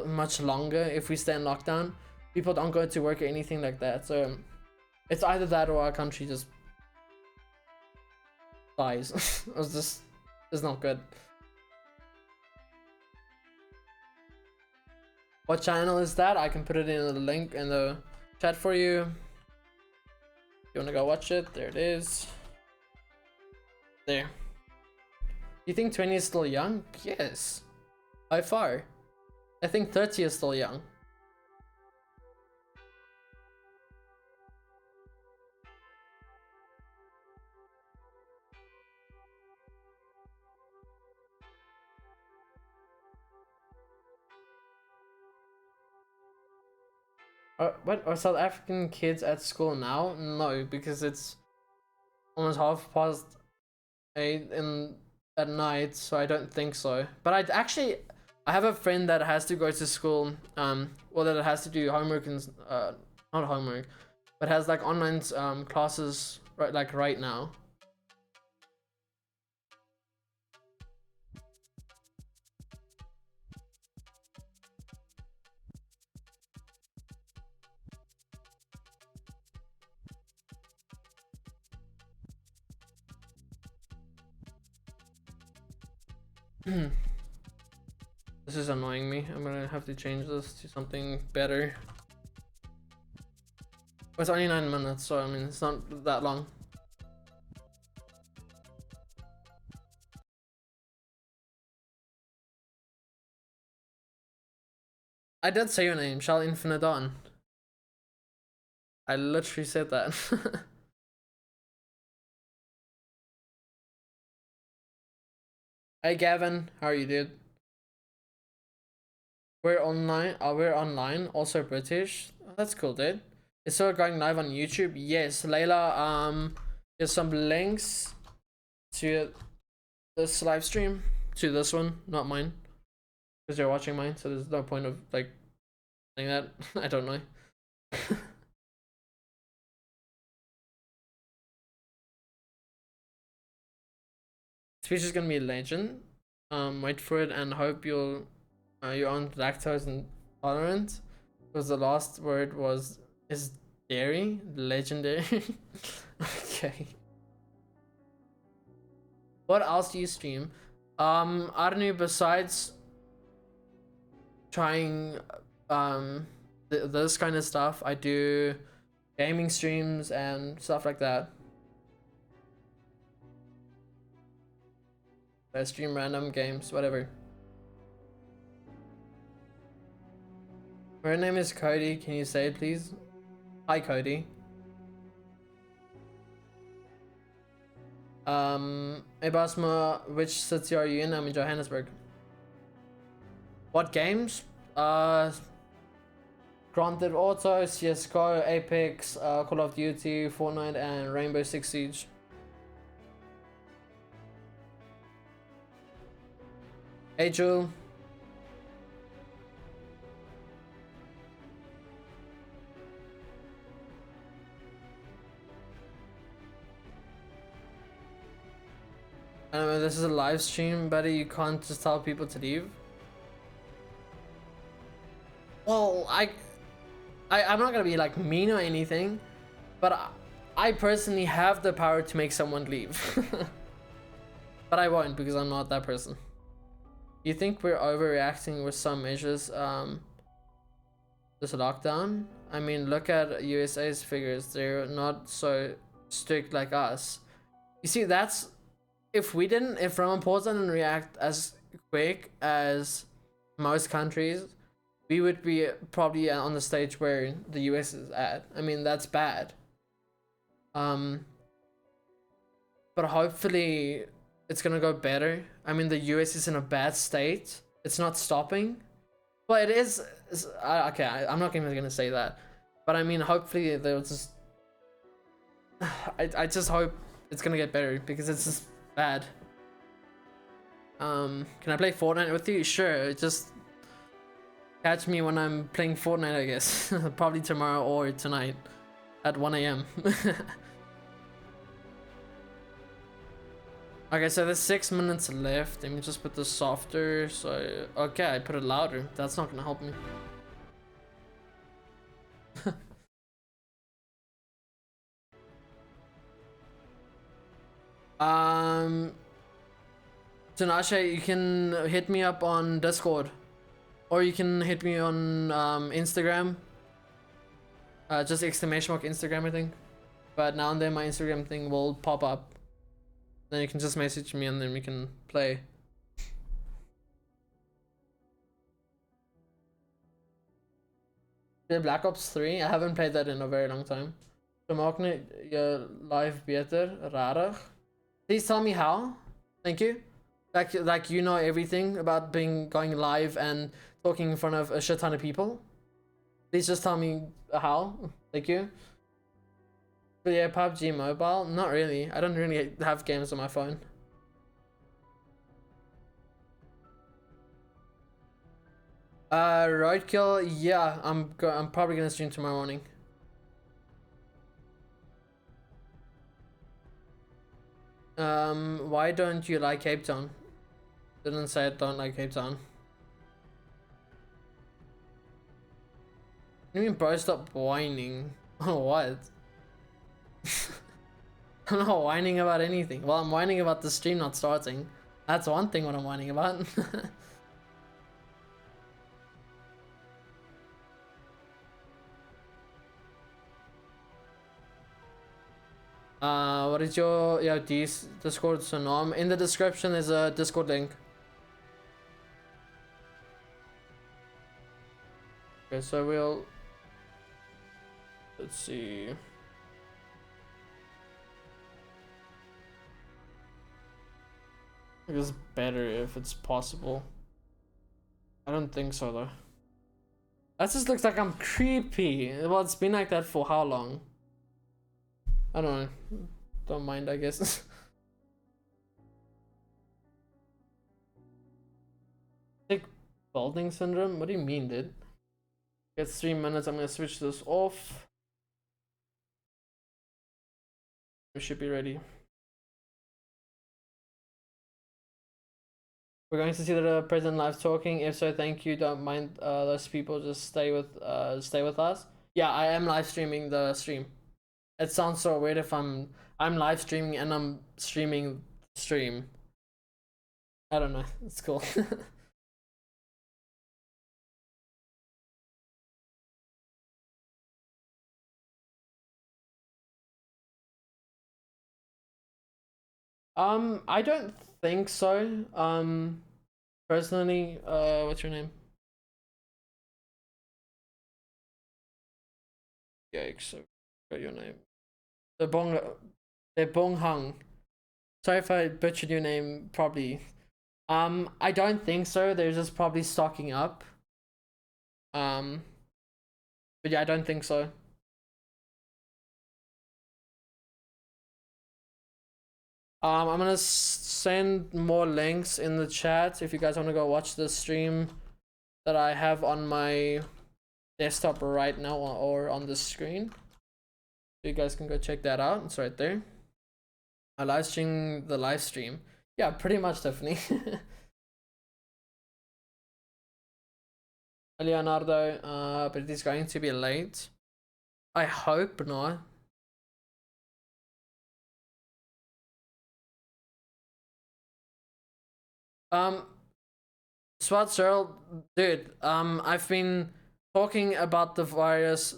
much longer if we stay in lockdown. People don't go to work or anything like that. So it's either that or our country just dies. It's not good. What channel is that? I can put it in the link in the chat for you. If you wanna go watch it, there it is. There. You think 20 is still young? Yes. By far. I think 30 is still young. What are South African kids at school now? No, because it's almost 8:30 at night, so I don't think so. But I have a friend that has to go to school, or that has to do homework and not homework, but has like online classes right now. This is annoying me. I'm gonna have to change this to something better. It's only 9 minutes, so I mean it's not that long. I did say your name, Shall Infinite Dawn. I literally said that. Hey Gavin, how are you, dude? We're online. We're online. Also British. Oh, that's cool, dude. It's still going live on YouTube. Yes, Layla. There's some links to this live stream, to this one, not mine, because you're watching mine. So there's no point of like saying that. I don't know. Speech is gonna be a legend. Wait for it and hope you aren't lactose intolerant, because the last word is dairy. Legendary. Okay. What else do you stream? I don't know, besides trying this kind of stuff, I do gaming streams and stuff like that. I stream random games, whatever. Her name is Cody. Can you say it, please? Hi, Cody. Hey Basma, which city are you in? I'm in Johannesburg. What games? Grand Theft Auto, CSGO, Apex, Call of Duty, Fortnite, and Rainbow Six Siege. Hey Jewel. I don't know, this is a live stream, buddy. You can't just tell people to leave. Well, I'm not gonna be like mean or anything, but I personally have the power to make someone leave. But I won't, because I'm not that person. You think we're overreacting with some measures this lockdown? I mean, look at USA's figures. They're not so strict like us. You see, that's if Ramaphosa didn't react as quick as most countries, we would be probably on the stage where the US is at. I mean, that's bad. But hopefully it's gonna go better. I mean, the US is in a bad state. It's not stopping. Well, it is. Okay, I'm not even gonna say that. But I mean, hopefully they'll just. I just hope it's gonna get better, because it's just bad. Can I play Fortnite with you? Sure. Just catch me when I'm playing Fortnite, I guess. Probably tomorrow or tonight at 1 AM. Okay, so there's 6 minutes left. Let me just put this softer. So, okay, I put it louder. That's not gonna help me. Tinashe, you can hit me up on Discord, or you can hit me on Instagram. Just exclamation mark Instagram, I think. But now and then my Instagram thing will pop up. Then you can just message me and then we can play. The Black Ops 3? I haven't played that in a very long time. So maak net je live beter, rarig. Please tell me how. Thank you. Like you know everything about going live and talking in front of a shit ton of people. Please just tell me how. Thank you. But yeah, PUBG Mobile? Not really. I don't really have games on my phone. Roadkill, yeah, I'm probably gonna stream tomorrow morning. Why don't you like Cape Town? Didn't say I don't like Cape Town. You mean, bro, stop whining? What? I'm not whining about anything. Well, I'm whining about the stream not starting. That's one thing what I'm whining about. What is your Discord? So no, in the description is a Discord link. Okay, so let's see. It's better if it's possible. I don't think so though. That just looks like I'm creepy. Well, it's been like that for how long? I don't know. Don't mind, I guess. Sick balding syndrome? What do you mean, dude? It's 3 minutes. I'm gonna switch this off. We should be ready. We're going to see the president live talking. If so, thank you. Don't mind those people. Just stay with us. Yeah, I am live streaming the stream. It sounds so weird if I'm live streaming and I'm streaming stream. I don't know. It's cool. I don't think so. Personally, what's your name? Yikes, I forgot your name. The Bong Hung. Sorry if I butchered your name, probably. I don't think so. They're just probably stocking up. But yeah, I don't think so. I'm gonna send more links in the chat if you guys want to go watch the stream that I have on my desktop right now or on the screen. So you guys can go check that out. It's right there. I live stream the live stream. Yeah, pretty much, Tiffany. Leonardo, but it is going to be late. I hope not. Swat Cyril, dude, I've been talking about the virus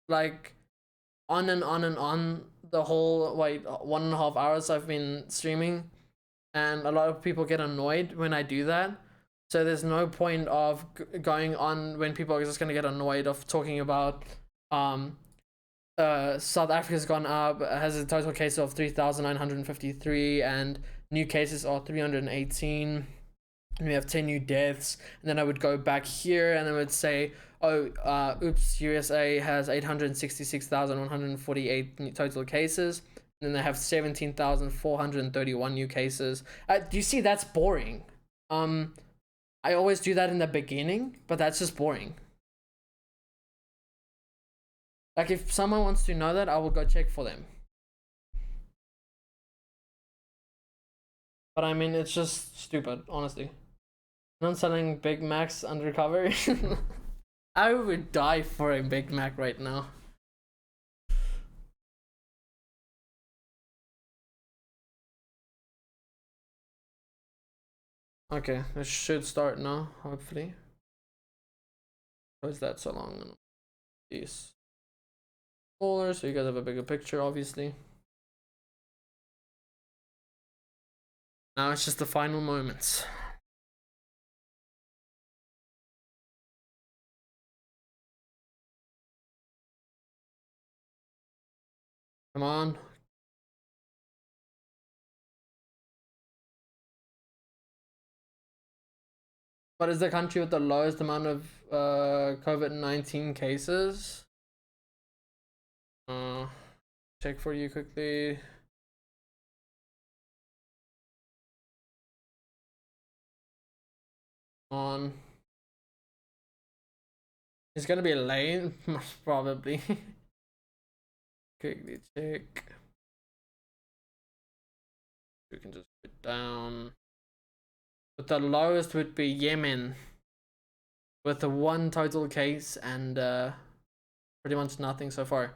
like on and on and on the whole 1.5 hours I've been streaming, and a lot of people get annoyed when I do that. So there's no point of going on when people are just gonna get annoyed of talking about South Africa's gone up, has a total case of 3,953, and new cases are 318. And we have 10 new deaths. And then I would go back here and I would say, oh, oops, USA has 866,148 total cases. And then they have 17,431 new cases. Do you see? That's boring. I always do that in the beginning, but that's just boring. Like, if someone wants to know that, I will go check for them. But I mean, it's just stupid, honestly. Not selling Big Macs undercover. I would die for a Big Mac right now. Okay, it should start now, hopefully. Why is that so long? These smaller, so you guys have a bigger picture, obviously. Now it's just the final moments. Come on. What is the country with the lowest amount of COVID-19 cases? Check for you quickly. On. It's gonna be late, probably. Quickly check. We can just put down. But the lowest would be Yemen, with the 1 total case and pretty much nothing so far.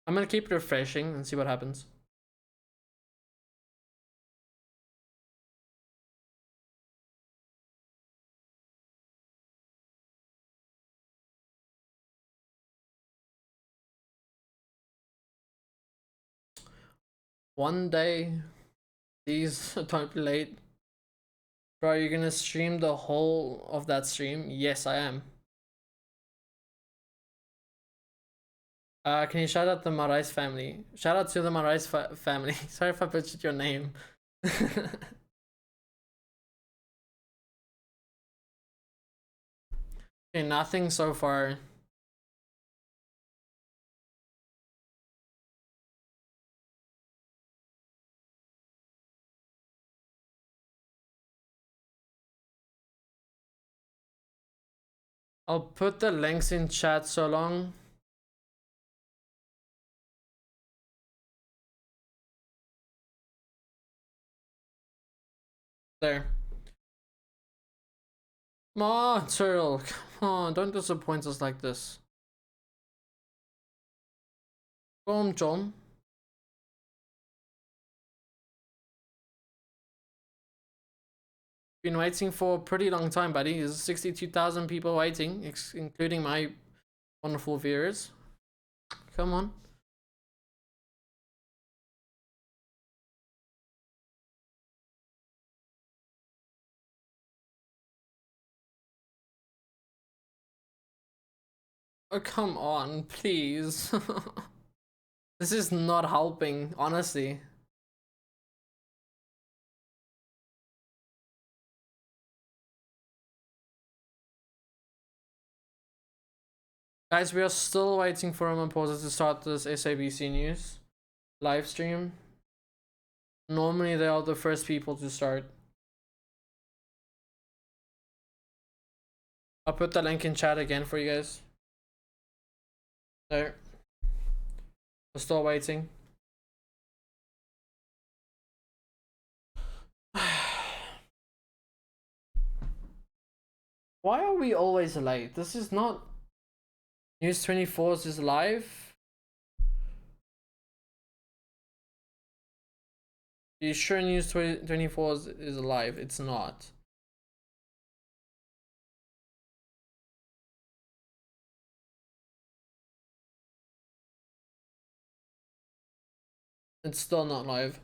I'm gonna keep refreshing and see what happens. One day, these don't be late. Bro, you're gonna stream the whole of that stream? Yes, I am. Can you shout out the Marais family? Shout out to the Marais family. Sorry if I butchered your name. Okay, nothing so far. I'll put the links in chat so long. There. Come on, Cyril. Come on, don't disappoint us like this. Go home, John. Been waiting for a pretty long time, buddy. There's 62,000 people waiting, including my wonderful viewers. Come on. Oh, come on, please. This is not helping, honestly. Guys, we are still waiting for Ramaphosa to start this SABC News live stream. Normally, they are the first people to start. I'll put the link in chat again for you guys. There. We're still waiting. Why are we always late? This is not News 24's is live. You sure News 24's is live? It's not. It's still not live.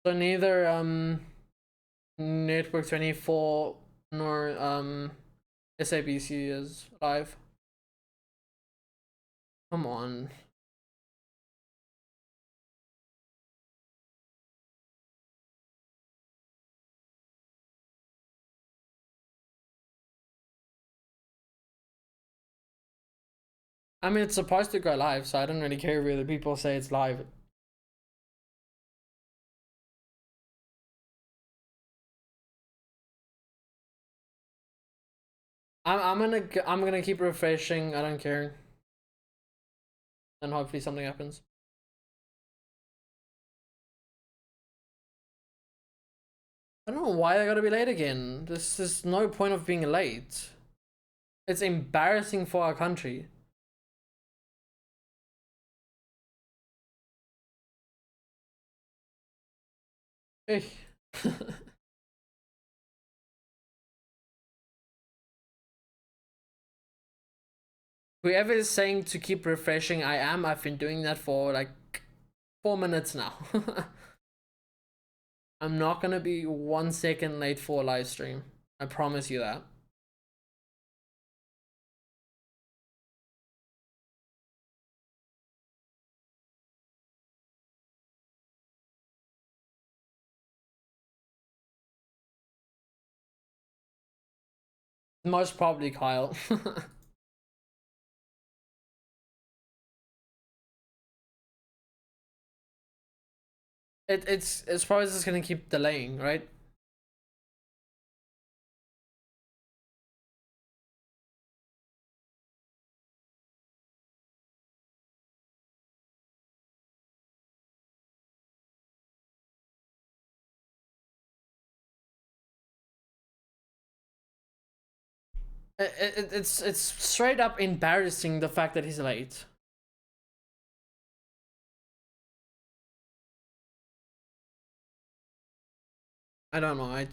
So neither Network 24 nor SABC is live. Come on. I mean, it's supposed to go live, so I don't really care whether people say it's live. I'm gonna keep refreshing. I don't care. And hopefully something happens. I don't know why I gotta be late again. This is no point of being late. It's embarrassing for our country. Hey. Whoever is saying to keep refreshing, I've been doing that for like 4 minutes now. I'm not gonna be 1 second late for a live stream. I promise you that. Most probably Kyle. It's probably just gonna keep delaying, right? It's straight up embarrassing the fact that he's late. I don't know. I'm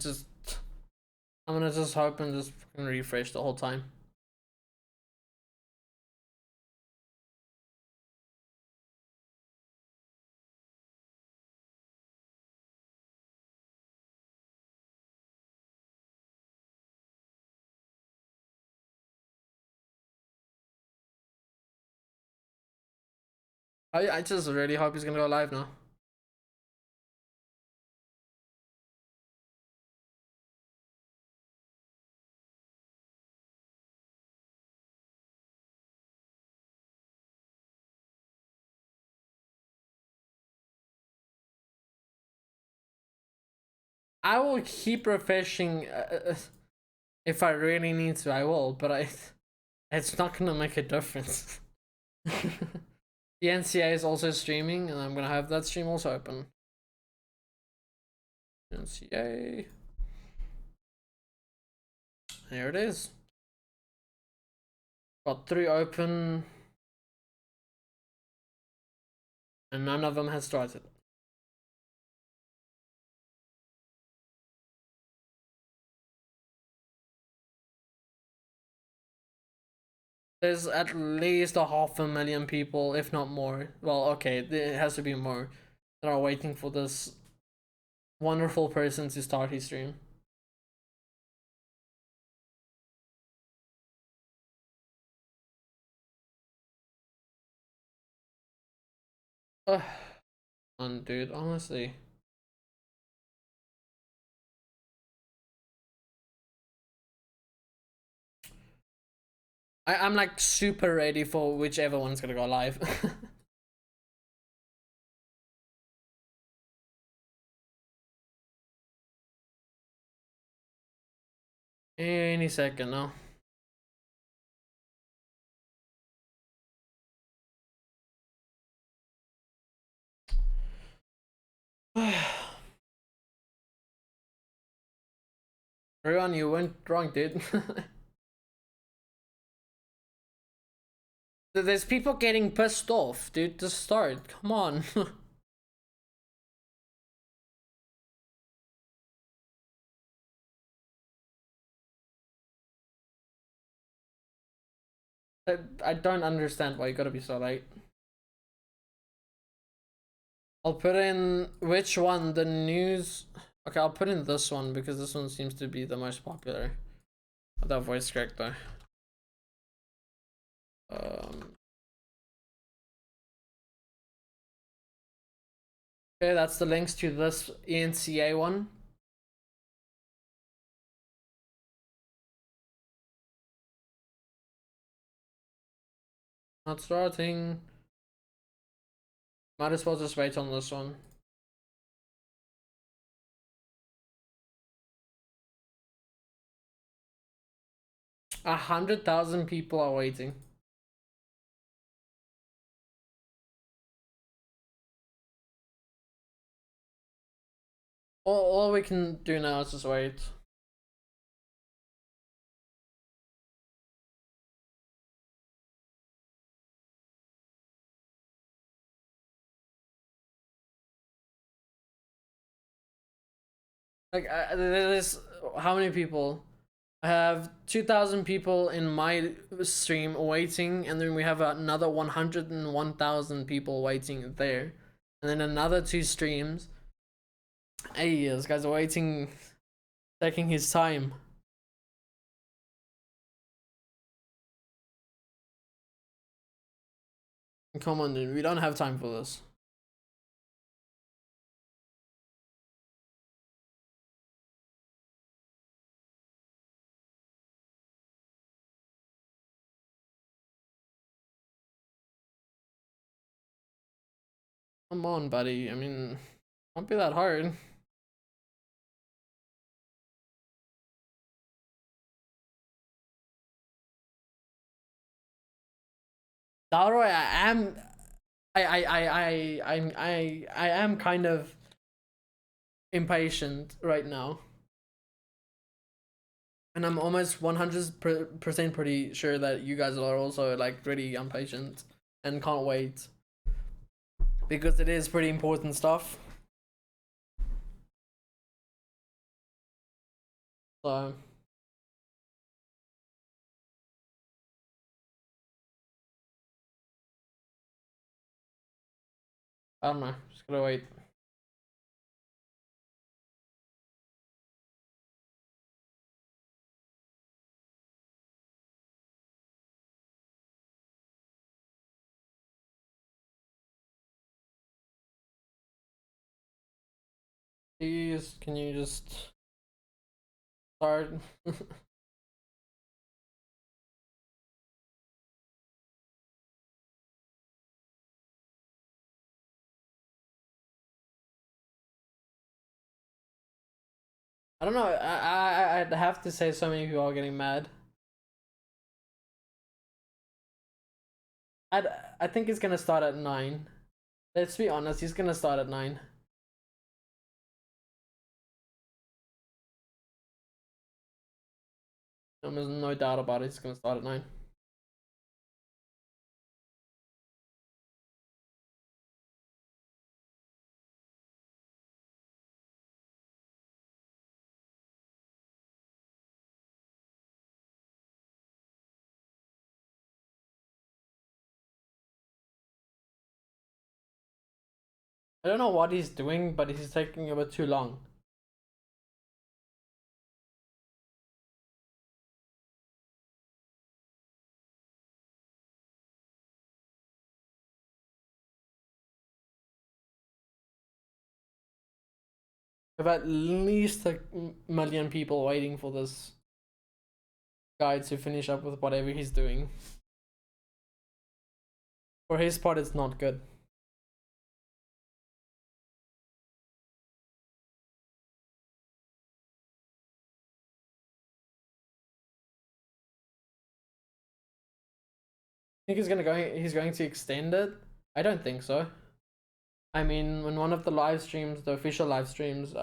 gonna just hope and just fucking refresh the whole time. I just really hope he's gonna go live now. I will keep refreshing if I really need to. I will, but it's not gonna make a difference. The NCA is also streaming, and I'm gonna have that stream also open. NCA. There it is. Got 3 open, and none of them has started. There's at least 500,000 people, if not more. Well, okay, it has to be more, that are waiting for this wonderful person to start his stream. Ugh, dude, honestly. I'm like super ready for whichever one's gonna go live. Any second now. Everyone, you went wrong, dude. There's people getting pissed off, dude. To start, come on. I don't understand why you gotta be so late. I'll put in which one? The news. Okay, I'll put in this one because this one seems to be the most popular. That voice crack though. Okay, that's the links to this ENCA one. Not starting. Might as well just wait on this one. — 100,000 people are waiting. All we can do now is just wait. Like, there's how many people? I have 2,000 people in my stream waiting, and then we have another 101,000 people waiting there, and then another 2 streams. Hey, this guy's waiting, taking his time. Come on, dude, we don't have time for this. Come on, buddy. I mean, don't be that hard. Dalroy, I am kind of impatient right now. And I'm almost 100% pretty sure that you guys are also like really impatient and can't wait. Because it is pretty important stuff. So I don't know, just gotta wait. Please, can you just start? I don't know. I'd have to say so many people are getting mad. I think it's gonna start at 9. Let's be honest, he's gonna start at 9. There's no doubt about it. He's gonna start at 9. I don't know what he's doing, but he's taking a bit too long. We have at least a million people waiting for this guy to finish up with whatever he's doing. For his part, it's not good. think he's going to extend it? I don't think so. I mean, when one of the live streams, the official live streams,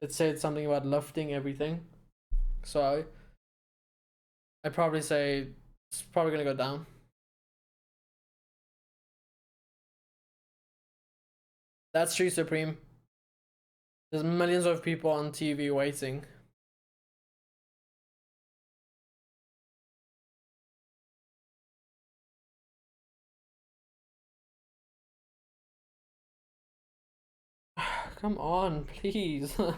it said something about lifting everything. So I'd probably say it's probably gonna go down. That's true, Supreme. There's millions of people on TV waiting. Come on, please. So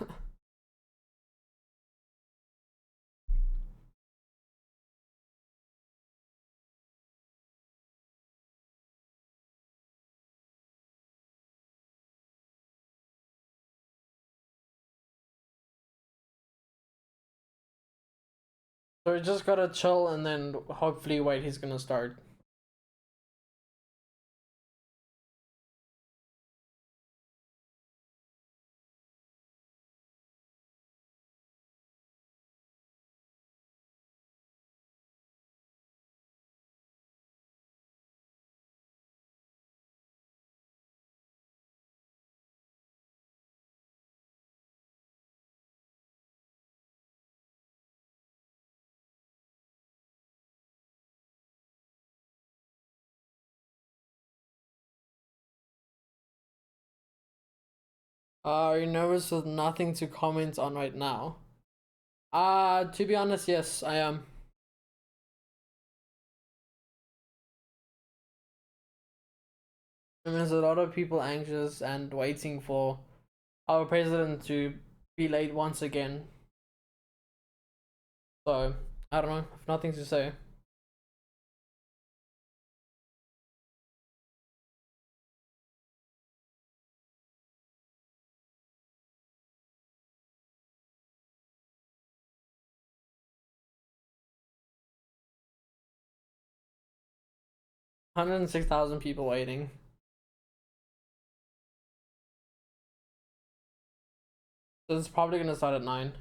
we just gotta chill and then hopefully wait, he's gonna start. Are you nervous with nothing to comment on right now? To be honest, yes, I am. And there's a lot of people anxious and waiting for our president to be late once again. So, I don't know, I've nothing to say. One 106,000 people waiting. So it's probably gonna start at 9.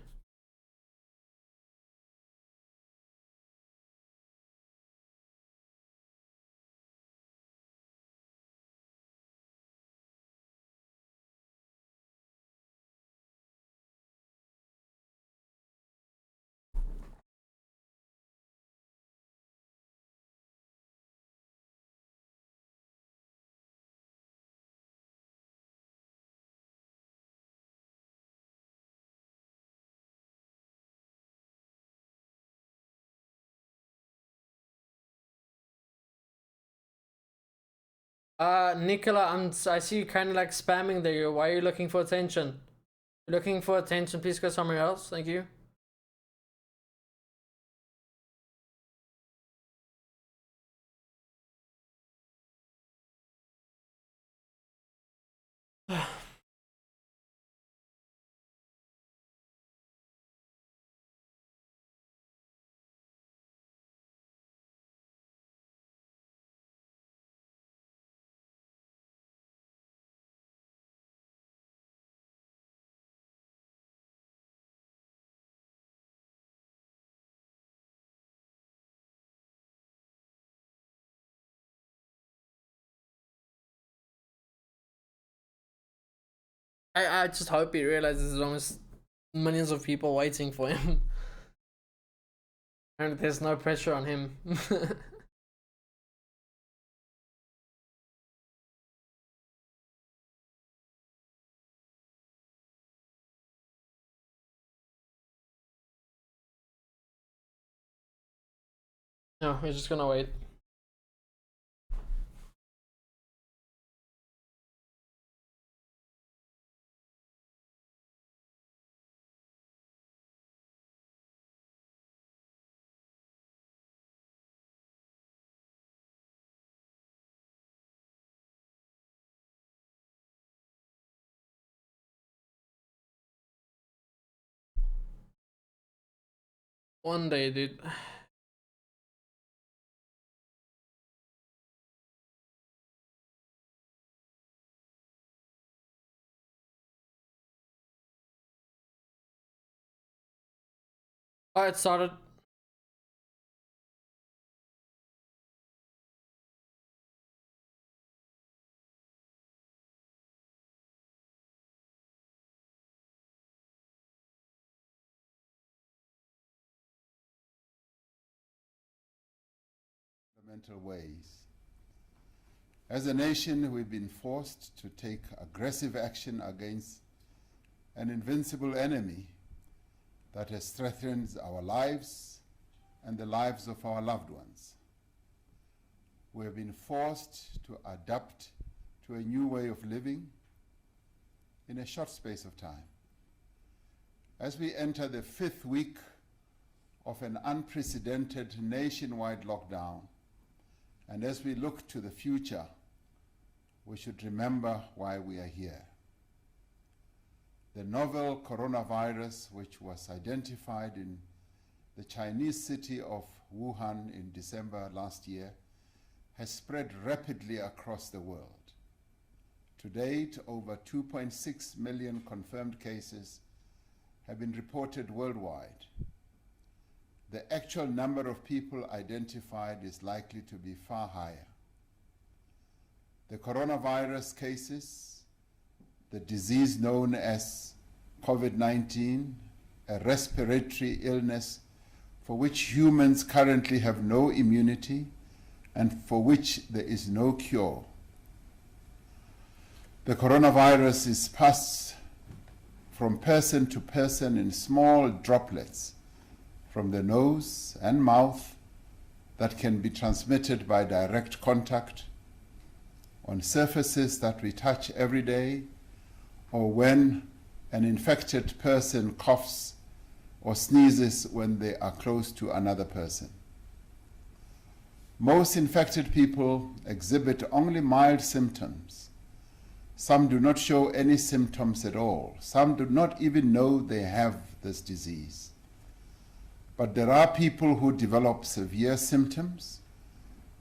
Nicola, I see you kind of like spamming there. Why are you looking for attention? You're looking for attention, please go somewhere else. Thank you. I just hope he realizes there's almost millions of people waiting for him. And there's no pressure on him. No, we're just gonna wait. One day, dude. Alright, started. fundamental ways. As a nation, we've been forced to take aggressive action against an invincible enemy that has threatened our lives and the lives of our loved ones. We have been forced to adapt to a new way of living in a short space of time. As we enter the 5th week of an unprecedented nationwide lockdown, and as we look to the future, we should remember why we are here. The novel coronavirus, which was identified in the Chinese city of Wuhan in December last year, has spread rapidly across the world. To date, over 2.6 million confirmed cases have been reported worldwide. The actual number of people identified is likely to be far higher. The coronavirus cases, the disease known as Covid-19, a respiratory illness for which humans currently have no immunity and for which there is no cure. The coronavirus is passed from person to person in small droplets from the nose and mouth that can be transmitted by direct contact, on surfaces that we touch every day, or when an infected person coughs or sneezes when they are close to another person. Most infected people exhibit only mild symptoms. Some do not show any symptoms at all. Some do not even know they have this disease. But there are people who develop severe symptoms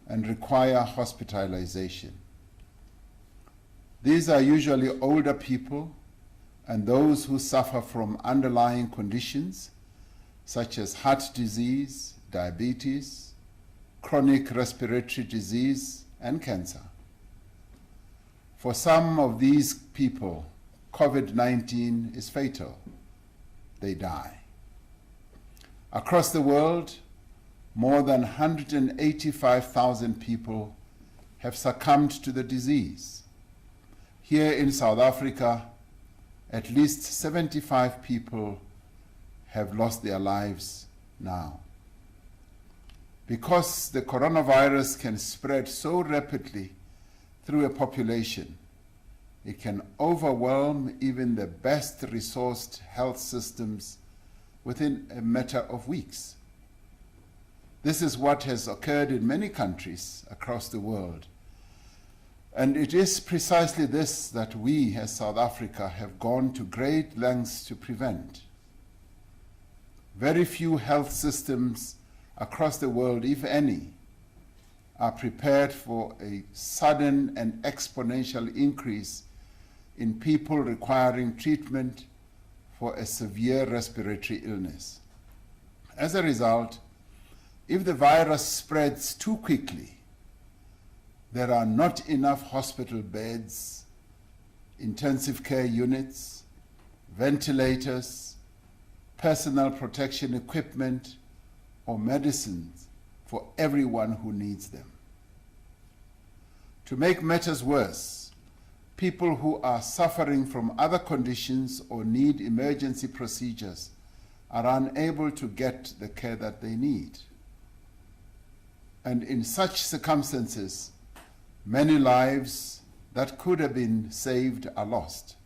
and require hospitalization. These are usually older people and those who suffer from underlying conditions such as heart disease, diabetes, chronic respiratory disease, and cancer. For some of these people, COVID-19 is fatal. They die. Across the world, more than 185,000 people have succumbed to the disease. Here in South Africa, at least 75 people have lost their lives now. Because the coronavirus can spread so rapidly through a population, it can overwhelm even the best resourced health systems within a matter of weeks. This is what has occurred in many countries across the world. And it is precisely this that we as South Africa have gone to great lengths to prevent. Very few health systems across the world, if any, are prepared for a sudden and exponential increase in people requiring treatment for a severe respiratory illness. As a result, if the virus spreads too quickly, there are not enough hospital beds, intensive care units, ventilators, personal protection equipment, or medicines for everyone who needs them. To make matters worse, people who are suffering from other conditions or need emergency procedures are unable to get the care that they need. And in such circumstances, many lives that could have been saved are lost.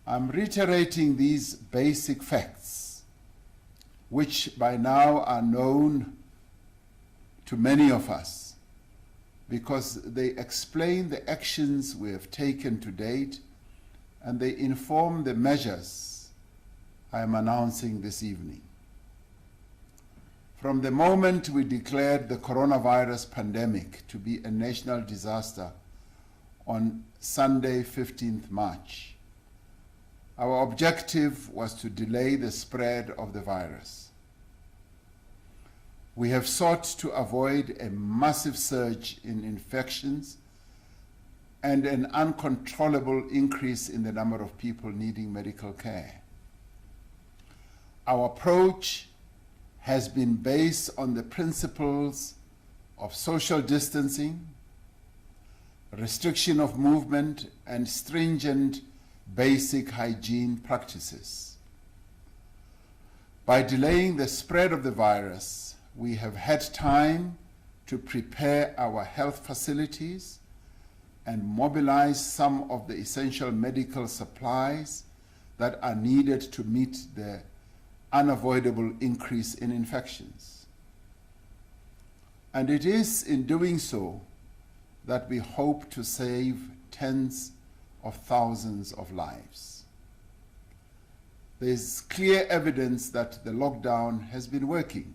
I'm reiterating these basic facts, which by now are known to many of us, because they explain the actions we have taken to date and they inform the measures I am announcing this evening. From the moment we declared the coronavirus pandemic to be a national disaster on Sunday, 15th March, our objective was to delay the spread of the virus. We have sought to avoid a massive surge in infections and an uncontrollable increase in the number of people needing medical care. Our approach has been based on the principles of social distancing, restriction of movement, and stringent basic hygiene practices. By delaying the spread of the virus, we have had time to prepare our health facilities and mobilize some of the essential medical supplies that are needed to meet the unavoidable increase in infections. And it is in doing so that we hope to save tens of thousands of lives. There is clear evidence that the lockdown has been working.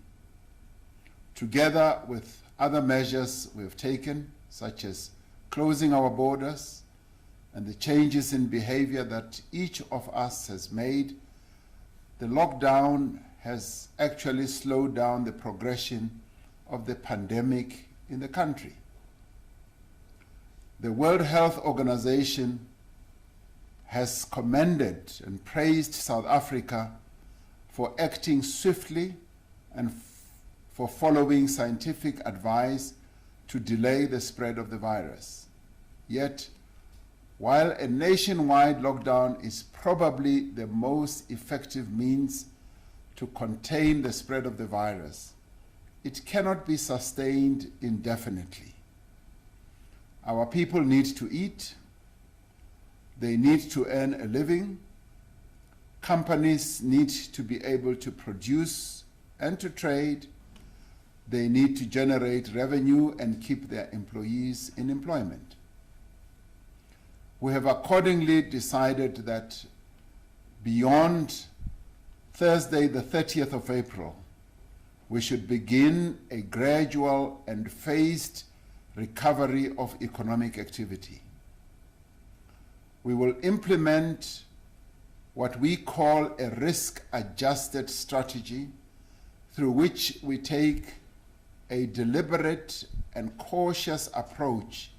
Together with other measures we have taken, such as closing our borders and the changes in behavior that each of us has made, the lockdown has actually slowed down the progression of the pandemic in the country. The World Health Organization has commended and praised South Africa for acting swiftly and for following scientific advice to delay the spread of the virus. Yet, while a nationwide lockdown is probably the most effective means to contain the spread of the virus, it cannot be sustained indefinitely. Our people need to eat, they need to earn a living, companies need to be able to produce and to trade, they need to generate revenue and keep their employees in employment. We have accordingly decided that beyond Thursday, the 30th of April, we should begin a gradual and phased recovery of economic activity. We will implement what we call a risk-adjusted strategy through which we take a deliberate and cautious approach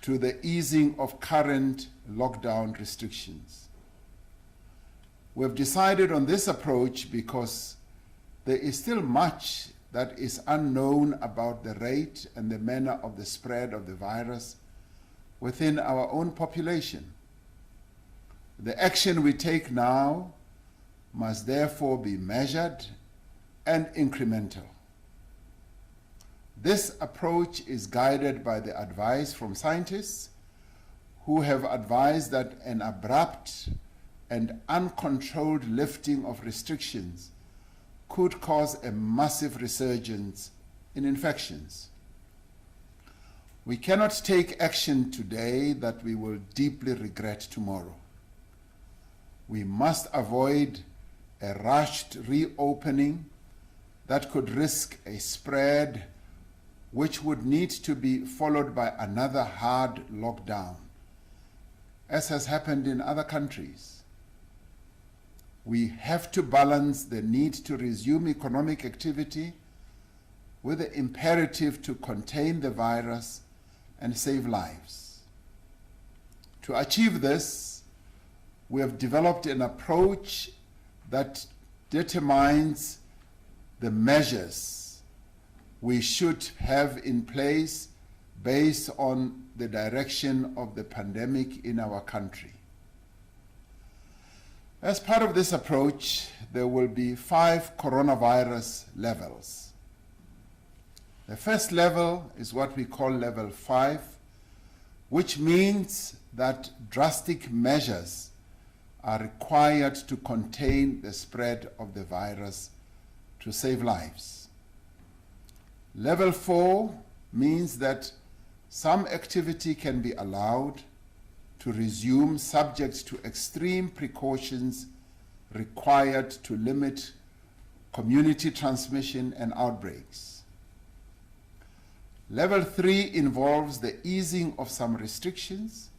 to the easing of current lockdown restrictions. We have decided on this approach because there is still much that is unknown about the rate and the manner of the spread of the virus within our own population. The action we take now must therefore be measured and incremental. This approach is guided by the advice from scientists who have advised that an abrupt and uncontrolled lifting of restrictions could cause a massive resurgence in infections. We cannot take action today that we will deeply regret tomorrow. We must avoid a rushed reopening that could risk a spread which would need to be followed by another hard lockdown, as has happened in other countries. We have to balance the need to resume economic activity with the imperative to contain the virus and save lives. To achieve this, we have developed an approach that determines the measures we should have in place based on the direction of the pandemic in our country. As part of this approach, there will be 5 coronavirus levels. The first level is what we call level 5, which means that drastic measures are required to contain the spread of the virus to save lives. Level 4 means that some activity can be allowed to resume subject to extreme precautions required to limit community transmission and outbreaks. Level 3 involves the easing of some restrictions,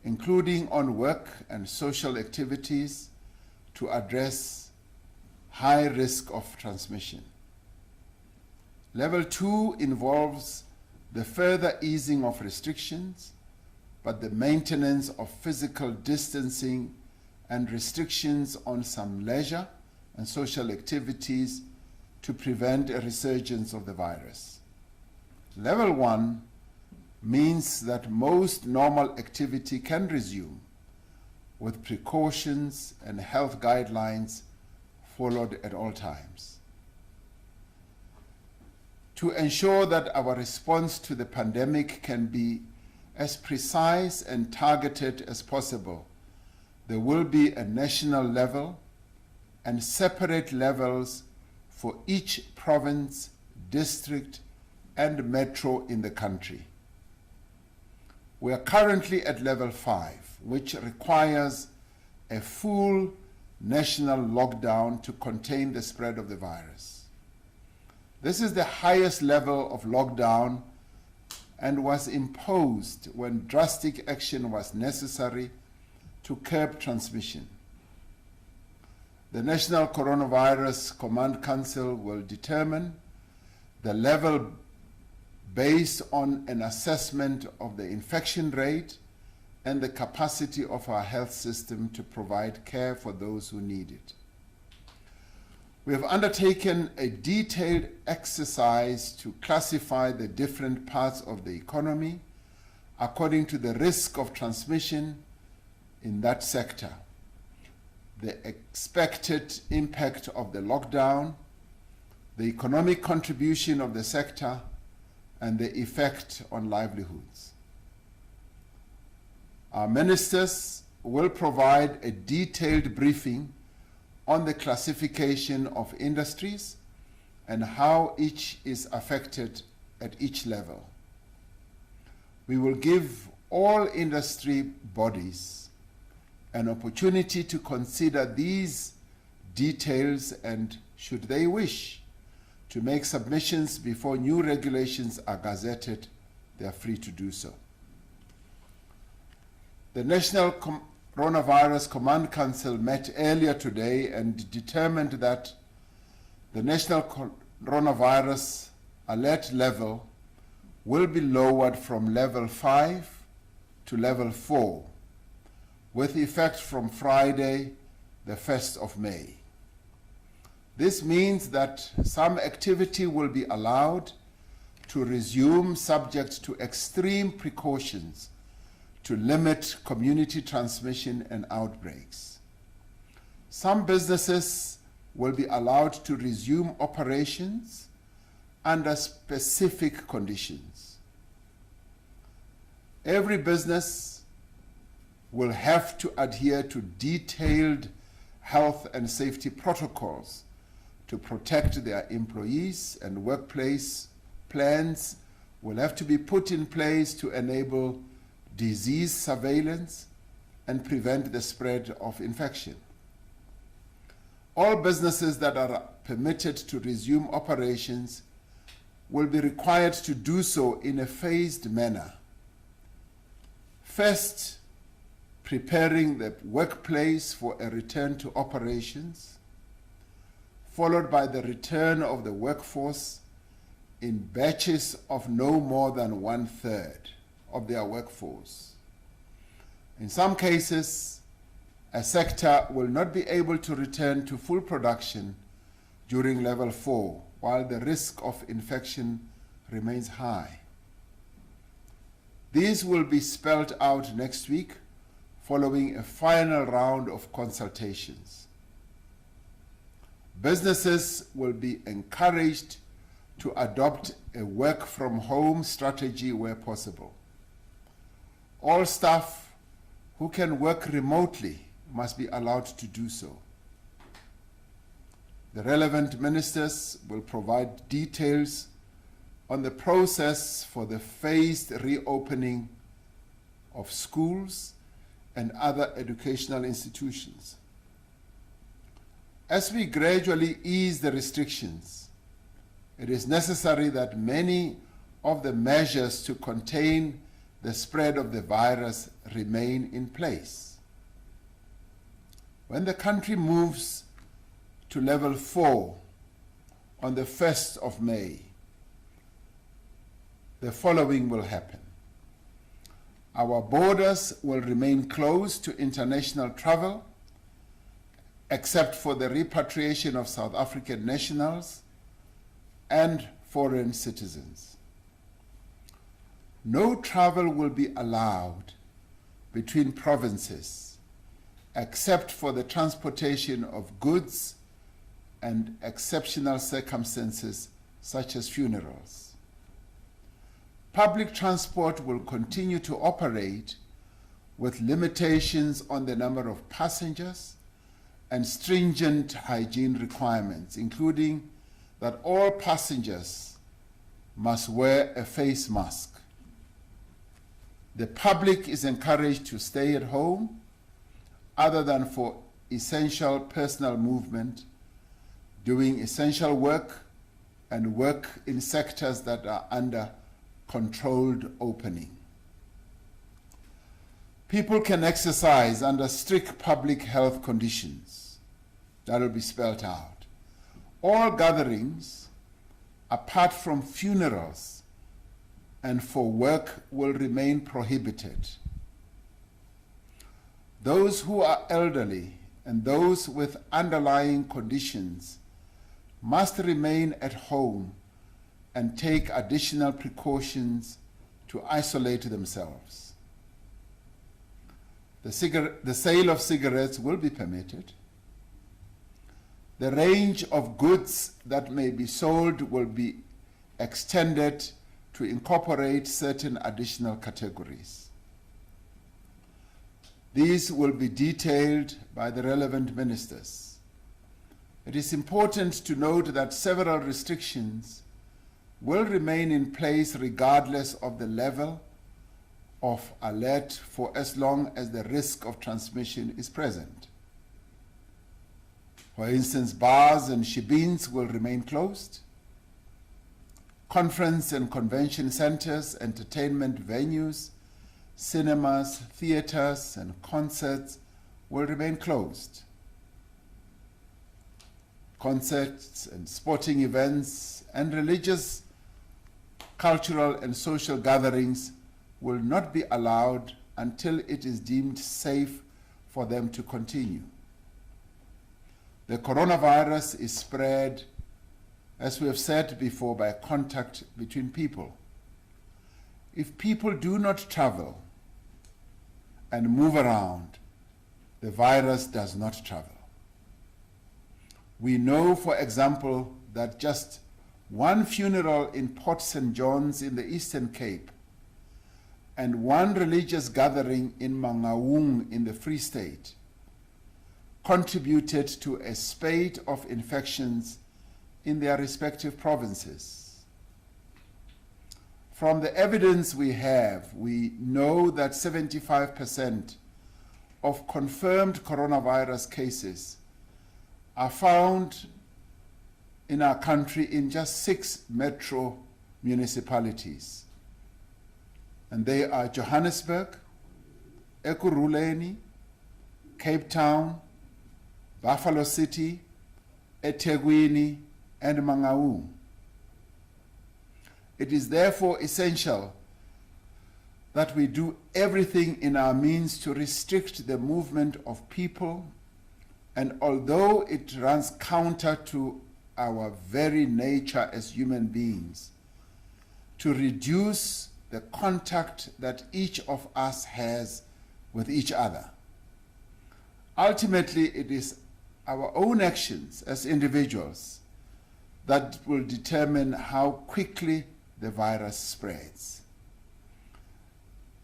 including on work and social activities, to address high risk of transmission. Level 2 involves the further easing of restrictions, but the maintenance of physical distancing and restrictions on some leisure and social activities to prevent a resurgence of the virus. Level 1 means that most normal activity can resume with precautions and health guidelines followed at all times. To ensure that our response to the pandemic can be as precise and targeted as possible, there will be a national level and separate levels for each province, district, and metro in the country. We are currently at level 5, which requires a full national lockdown to contain the spread of the virus. This is the highest level of lockdown and was imposed when drastic action was necessary to curb transmission. The National Coronavirus Command Council will determine the level based on an assessment of the infection rate and the capacity of our health system to provide care for those who need it. We have undertaken a detailed exercise to classify the different parts of the economy according to the risk of transmission in that sector, the expected impact of the lockdown, the economic contribution of the sector, and the effect on livelihoods. Our ministers will provide a detailed briefing on the classification of industries and how each is affected at each level. We will give all industry bodies an opportunity to consider these details and, should they wish, to make submissions before new regulations are gazetted, they are free to do so. The National Coronavirus Command Council met earlier today and determined that the National Coronavirus Alert level will be lowered from level 5 to level 4, with effect from Friday, the 1st of May. This means that some activity will be allowed to resume subject to extreme precautions to limit community transmission and outbreaks. Some businesses will be allowed to resume operations under specific conditions. Every business will have to adhere to detailed health and safety protocols to protect their employees, and workplace plans will have to be put in place to enable disease surveillance and prevent the spread of infection. All businesses that are permitted to resume operations will be required to do so in a phased manner. First, preparing the workplace for a return to operations, followed by the return of the workforce in batches of no more than 1/3 of their workforce. In some cases, a sector will not be able to return to full production during level 4, while the risk of infection remains high. These will be spelled out next week following a final round of consultations. Businesses will be encouraged to adopt a work-from-home strategy where possible. All staff who can work remotely must be allowed to do so. The relevant ministers will provide details on the process for the phased reopening of schools and other educational institutions. As we gradually ease the restrictions, it is necessary that many of the measures to contain the spread of the virus remain in place. When the country moves to level 4 on the 1st of May, the following will happen. Our borders will remain closed to international travel, except for the repatriation of South African nationals and foreign citizens. no travel will be allowed between provinces except for the transportation of goods and exceptional circumstances such as funerals. Public transport will continue to operate with limitations on the number of passengers and stringent hygiene requirements, including that all passengers must wear a face mask. The public is encouraged to stay at home other than for essential personal movement, doing essential work, and work in sectors that are under controlled opening. People can exercise under strict public health conditions. That will be spelled out. All gatherings, apart from funerals and for work, will remain prohibited. Those who are elderly and those with underlying conditions must remain at home and take additional precautions to isolate themselves. The sale of cigarettes will be permitted. The range of goods that may be sold will be extended to incorporate certain additional categories. These will be detailed by the relevant ministers. It is important to note that several restrictions will remain in place regardless of the level of alert for as long as the risk of transmission is present. For instance, bars and shebeens will remain closed. Conference and convention centers, entertainment venues, cinemas, theaters, and concerts will remain closed. Concerts and sporting events and religious, cultural, and social gatherings will not be allowed until it is deemed safe for them to continue. The coronavirus is spread, as we have said before, by contact between people. If people do not travel and move around, the virus does not travel. We know, for example, that just one funeral in Port St. John's in the Eastern Cape and one religious gathering in Mangaung in the Free State contributed to a spate of infections in their respective provinces. From the evidence we have, we know that 75% of confirmed coronavirus cases are found in our country in just 6 metro municipalities. And they are Johannesburg, Ekurhuleni, Cape Town, Buffalo City, eThekwini, and Mangaung. It is therefore essential that we do everything in our means to restrict the movement of people, and although it runs counter to our very nature as human beings, to reduce the contact that each of us has with each other. Ultimately, it is our own actions as individuals that will determine how quickly the virus spreads.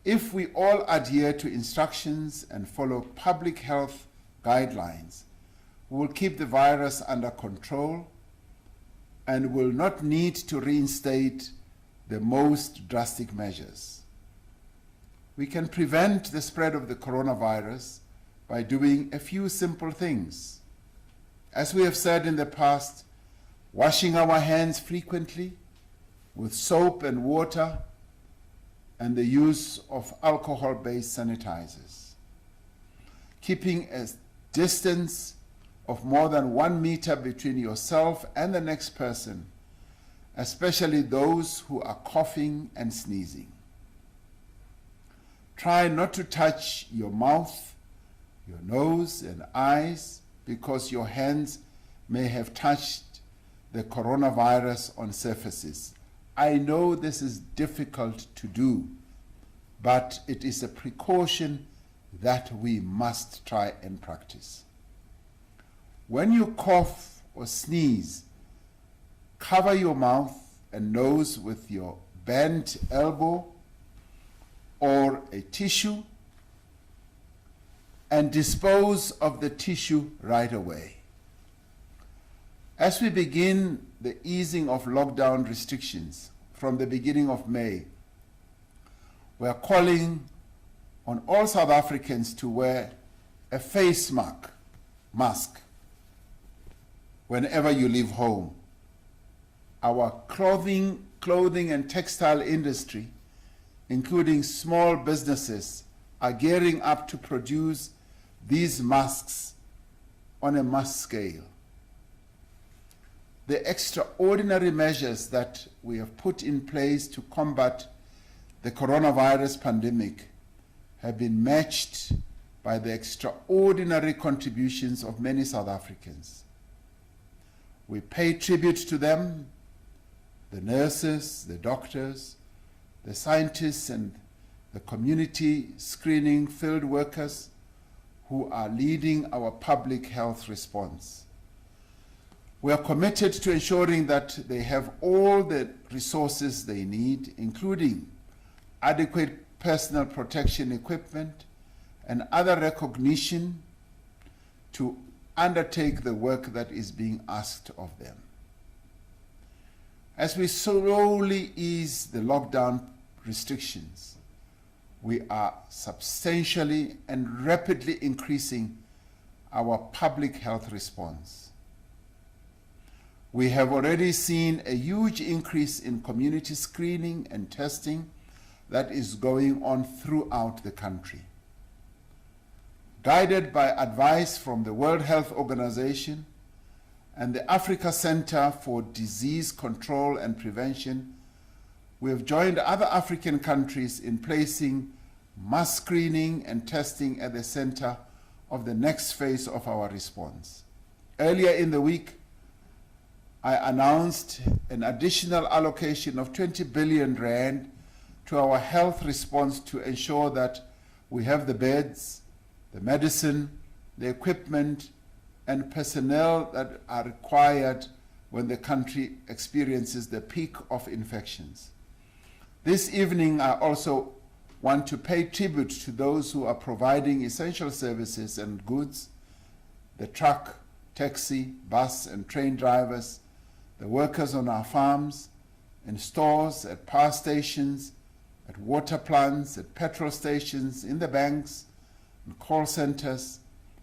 If we all adhere to instructions and follow public health guidelines, we will keep the virus under control and will not need to reinstate the most drastic measures. We can prevent the spread of the coronavirus by doing a few simple things. As we have said in the past, washing our hands frequently with soap and water and the use of alcohol-based sanitizers. Keeping a distance of more than 1 meter between yourself and the next person, especially those who are coughing and sneezing. Try not to touch your mouth, your nose, and eyes because your hands may have touched the coronavirus on surfaces I know this is difficult to do, but it is a precaution that we must try and practice. When you cough or sneeze, cover your mouth and nose with your bent elbow or a tissue and dispose of the tissue right away. As we begin the easing of lockdown restrictions from the beginning of May, we are calling on all South Africans to wear a face mask whenever you leave home. Our clothing and textile industry, including small businesses, are gearing up to produce these masks on a mass scale. The extraordinary measures that we have put in place to combat the coronavirus pandemic have been matched by the extraordinary contributions of many South Africans. We pay tribute to them, the nurses, the doctors, the scientists, and the community screening field workers who are leading our public health response. We are committed to ensuring that they have all the resources they need, including adequate personal protection equipment and other recognition to undertake the work that is being asked of them. As we slowly ease the lockdown restrictions, we are substantially and rapidly increasing our public health response. We have already seen a huge increase in community screening and testing that is going on throughout the country. Guided by advice from the World Health Organization and the Africa Center for Disease Control and Prevention, we have joined other African countries in placing mass screening and testing at the center of the next phase of our response. Earlier in the week, I announced an additional allocation of 20 billion rand to our health response to ensure that we have the beds, the medicine, the equipment, and personnel that are required when the country experiences the peak of infections. This evening, I also want to pay tribute to those who are providing essential services and goods, the truck, taxi, bus, and train drivers, the workers on our farms, in stores, at power stations, at water plants, at petrol stations, in the banks, in call centers,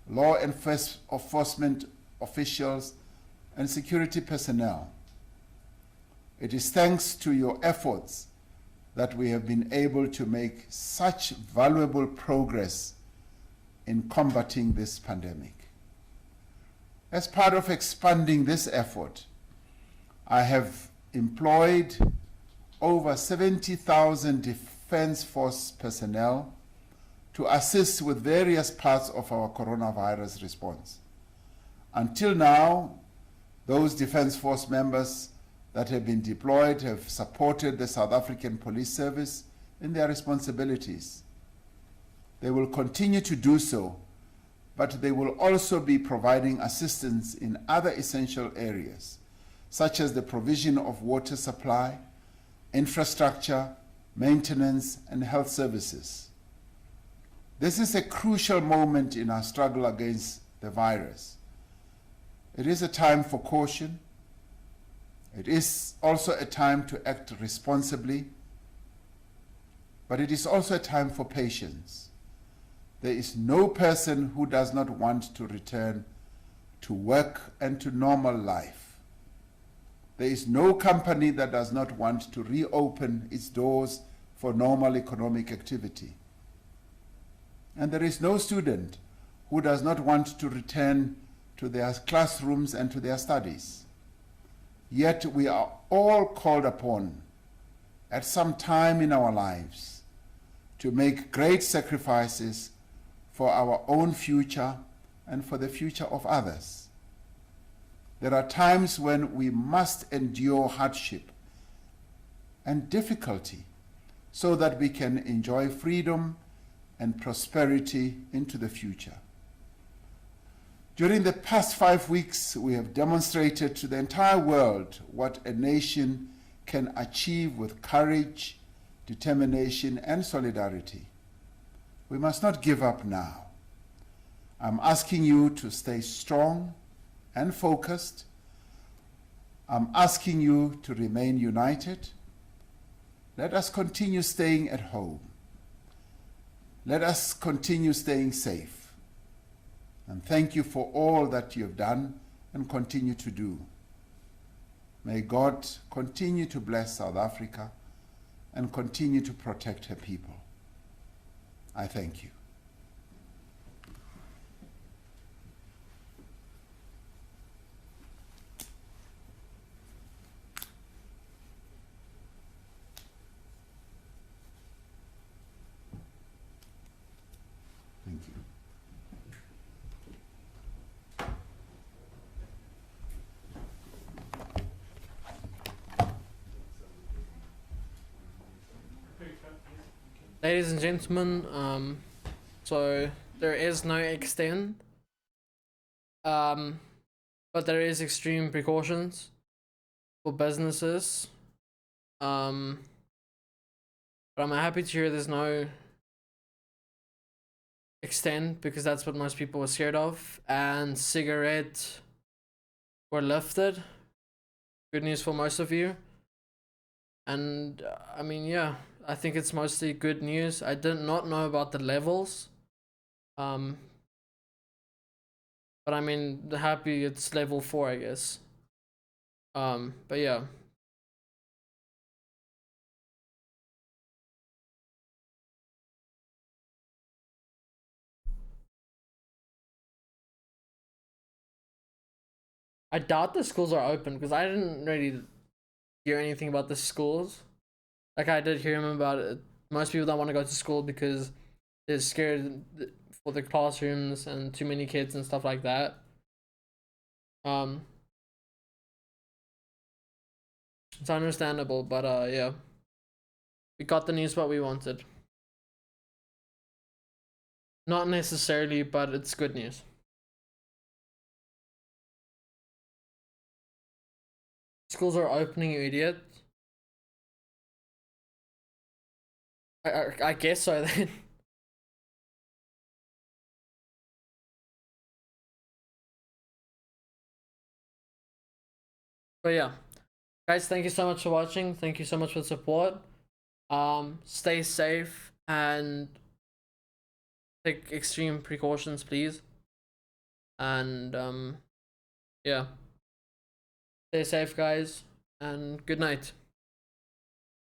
law enforcement officials, and security personnel. It is thanks to your efforts that we have been able to make such valuable progress in combating this pandemic. As part of expanding this effort, I have employed over 70,000 Defense Force personnel to assist with various parts of our coronavirus response. Until now, those Defense Force members that have been deployed have supported the South African Police Service in their responsibilities. They will continue to do so, but they will also be providing assistance in other essential areas, such as the provision of water supply, infrastructure, maintenance, and health services. This is a crucial moment in our struggle against the virus. It is a time for caution. It is also a time to act responsibly, but it is also a time for patience. There is no person who does not want to return to work and to normal life. There is no company that does not want to reopen its doors for normal economic activity. And there is no student who does not want to return to their classrooms and to their studies. Yet we are all called upon at some time in our lives to make great sacrifices for our own future and for the future of others. There are times when we must endure hardship and difficulty so that we can enjoy freedom and prosperity into the future. During the past 5 weeks, we have demonstrated to the entire world what a nation can achieve with courage, determination, and solidarity. We must not give up now. I'm asking you to stay strong and focused. I'm asking you to remain united. Let us continue staying at home. Let us continue staying safe. And thank you for all that you have done and continue to do. May God continue to bless South Africa and continue to protect her people. I thank you. Thank you. Ladies and gentlemen, so there is no extend, but there is extreme precautions for businesses, but I'm happy to hear there's no extend because that's what most people were scared of, and cigarette were lifted. Good news for most of you. And I mean, yeah, I think it's mostly good news. I did not know about the levels, but I mean, happy it's level 4, I guess. But yeah. I doubt the schools are open because I didn't really hear anything about the schools. Like, I did hear him about it. Most people don't want to go to school because they're scared for the classrooms and too many kids and stuff like that. It's understandable, but yeah, we got the news what we wanted. Not necessarily, but it's good news. Schools are opening, you idiot. I guess so then. But yeah, guys, thank you so much for watching. Thank you so much for the support. Stay safe and take extreme precautions, please. And yeah, stay safe, guys, and good night.